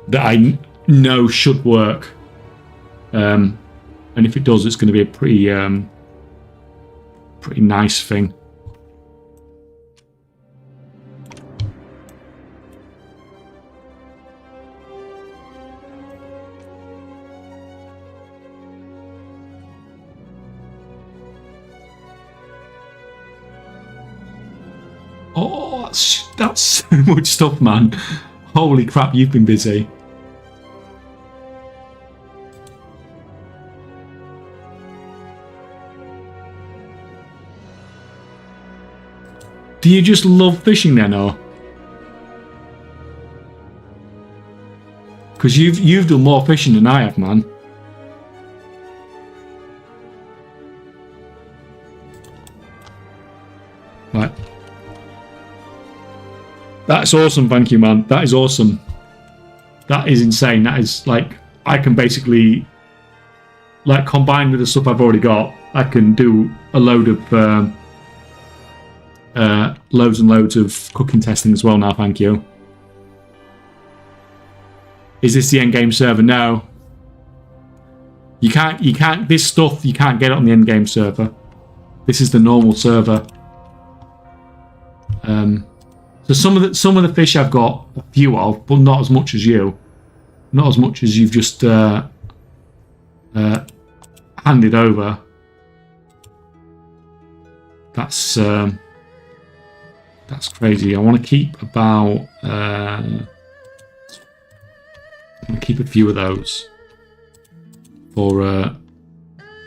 That I know should work. And if it does, it's going to be a pretty nice thing. Oh, that's so much stuff, man. Holy crap, you've been busy. Do you just love fishing then, or? Because you've done more fishing than I have, man. Right. That's awesome, thank you, man. That is awesome. That is insane. That is like, I can basically, like, combined with the stuff I've already got, I can do a load of loads and loads of cooking testing as well now, thank you. Is this the endgame server? No. You can't, this stuff, you can't get it on the endgame server. This is the normal server. So some of the fish I've got a few of, but not as much as you. Not as much as you've just handed over. That's crazy. I want to keep about I want to keep a few of those for you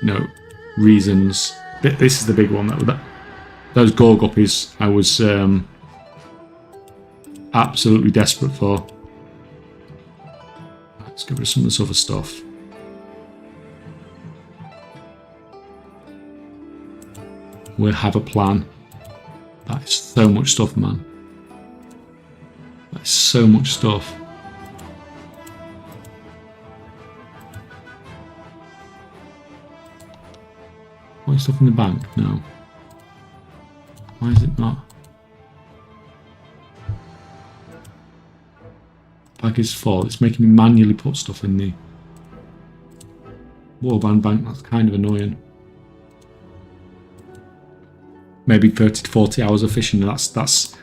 know, reasons. This is the big one that those Gorguppies I was absolutely desperate for. Let's get rid of some of this other stuff. We'll have a plan. That is so much stuff, man. That is so much stuff. What stuff in the bank? No. Why is it not? Bag is full. It's making me manually put stuff in the warband bank. That's kind of annoying. Maybe 30 to 40 hours of fishing. That's.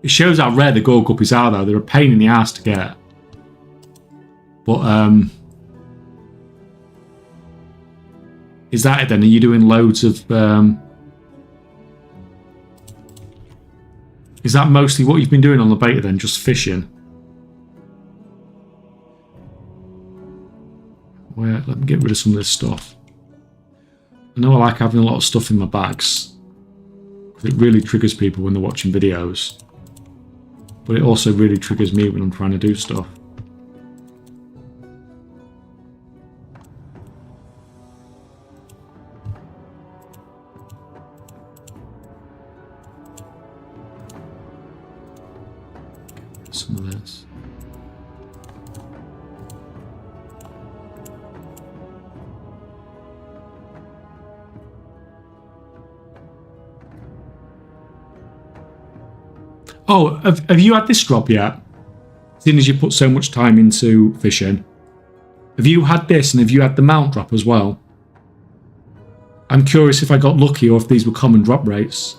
It shows how rare the Gorguppies are, though. They're a pain in the ass to get. But is that it then? Are you doing loads of? Is that mostly what you've been doing on the beta then? Just fishing? Where Right, let me get rid of some of this stuff. I know I like having a lot of stuff in my bags, because it really triggers people when they're watching videos. But it also really triggers me when I'm trying to do stuff. Some of this. Oh, have you had this drop yet? Seeing as you put so much time into fishing. Have you had this and have you had the mount drop as well? I'm curious if I got lucky or if these were common drop rates.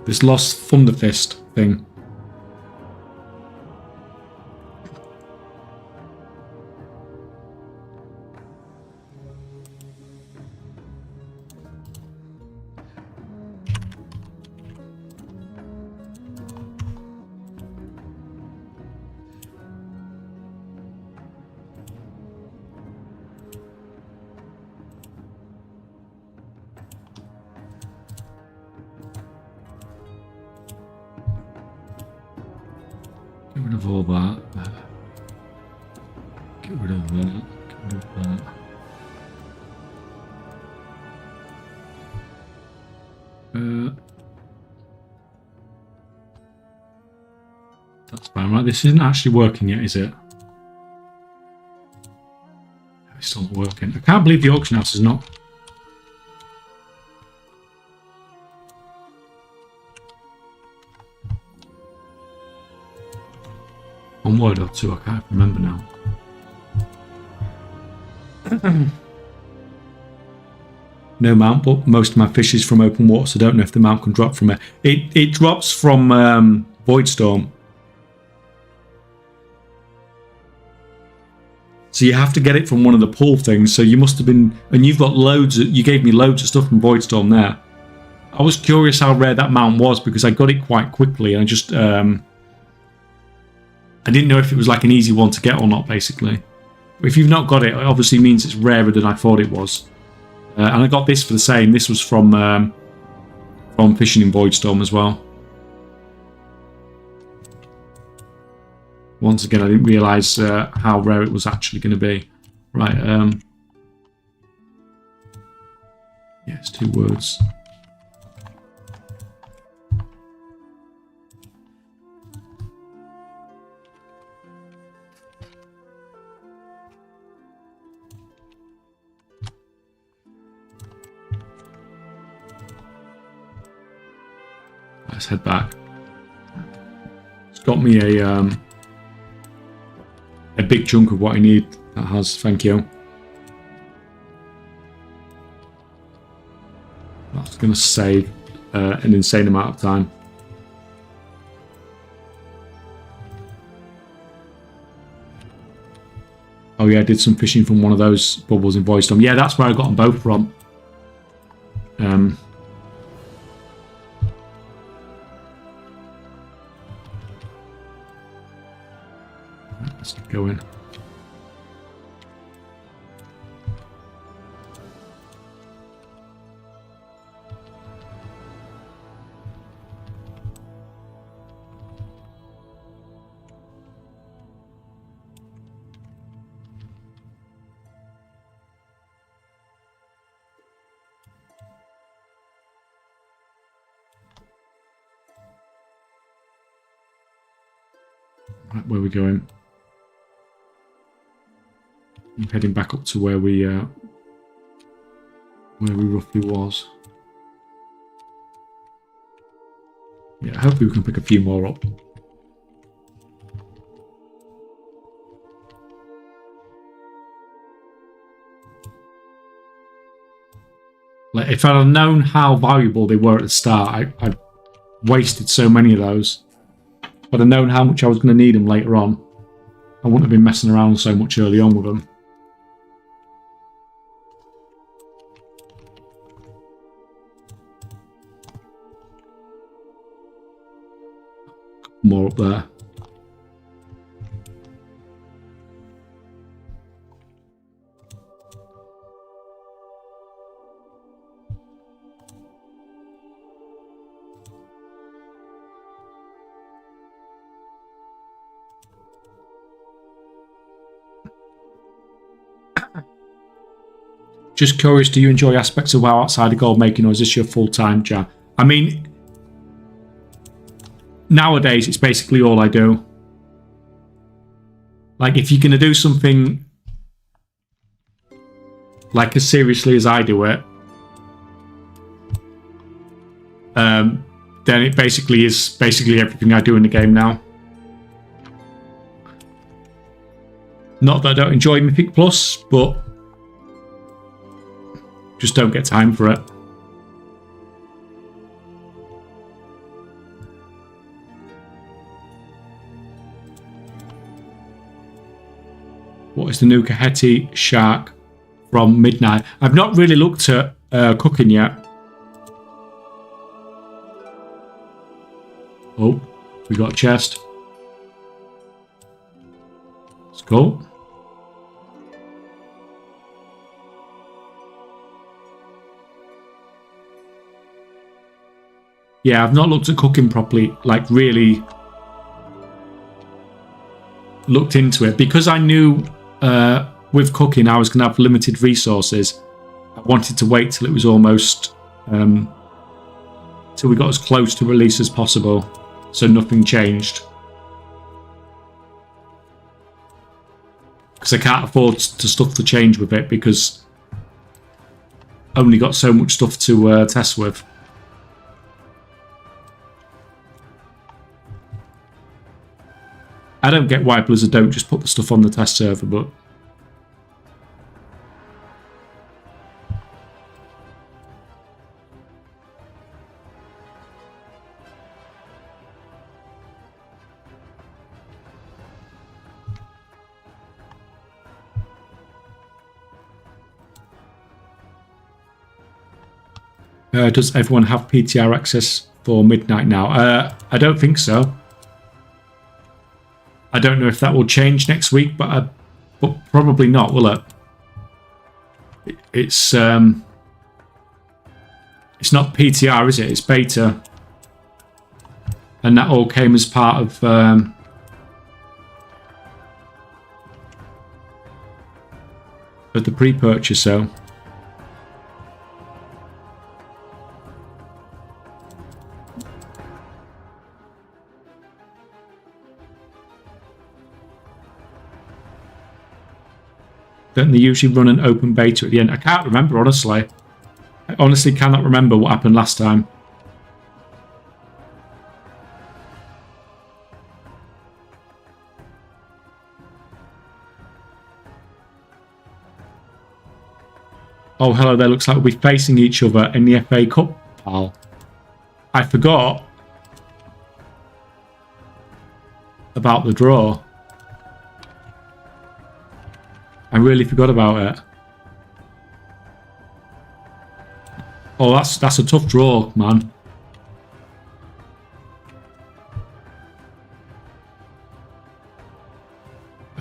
This Lost Thunder Fist thing. Get rid of all that. Get rid of that. Get rid of that. That's fine, right? This isn't actually working yet, is it? It's still not working. I can't believe the auction house is not. One word or two, I can't remember now. No mount, but most of my fish is from open water, so I don't know if the mount can drop from it. It drops from Voidstorm. So you have to get it from one of the pool things. So you must have been, and you've got loads. You gave me loads of stuff from Voidstorm there. I was curious how rare that mount was because I got it quite quickly, and I just I didn't know if it was like an easy one to get or not. Basically, if you've not got it, it obviously means it's rarer than I thought it was. And I got this for the same. This was from fishing in Voidstorm as well. Once again, I didn't realise how rare it was actually going to be. Right. Yeah, it's 2 words. Let's head back. It's got me a big chunk of what I need. That has, thank you. That's going to save an insane amount of time. Oh yeah, I did some fishing from one of those bubbles in Voidstorm. Yeah, that's where I got them both from. Let's get going. Right, where are we going? I'm heading back up to where we roughly was. Yeah, hopefully we can pick a few more up. Like, if I'd have known how valuable they were at the start, I wasted so many of those. If I'd have known how much I was going to need them later on, I wouldn't have been messing around so much early on with them. More up there. Just curious, do you enjoy aspects of WoW outside of gold making, or is this your full-time job? I mean, nowadays it's basically all I do. Like, if you're going to do something like as seriously as I do it, then it basically is everything I do in the game now. Not that I don't enjoy Mythic Plus, but just don't get time for it. What is the new Kaheti shark from Midnight? I've not really looked at cooking yet. Oh, we got a chest. Let's go. Yeah, I've not looked at cooking properly, like really looked into it, because I knew with cooking I was going to have limited resources. I wanted to wait till it was almost till we got as close to release as possible, so nothing changed, because I can't afford to stuff to change with it, because I only got so much stuff to test with. I don't get why Blizzard don't just put the stuff on the test server, but does everyone have PTR access for Midnight now? I don't think so. I don't know if that will change next week, but probably not, will it? It's not PTR, is it? It's beta, and that all came as part of the pre-purchase. So don't they usually run an open beta at the end? I can't remember, honestly. I honestly cannot remember what happened last time. Oh, hello there. Looks like we'll be facing each other in the FA Cup, pal. I forgot about the draw. I really forgot about it. Oh, that's a tough draw, man.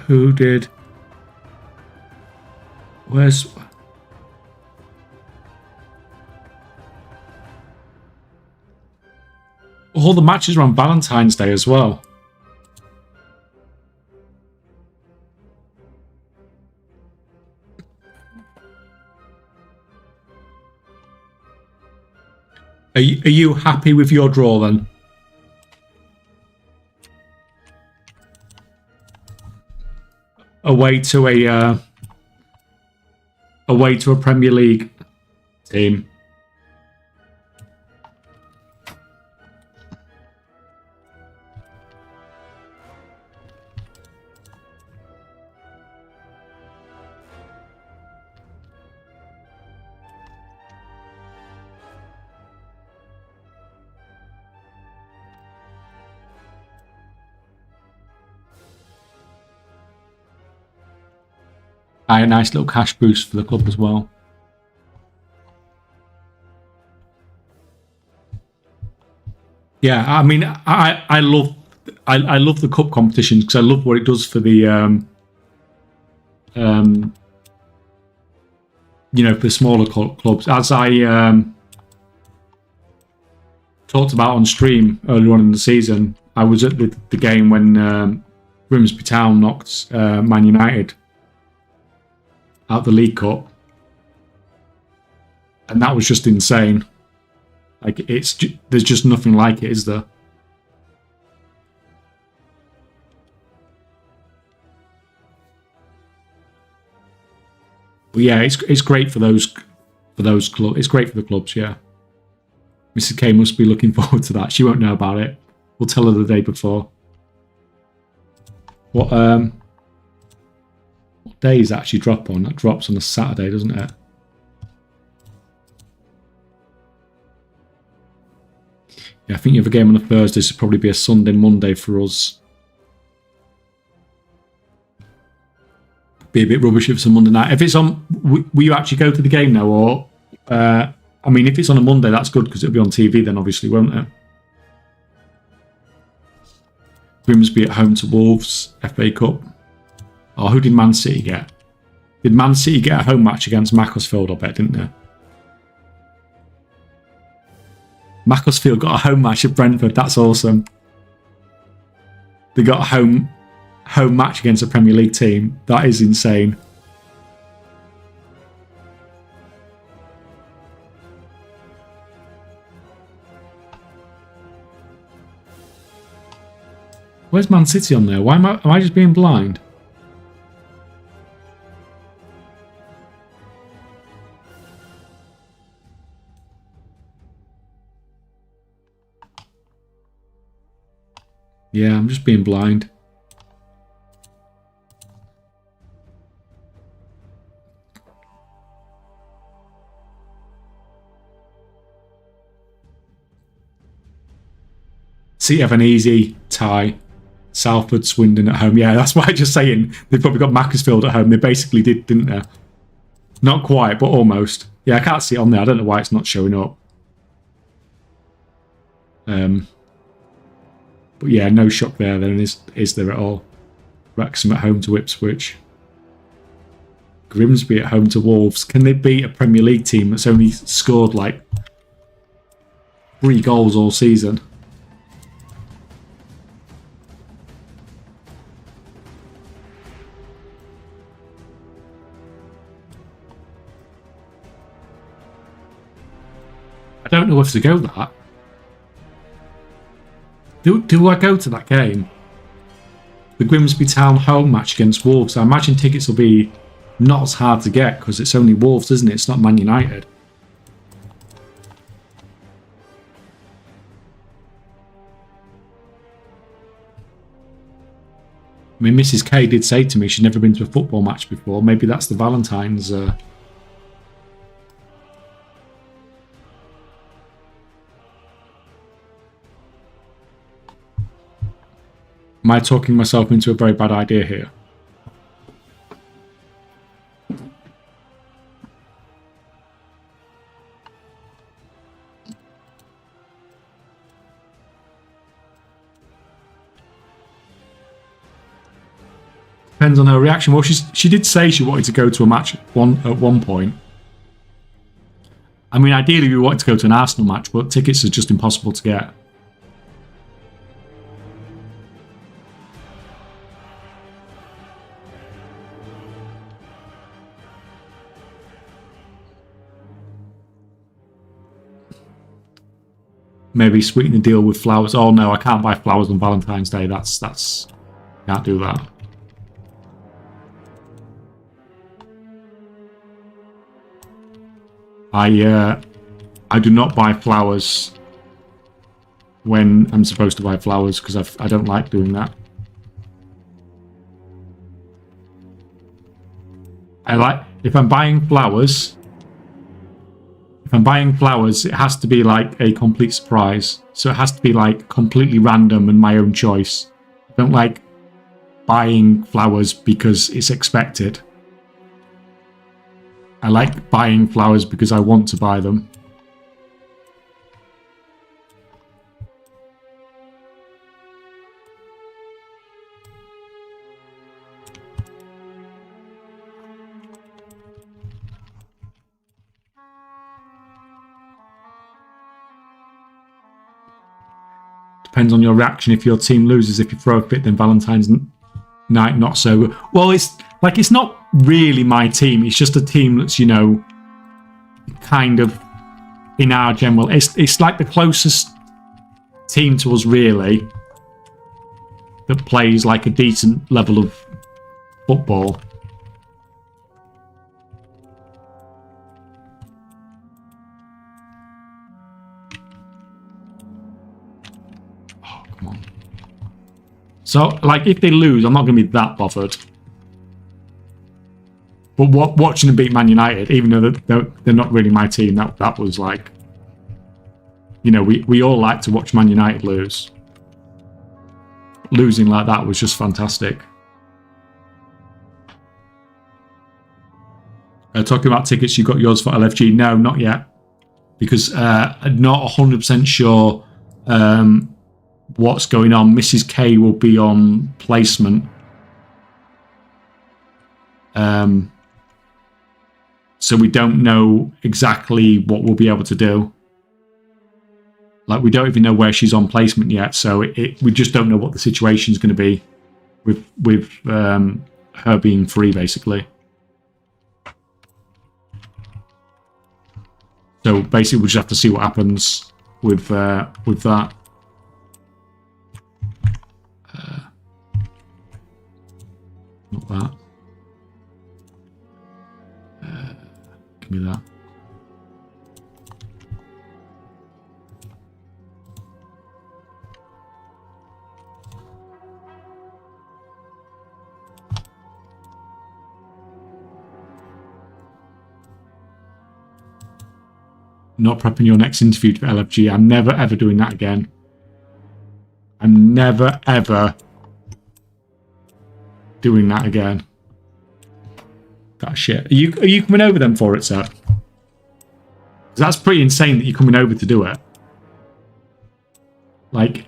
Who did? Where's? All the matches are on Valentine's Day as well. Are you happy with your draw then? Away to a Premier League team. A nice little cash boost for the club as well. Yeah, I mean, I love the cup competitions because I love what it does for the you know, for smaller clubs. As I talked about on stream earlier on in the season, I was at the game when Grimsby Town knocked Man United out the League Cup, And that was just insane. Like, there's just nothing like it, is there? But yeah, it's great for those clubs. It's great for the clubs, yeah. Mrs. K must be looking forward to that. She won't know about it. We'll tell her the day before. What day does that actually drop on? That drops on a Saturday, doesn't it? Yeah, I think you have a game on a Thursday, so it'll probably be a Sunday, Monday for us. Be a bit rubbish if it's a Monday night. If it's on, will you actually go to the game now, or I mean, if it's on a Monday, that's good because it'll be on TV then, obviously, won't it? Grimsby at home to Wolves, FA Cup. Oh, who did Man City get? Did Man City get a home match against Macclesfield? I bet, didn't they? Macclesfield got a home match at Brentford. That's awesome. They got a home match against a Premier League team. That is insane. Where's Man City on there? Why am I just being blind? Yeah, I'm just being blind. City have an easy tie. Salford, Swindon at home. Yeah, that's why I'm just saying they've probably got Macclesfield at home. They basically did, didn't they? Not quite, but almost. Yeah, I can't see it on there. I don't know why it's not showing up. But yeah, no shock there then, is there at all? Wrexham at home to Ipswich. Grimsby at home to Wolves. Can they beat a Premier League team that's only scored like 3 goals all season? I don't know if to go that. Do I go to that game? The Grimsby Town home match against Wolves. I imagine tickets will be not as hard to get because it's only Wolves, isn't it? It's not Man United. I mean, Mrs. K did say to me she'd never been to a football match before. Maybe that's the Valentine's... Am I talking myself into a very bad idea here? Depends on her reaction. Well, she did say she wanted to go to a match at one point. I mean, ideally we wanted to go to an Arsenal match, but tickets are just impossible to get. Maybe sweeten the deal with flowers. Oh no, I can't buy flowers on Valentine's Day. That's can't do that. I do not buy flowers when I'm supposed to buy flowers because I don't like doing that. If I'm buying flowers. If I'm buying flowers, it has to be like a complete surprise. So it has to be like completely random and my own choice. I don't like buying flowers because it's expected. I like buying flowers because I want to buy them. Depends on your reaction if your team loses. If you throw a fit, then Valentine's night not so. Well, it's not really my team. It's just a team that's, you know, kind of in our general. It's like the closest team to us really that plays like a decent level of football. Oh, come on. So, like, if they lose, I'm not going to be that bothered. But watching them beat Man United, even though they're not really my team, that was like, you know, we all like to watch Man United lose. Losing like that was just fantastic. Talking about tickets, you got yours for LFG? No, not yet, because I'm not 100% sure what's going on. Mrs. K will be on placement. So we don't know exactly what we'll be able to do. Like, we don't even know where she's on placement yet, so we just don't know what the situation is going to be with her being free, basically. So basically, we'll just have to see what happens with that. Not that. Give me that. Not prepping your next interview for LFG. I'm never ever doing that again. I'm never ever doing that again. That shit. Are you coming over then for it, sir? That's pretty insane that you're coming over to do it. Like,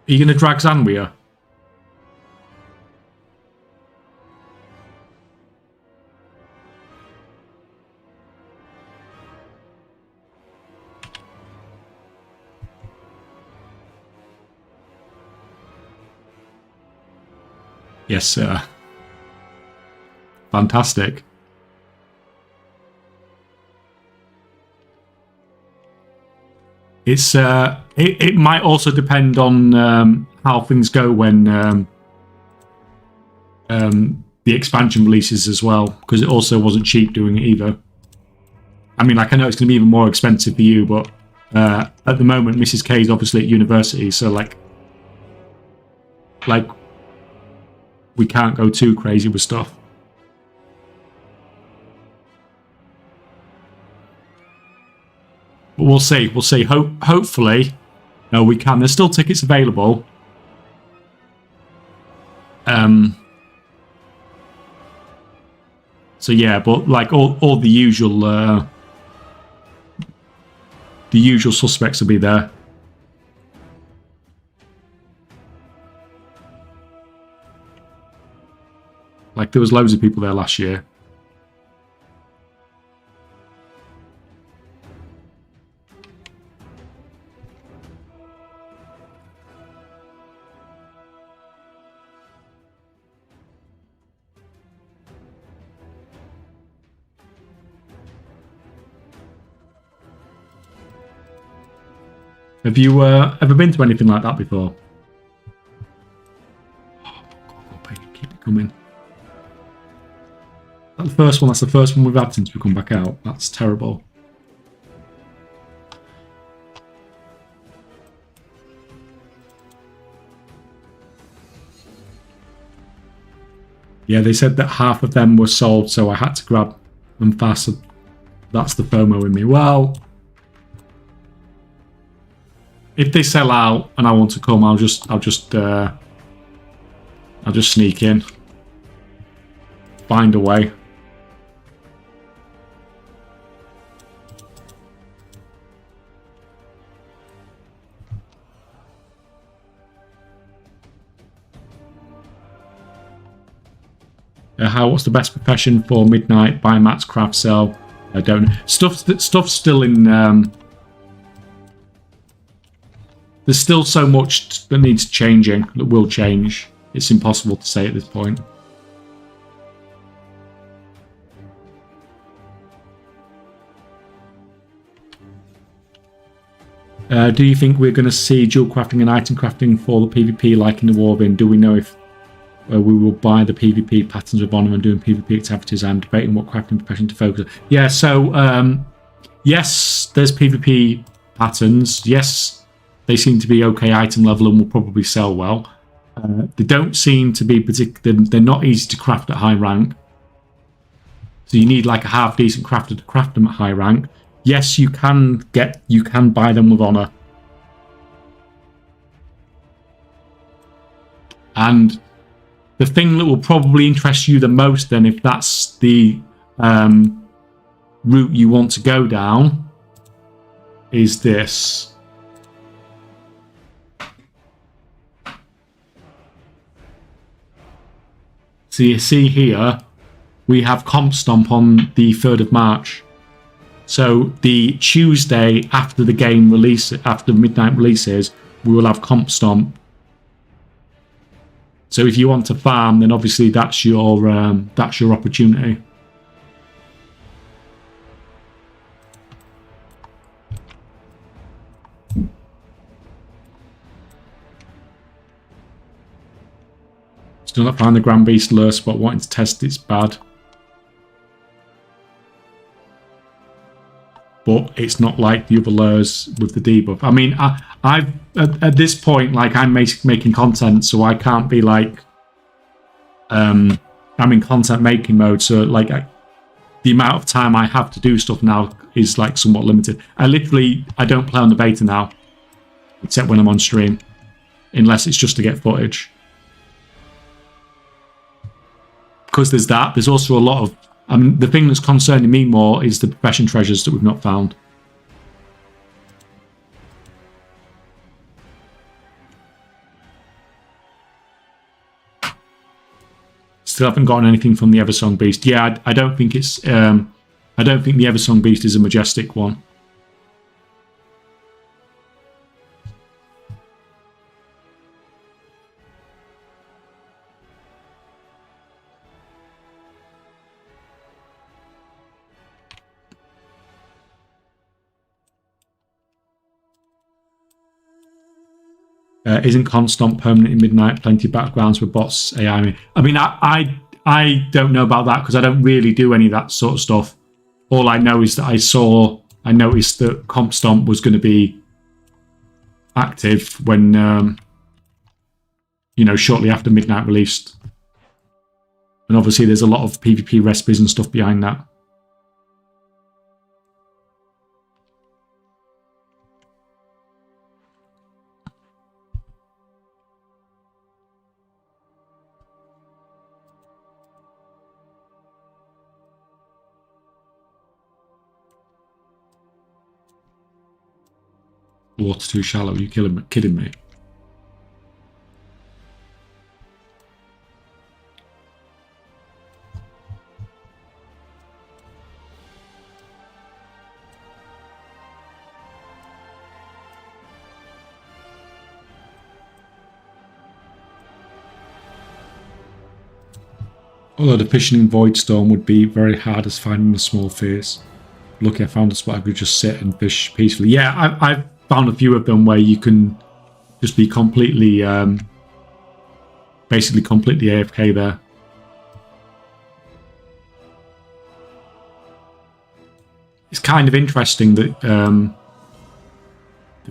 are you gonna drag Zan with you? Yes, sir. Fantastic. It's it might also depend on how things go when the expansion releases as well, because it also wasn't cheap doing it either. I mean, like, I know it's going to be even more expensive for you, but at the moment, Mrs. K is obviously at university, so like we can't go too crazy with stuff. But we'll see. We'll see. Hopefully, no, we can. There's still tickets available. So yeah, but like all the usual suspects will be there. Like, there was loads of people there last year. Have you ever been to anything like that before? Oh, God, keep it coming. That's the first one. That's the first one we've had since we come back out. That's terrible. Yeah, they said that half of them were sold, so I had to grab them fast. So that's the FOMO in me. Well, if they sell out and I want to come, I'll just sneak in, find a way. What's the best profession for midnight? Buy mats, craft, sell. I don't know. Stuff's still in. The there's still so much that needs changing, that will change. It's impossible to say at this point. Do you think we're going to see dual crafting and item crafting for the PvP like in the Warvin? Do we know if we will buy the PvP patterns with Bonham and doing PvP activities? I'm debating what crafting profession to focus on. Yeah, so yes, there's PvP patterns. Yes, they seem to be okay item level and will probably sell well. They don't seem to be they're not easy to craft at high rank. So you need like a half decent crafter to craft them at high rank. Yes, you can buy them with honor. And the thing that will probably interest you the most then, if that's the route you want to go down, is this. So you see here, we have Comp Stomp on the 3rd of March. So the Tuesday after the game release, after midnight releases, we will have Comp Stomp. So if you want to farm, then obviously that's your opportunity. Still not find the Grand Beast lure spot. Wanting to test it's bad. But it's not like the other lures with the debuff. I mean, I've at this point, like, I'm making content, so I can't be like, I'm in content making mode, so like the amount of time I have to do stuff now is like somewhat limited. I don't play on the beta now, except when I'm on stream, unless it's just to get footage. Because there's that. There's also a lot of. The thing that's concerning me more is the profession treasures that we've not found. Still haven't gotten anything from the Eversong Beast. Yeah, I don't think it's. I don't think the Eversong Beast is a majestic one. Isn't constant permanent in midnight? Plenty of backgrounds with bots, AI. I mean, I don't know about that because I don't really do any of that sort of stuff. All I know is that I noticed that Comp Stomp was going to be active when, shortly after midnight released. And obviously there's a lot of PvP recipes and stuff behind that. Water too shallow. Are you kidding me? Although the fishing in Void Storm would be very hard as finding a small fish. Lucky I found a spot I could just sit and fish peacefully. Yeah, I've found a few of them where you can just be completely, basically completely AFK there. It's kind of interesting that the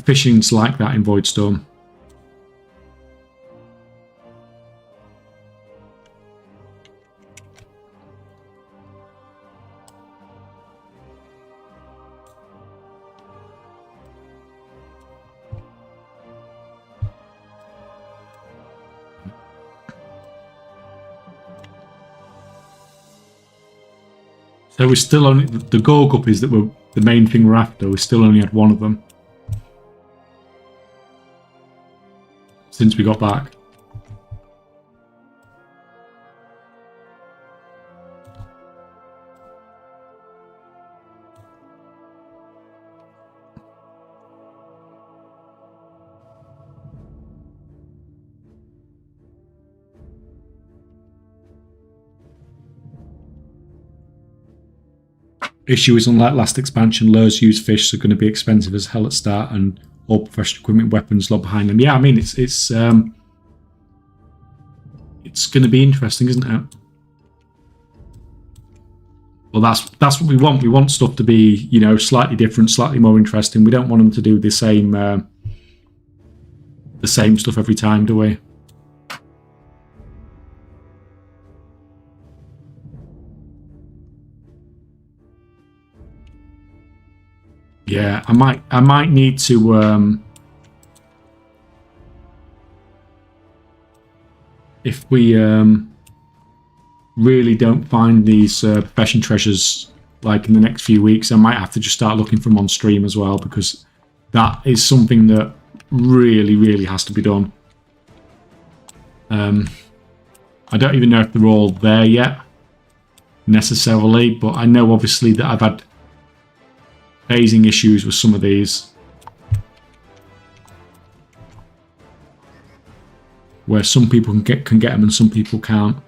fishing's like that in Voidstorm. So we're still only the gore guppies that were the main thing we're after. We still only had one of them since we got back. issue is, unlike last expansion, lures used fish are going to be expensive as hell at start, and all professional equipment weapons log behind them. Yeah, I mean it's going to be interesting, isn't it? Well, that's what we want. We want stuff to be, you know, slightly different, slightly more interesting. We don't want them to do the same stuff every time, do we? Yeah, I might need to if we really don't find these profession treasures like in the next few weeks, I might have to just start looking for them on stream as well, because that is something that really has to be done. I don't even know if they're all there yet necessarily, but I know obviously that I've had phasing issues with some of these, where some people can get them and some people can't.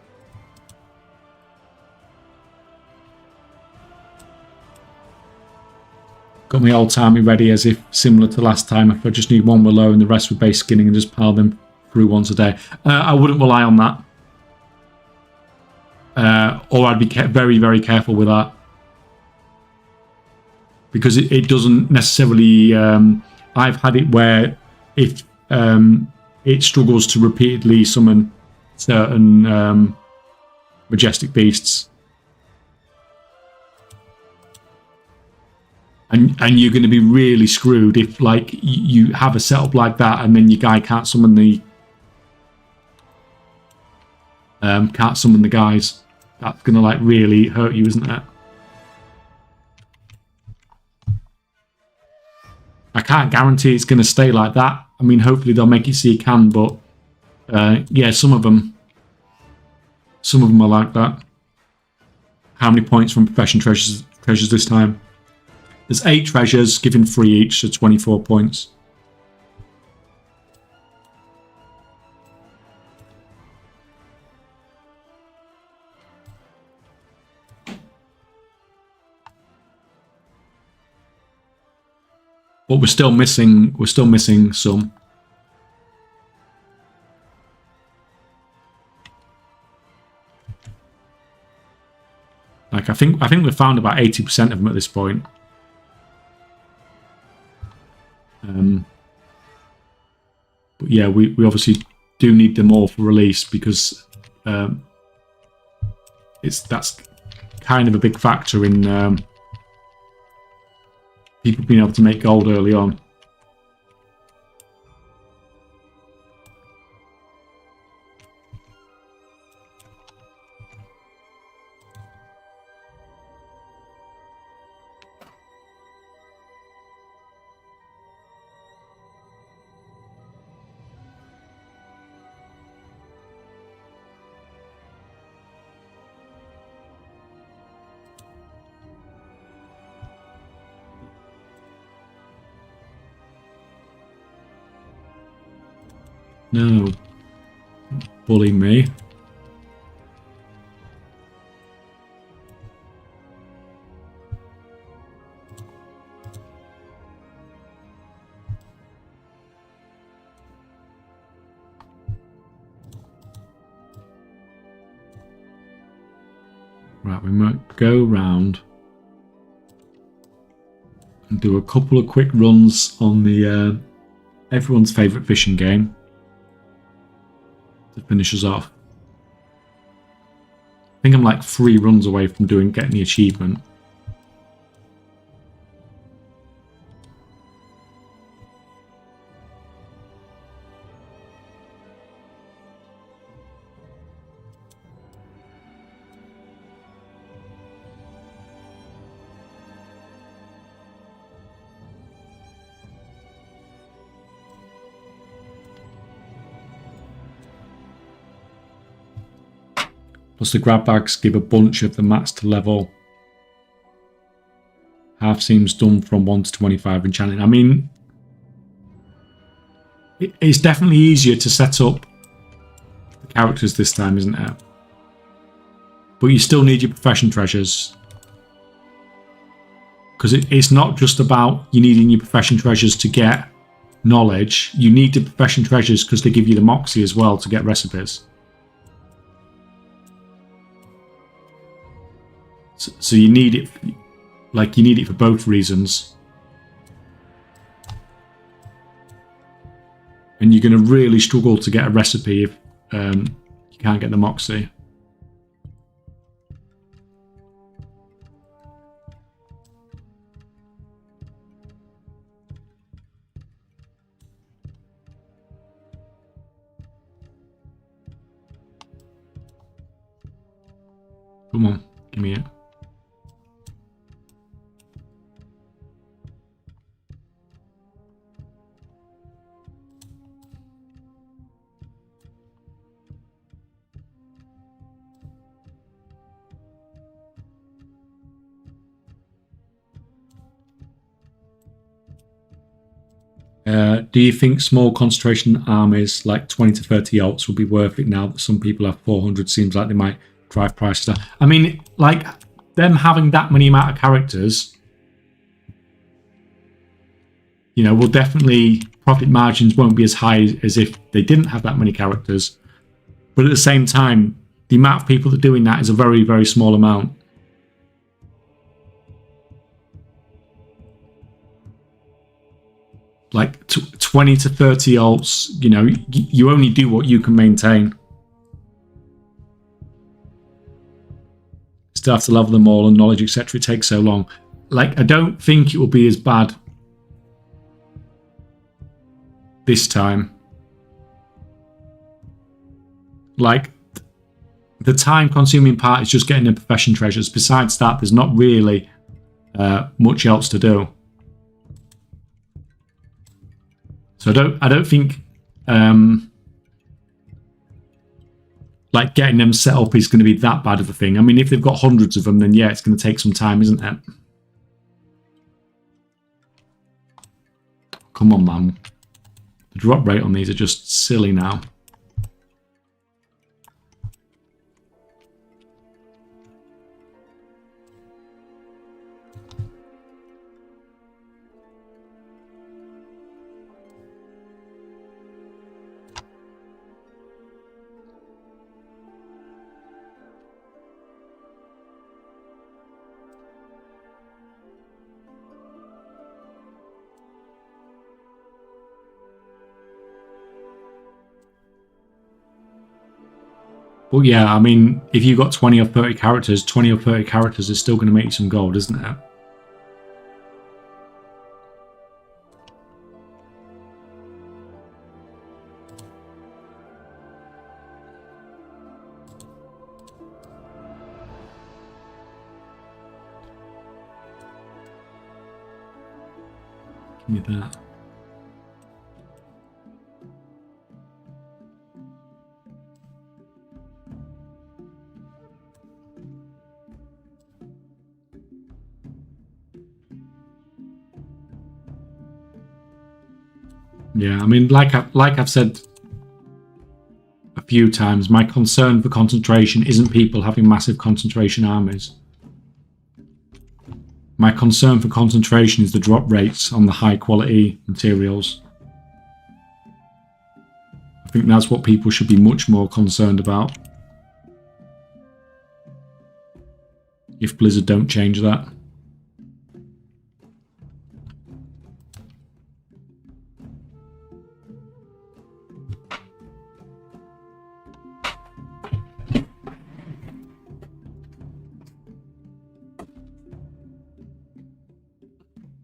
Got my old-timey ready, as if similar to last time. If I just need one willow and the rest with base skinning and just pile them through once a day. I wouldn't rely on that. Or I'd be very careful with that. Because it doesn't necessarily... I've had it where if it struggles to repeatedly summon certain majestic beasts, and you're going to be really screwed if, like, you have a setup like that and then your guy can't summon the guys. That's going to, like, really hurt you, isn't it? I can't guarantee it's going to stay like that. I mean, hopefully they'll make it so you can, but yeah, some of them are like that. How many points from profession treasures this time? There's 8 treasures, given 3 each, so 24 points. But we're still missing some. Like I think we've found about 80% of them at this point. But yeah, we obviously do need them all for release, because that's kind of a big factor in people being able to make gold early on. No. Bully me. Right, we might go round and do a couple of quick runs on the everyone's favourite fishing game to finish us off. I think I'm like 3 runs away from getting the achievement. Plus the grab bags give a bunch of the mats to level. Half seems done from 1 to 25 enchanting. I mean, it's definitely easier to set up the characters this time, isn't it? But you still need your profession treasures. because it's not just about you needing your profession treasures to get knowledge. You need the profession treasures because they give you the moxie as well to get recipes. So you need it, like you need it for both reasons. And you're going to really struggle to get a recipe if you can't get the moxie. Come on, give me it. Do you think small concentration armies like 20 to 30 alts will be worth it now that some people have 400? Seems like they might drive prices down. I mean, like, them having that many amount of characters, you know, will definitely, profit margins won't be as high as if they didn't have that many characters. But at the same time, the amount of people that are doing that is a very, very small amount. Like 20 to 30 alts, you know, you only do what you can maintain. Still have to level them all and knowledge, etc. It takes so long. Like, I don't think it will be as bad this time. Like, the time-consuming part is just getting the profession treasures. Besides that, there's not really much else to do. So I don't think like getting them set up is going to be that bad of a thing. I mean, if they've got hundreds of them, then yeah, it's going to take some time, isn't it? Come on, man. The drop rate on these are just silly now. But yeah, I mean, if you've got 20 or 30 characters, 20 or 30 characters is still going to make you some gold, isn't it? Give me that. Yeah, I mean, like I've said a few times, my concern for concentration isn't people having massive concentration armies. My concern for concentration is the drop rates on the high quality materials. I think that's what people should be much more concerned about. If Blizzard don't change that.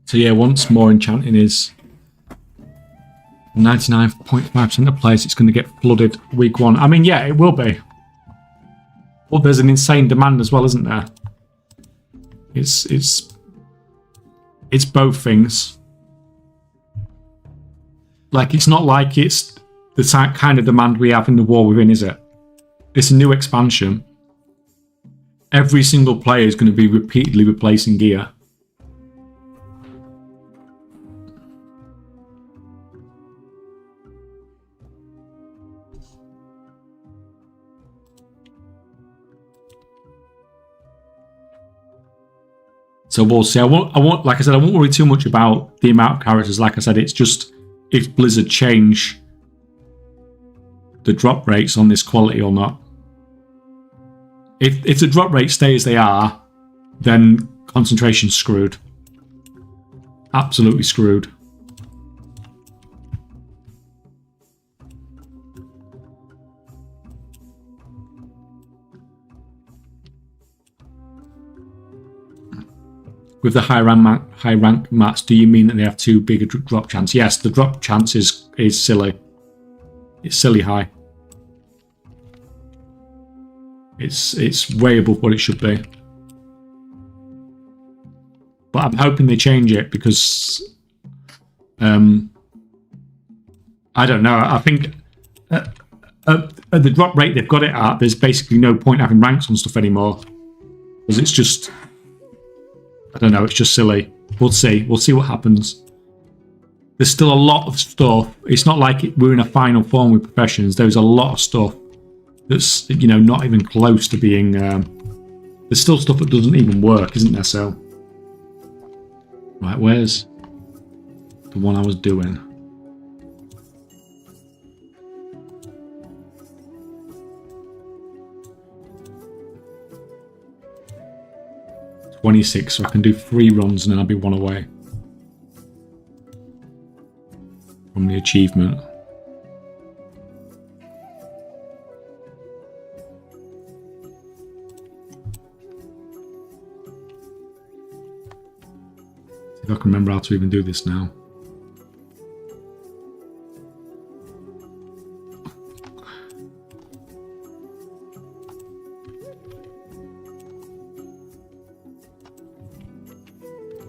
So yeah, once more enchanting is 99.5% of players, it's going to get flooded week one. I mean, yeah, it will be. But there's an insane demand as well, isn't there? It's both things. Like, it's not like it's the kind of demand we have in the War Within, is it? It's a new expansion. Every single player is going to be repeatedly replacing gear. So we'll see. I won't. Like I said, I won't worry too much about the amount of characters. Like I said, it's just if Blizzard change the drop rates on this quality or not. If the drop rates stay as they are, then concentration's screwed. Absolutely screwed. With the high rank mats, do you mean that they have too big a drop chance? Yes, the drop chance is silly. It's silly high. It's way above what it should be. But I'm hoping they change it because I don't know. I think at the drop rate they've got it at, there's basically no point having ranks on stuff anymore because it's just, I don't know, it's just silly. We'll see. We'll see what happens. There's still a lot of stuff. It's not like we're in a final form with professions. There's a lot of stuff that's, you know, not even close to being... there's still stuff that doesn't even work, isn't there? So... Right, where's the one I was doing? $26, so I can do 3 runs and then I'll be 1 away from the achievement. See if I can remember how to even do this now.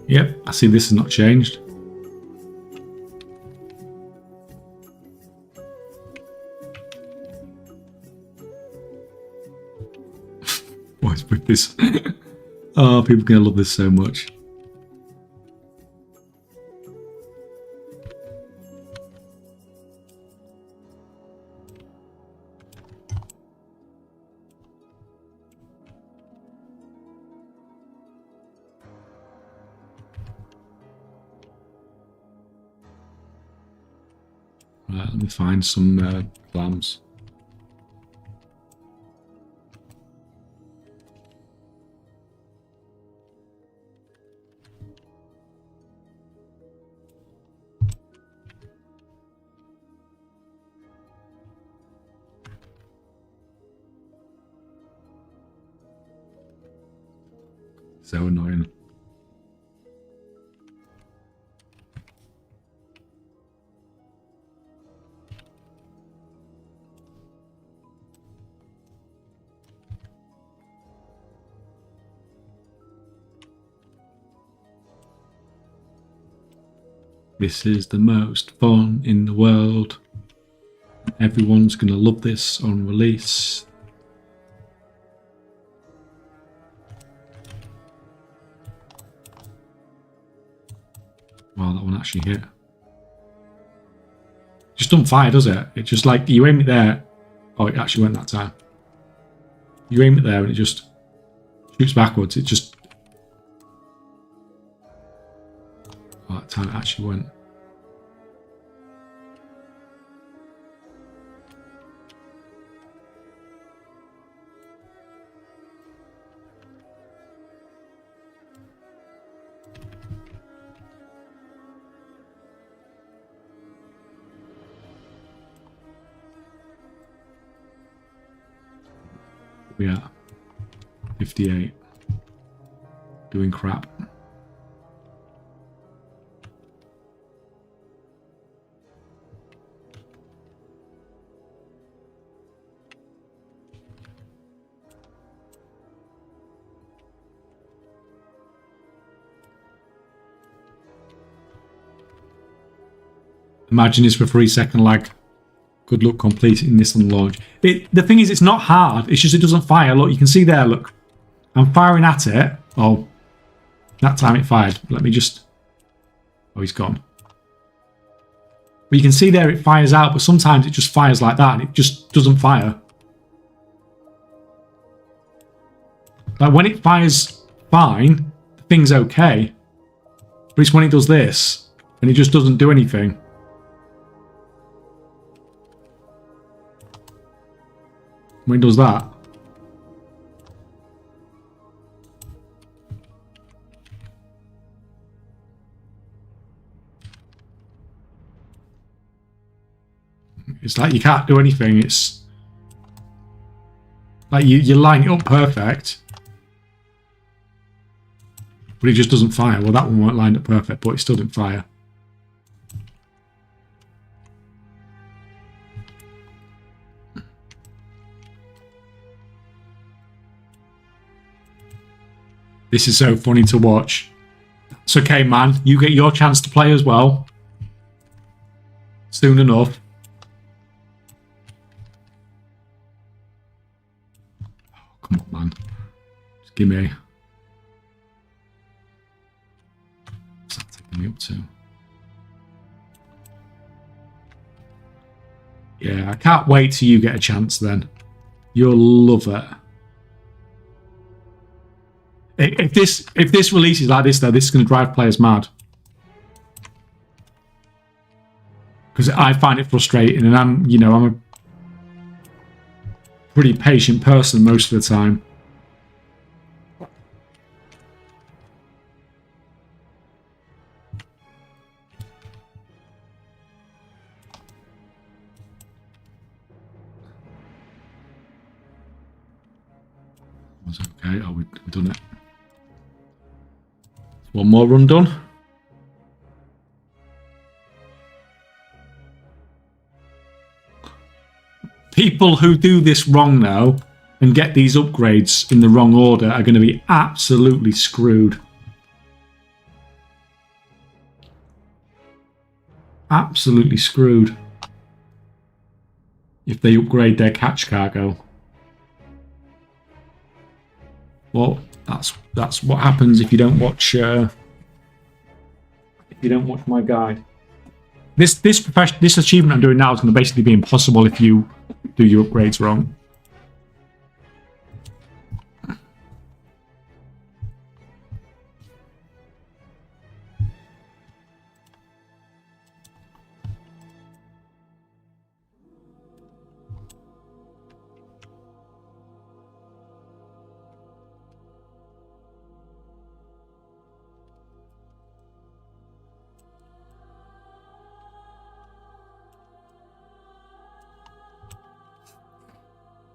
Yep, I see this has not changed. What's with this? Oh, people are going to love this so much. Right, let me find some clams. So annoying. This is the most fun in the world. Everyone's going to love this on release. Wow, that one actually hit. Just don't fire, does it? It's just like you aim it there. Oh, it actually went that time. You aim it there and it just shoots backwards. It just... Oh, that time it actually went. Yeah, 58. Doing crap. Imagine this for 3-second lag. Good luck completing this on launch. The thing is, it's not hard. It's just it doesn't fire. Look, you can see there, look. I'm firing at it. Oh, that time it fired. Let me just... Oh, he's gone. But you can see there it fires out, but sometimes it just fires like that and it just doesn't fire. Like when it fires fine, the thing's okay. But it's when he does this, and he just doesn't do anything. When he does that. It's like you can't do anything. It's like you line it up perfect, but it just doesn't fire. Well, that one weren't lined up perfect, but it still didn't fire. This is so funny to watch. It's okay, man. You get your chance to play as well. Soon enough. Come on, man. Just give me. What's that taking me up to? Yeah, I can't wait till you get a chance then. You'll love it. If this releases like this, though, this is going to drive players mad. Because I find it frustrating, and I'm a pretty patient person most of the time. Was okay. Oh, we've done it. One more run done. People who do this wrong now and get these upgrades in the wrong order are going to be absolutely screwed. Absolutely screwed. If they upgrade their catch cargo. Well, that's what happens if you don't watch my guide. This achievement I'm doing now is going to basically be impossible if you do your upgrades wrong.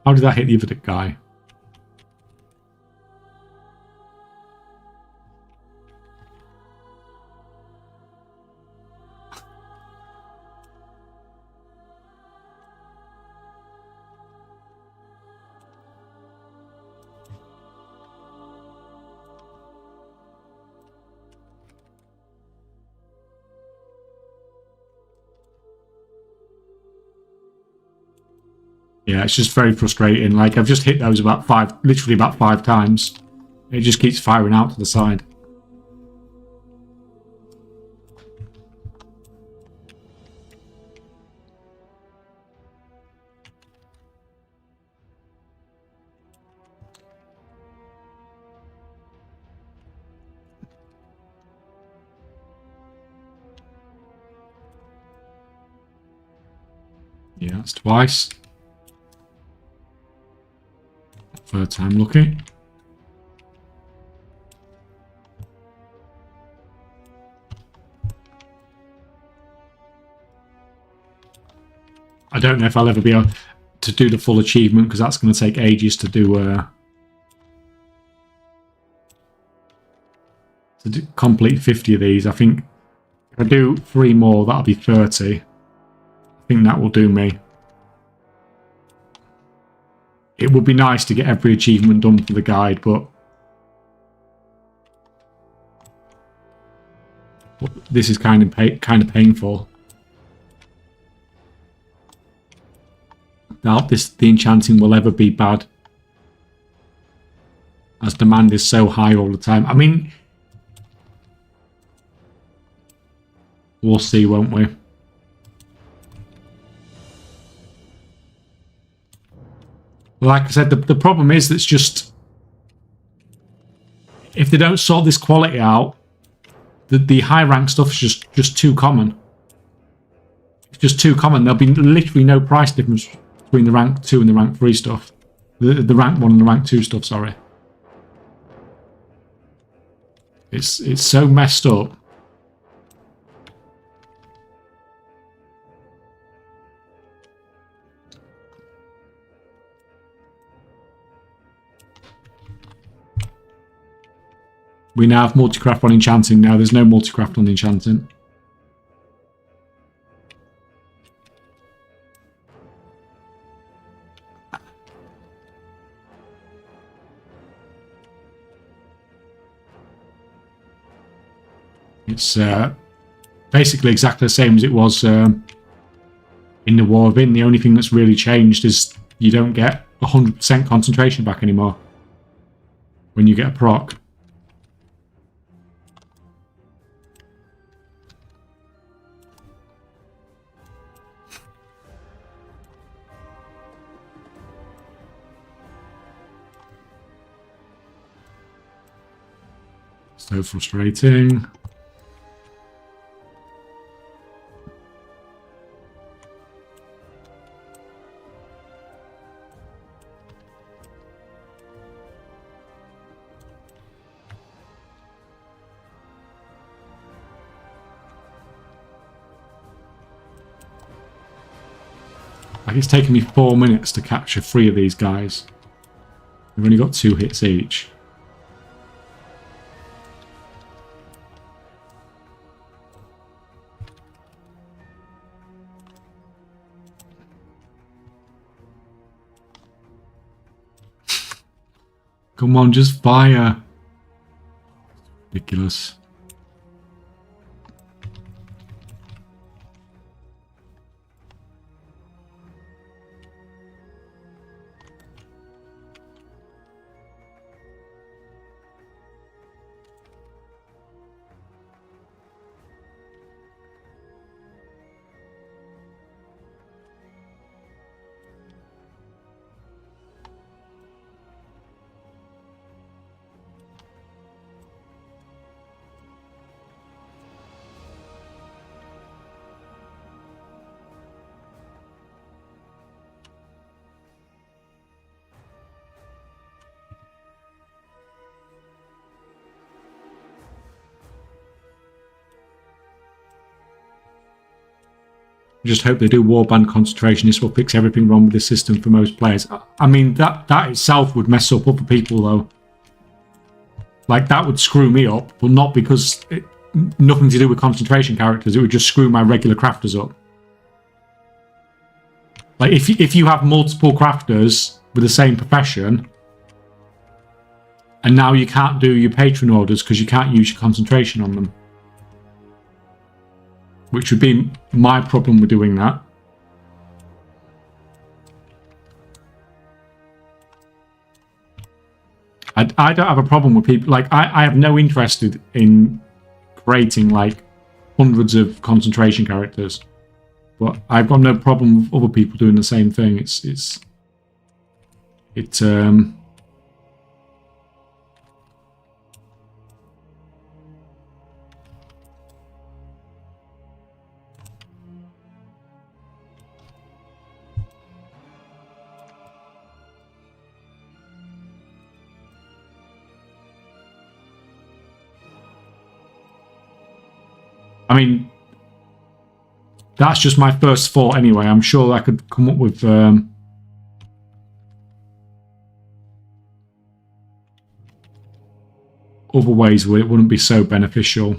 How did that hit the other guy? Yeah, it's just very frustrating. Like, I've just hit those literally about five times. It just keeps firing out to the side. Yeah, that's twice. Third time lucky. I don't know if I'll ever be able to do the full achievement because that's going to take ages to do. Complete 50 of these. I think if I do 3 more, that'll be 30. I think that will do me. It would be nice to get every achievement done for the guide, but this is kind of painful. Doubt the enchanting will ever be bad, as demand is so high all the time. I mean, we'll see, won't we? Like I said, the problem is that's just if they don't sort this quality out, the high rank stuff is just too common. It's just too common. There'll be literally no price difference between the rank 2 and the rank 3 stuff. The rank 1 and the rank 2 stuff, sorry. It's so messed up. We now have multicraft on enchanting now. There's no multicraft on enchanting. It's basically exactly the same as it was in the War of In. The only thing that's really changed is you don't get 100% concentration back anymore when you get a proc. So frustrating. Like, it's taken me 4 minutes to capture 3 of these guys. We've only got 2 hits each. Come on, just fire. Ridiculous. Just hope they do warband concentration. This will fix everything wrong with the system for most players. I mean, that itself would mess up other people, though. Like, that would screw me up, but not because nothing to do with concentration characters. It would just screw my regular crafters up. Like, if you have multiple crafters with the same profession, and now you can't do your patron orders because you can't use your concentration on them. Which would be my problem with doing that. I don't have a problem with people. Like, I have no interest in creating, like, hundreds of concentration characters. But I've got no problem with other people doing the same thing. I mean, that's just my first thought anyway. I'm sure I could come up with other ways where it wouldn't be so beneficial.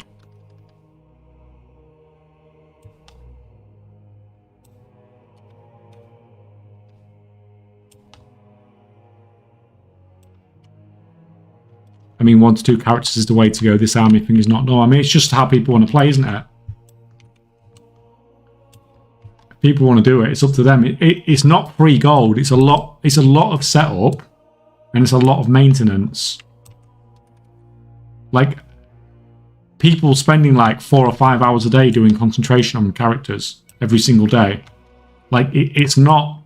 I mean, 1 to 2 characters is the way to go. This army thing is not. No, I mean, it's just how people want to play, isn't it? If people want to do it, it's up to them. It's not free gold. It's a lot. It's a lot of setup, and it's a lot of maintenance. Like, people spending like 4 or 5 hours a day doing concentration on characters every single day. Like, it's not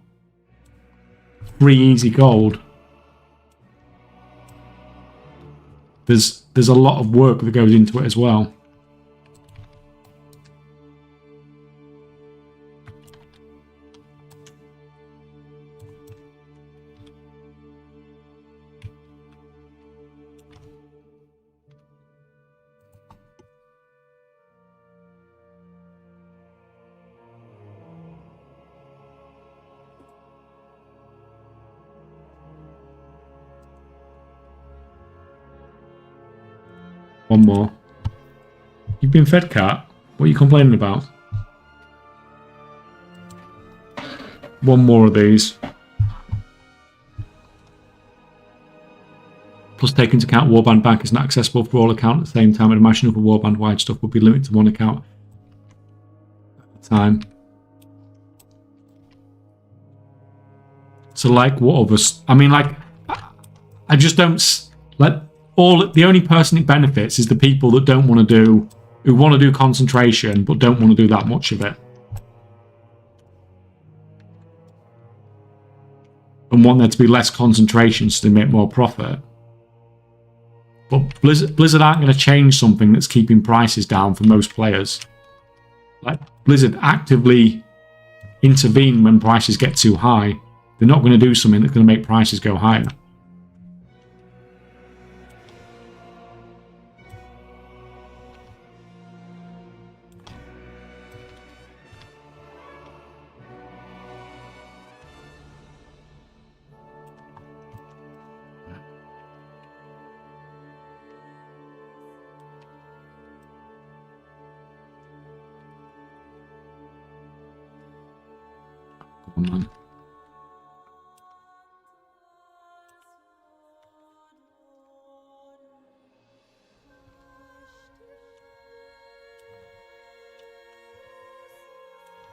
free, easy gold. There's there's a lot of work that goes into it as well. One more. You've been fed, cat. What are you complaining about? One more of these. Plus, take into account Warband Bank is not accessible for all accounts at the same time. I'd imagine other Warband-wide stuff would be limited to one account at a time. So, like, what others? I mean, like, I just don't like. The only person it benefits is the people that don't want to do, who want to do concentration but don't want to do that much of it, and want there to be less concentration so they make more profit. But Blizzard aren't going to change something that's keeping prices down for most players. Like, Blizzard actively intervene when prices get too high. They're not going to do something that's going to make prices go higher. Man.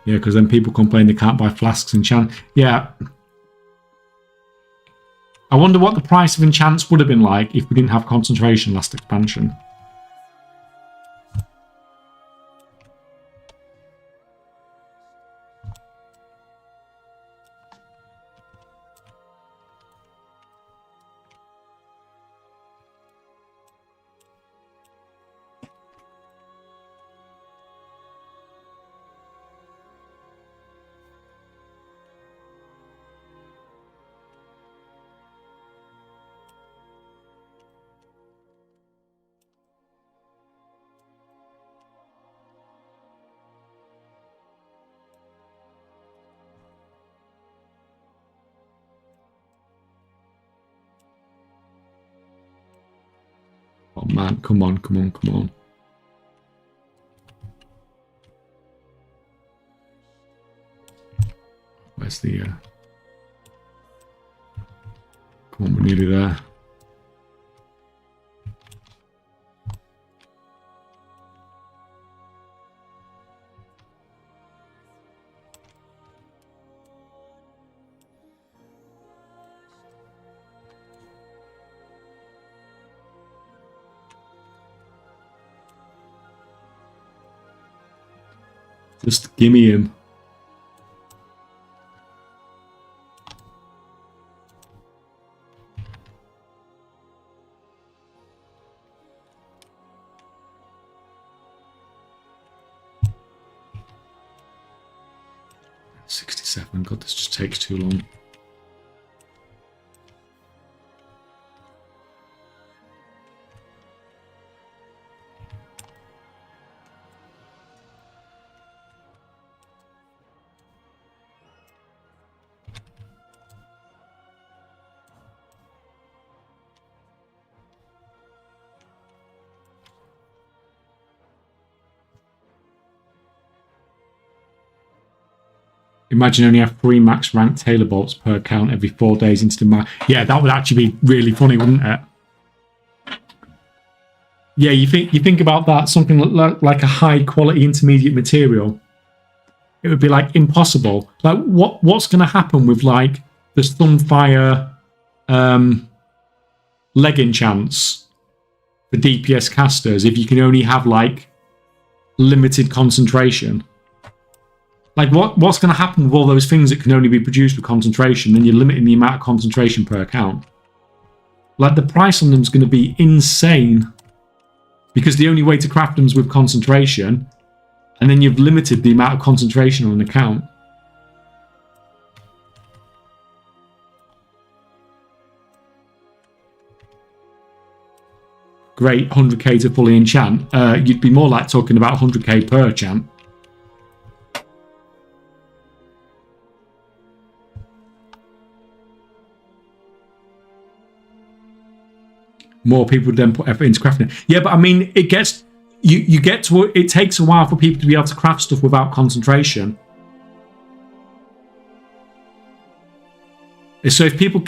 Yeah, because then people complain they can't buy flasks and enchant. Yeah. I wonder what the price of enchants would have been like if we didn't have concentration last expansion. Oh man, come on, come on, come on. Where's the... Come on, we're nearly there. Just gimme him. God, this just takes too long. Imagine only have 3 max ranked Tailor bolts per account every 4 days into the match. Yeah, that would actually be really funny, wouldn't it? Yeah, you think about that, something like a high quality intermediate material. It would be like impossible. Like what's going to happen with like the Sunfire leg enchants for DPS casters if you can only have like limited concentration? Like, what's going to happen with all those things that can only be produced with concentration? Then you're limiting the amount of concentration per account. Like, the price on them is going to be insane. because the only way to craft them is with concentration, and then you've limited the amount of concentration on an account. Great, 100k to fully enchant. You'd be more like talking about 100k per enchant. More people would then put effort into crafting it. Yeah, but I mean, it gets you get to it takes a while for people to be able to craft stuff without concentration. So if people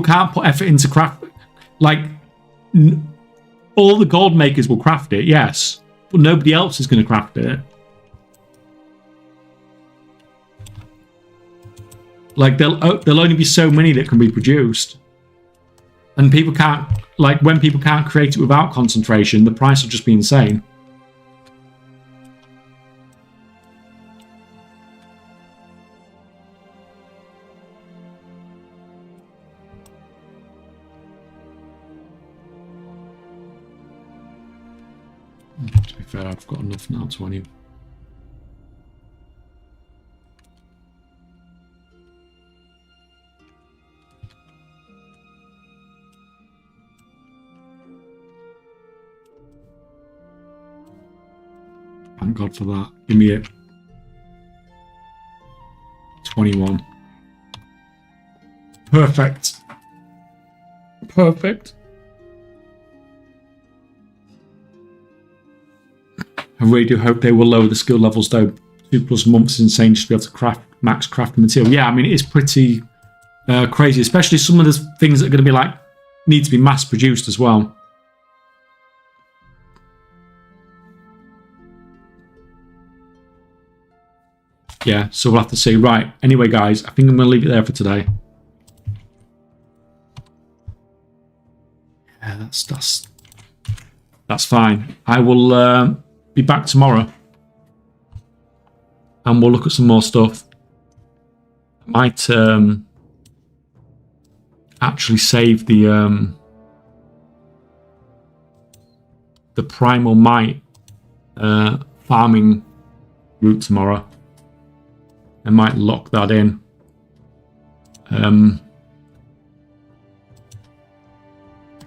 can't put effort into craft, like all the gold makers will craft it, yes, but nobody else is going to craft it. Like there'll only be so many that can be produced, and people can't. Like when people can't create it without concentration, the price will just be insane. To be fair, I've got enough now to any. Thank God for that. Give me it. 21. Perfect. Perfect. I really do hope they will lower the skill levels though. 2+ months is insane just to be able to craft max craft material. Yeah, I mean it's pretty crazy, especially some of the things that are going to be like need to be mass produced as well. Yeah, so we'll have to see. Right, anyway guys, I think I'm going to leave it there for today. Yeah, that's fine. I will be back tomorrow and we'll look at some more stuff. I might actually save the primal might farming route tomorrow. I might lock that in. I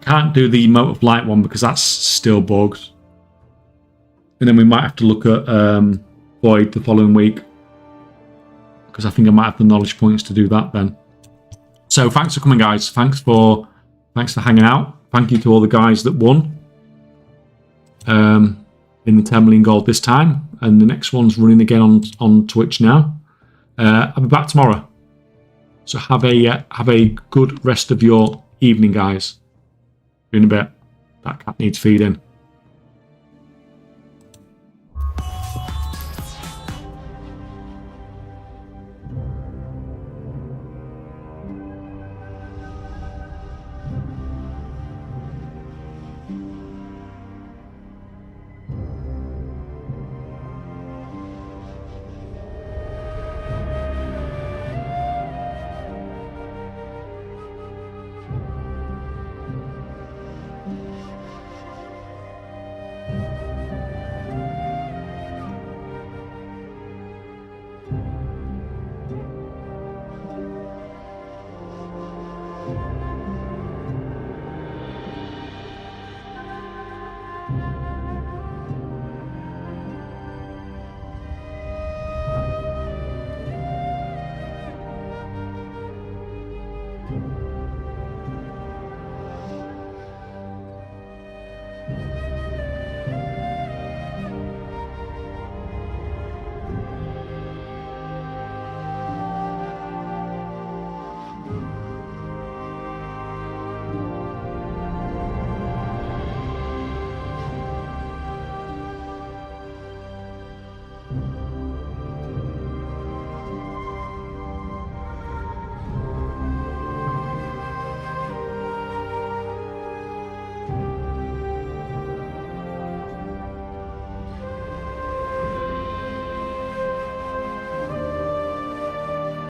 can't do the Mote of Light one because that's still bugged. And then we might have to look at Void the following week, because I think I might have the knowledge points to do that then. So thanks for coming, guys. Thanks for hanging out. Thank you to all the guys that won in the 10 million gold this time, and the next one's running again on Twitch now. I'll be back tomorrow. So have a good rest of your evening, guys. In a bit. That cat needs feeding.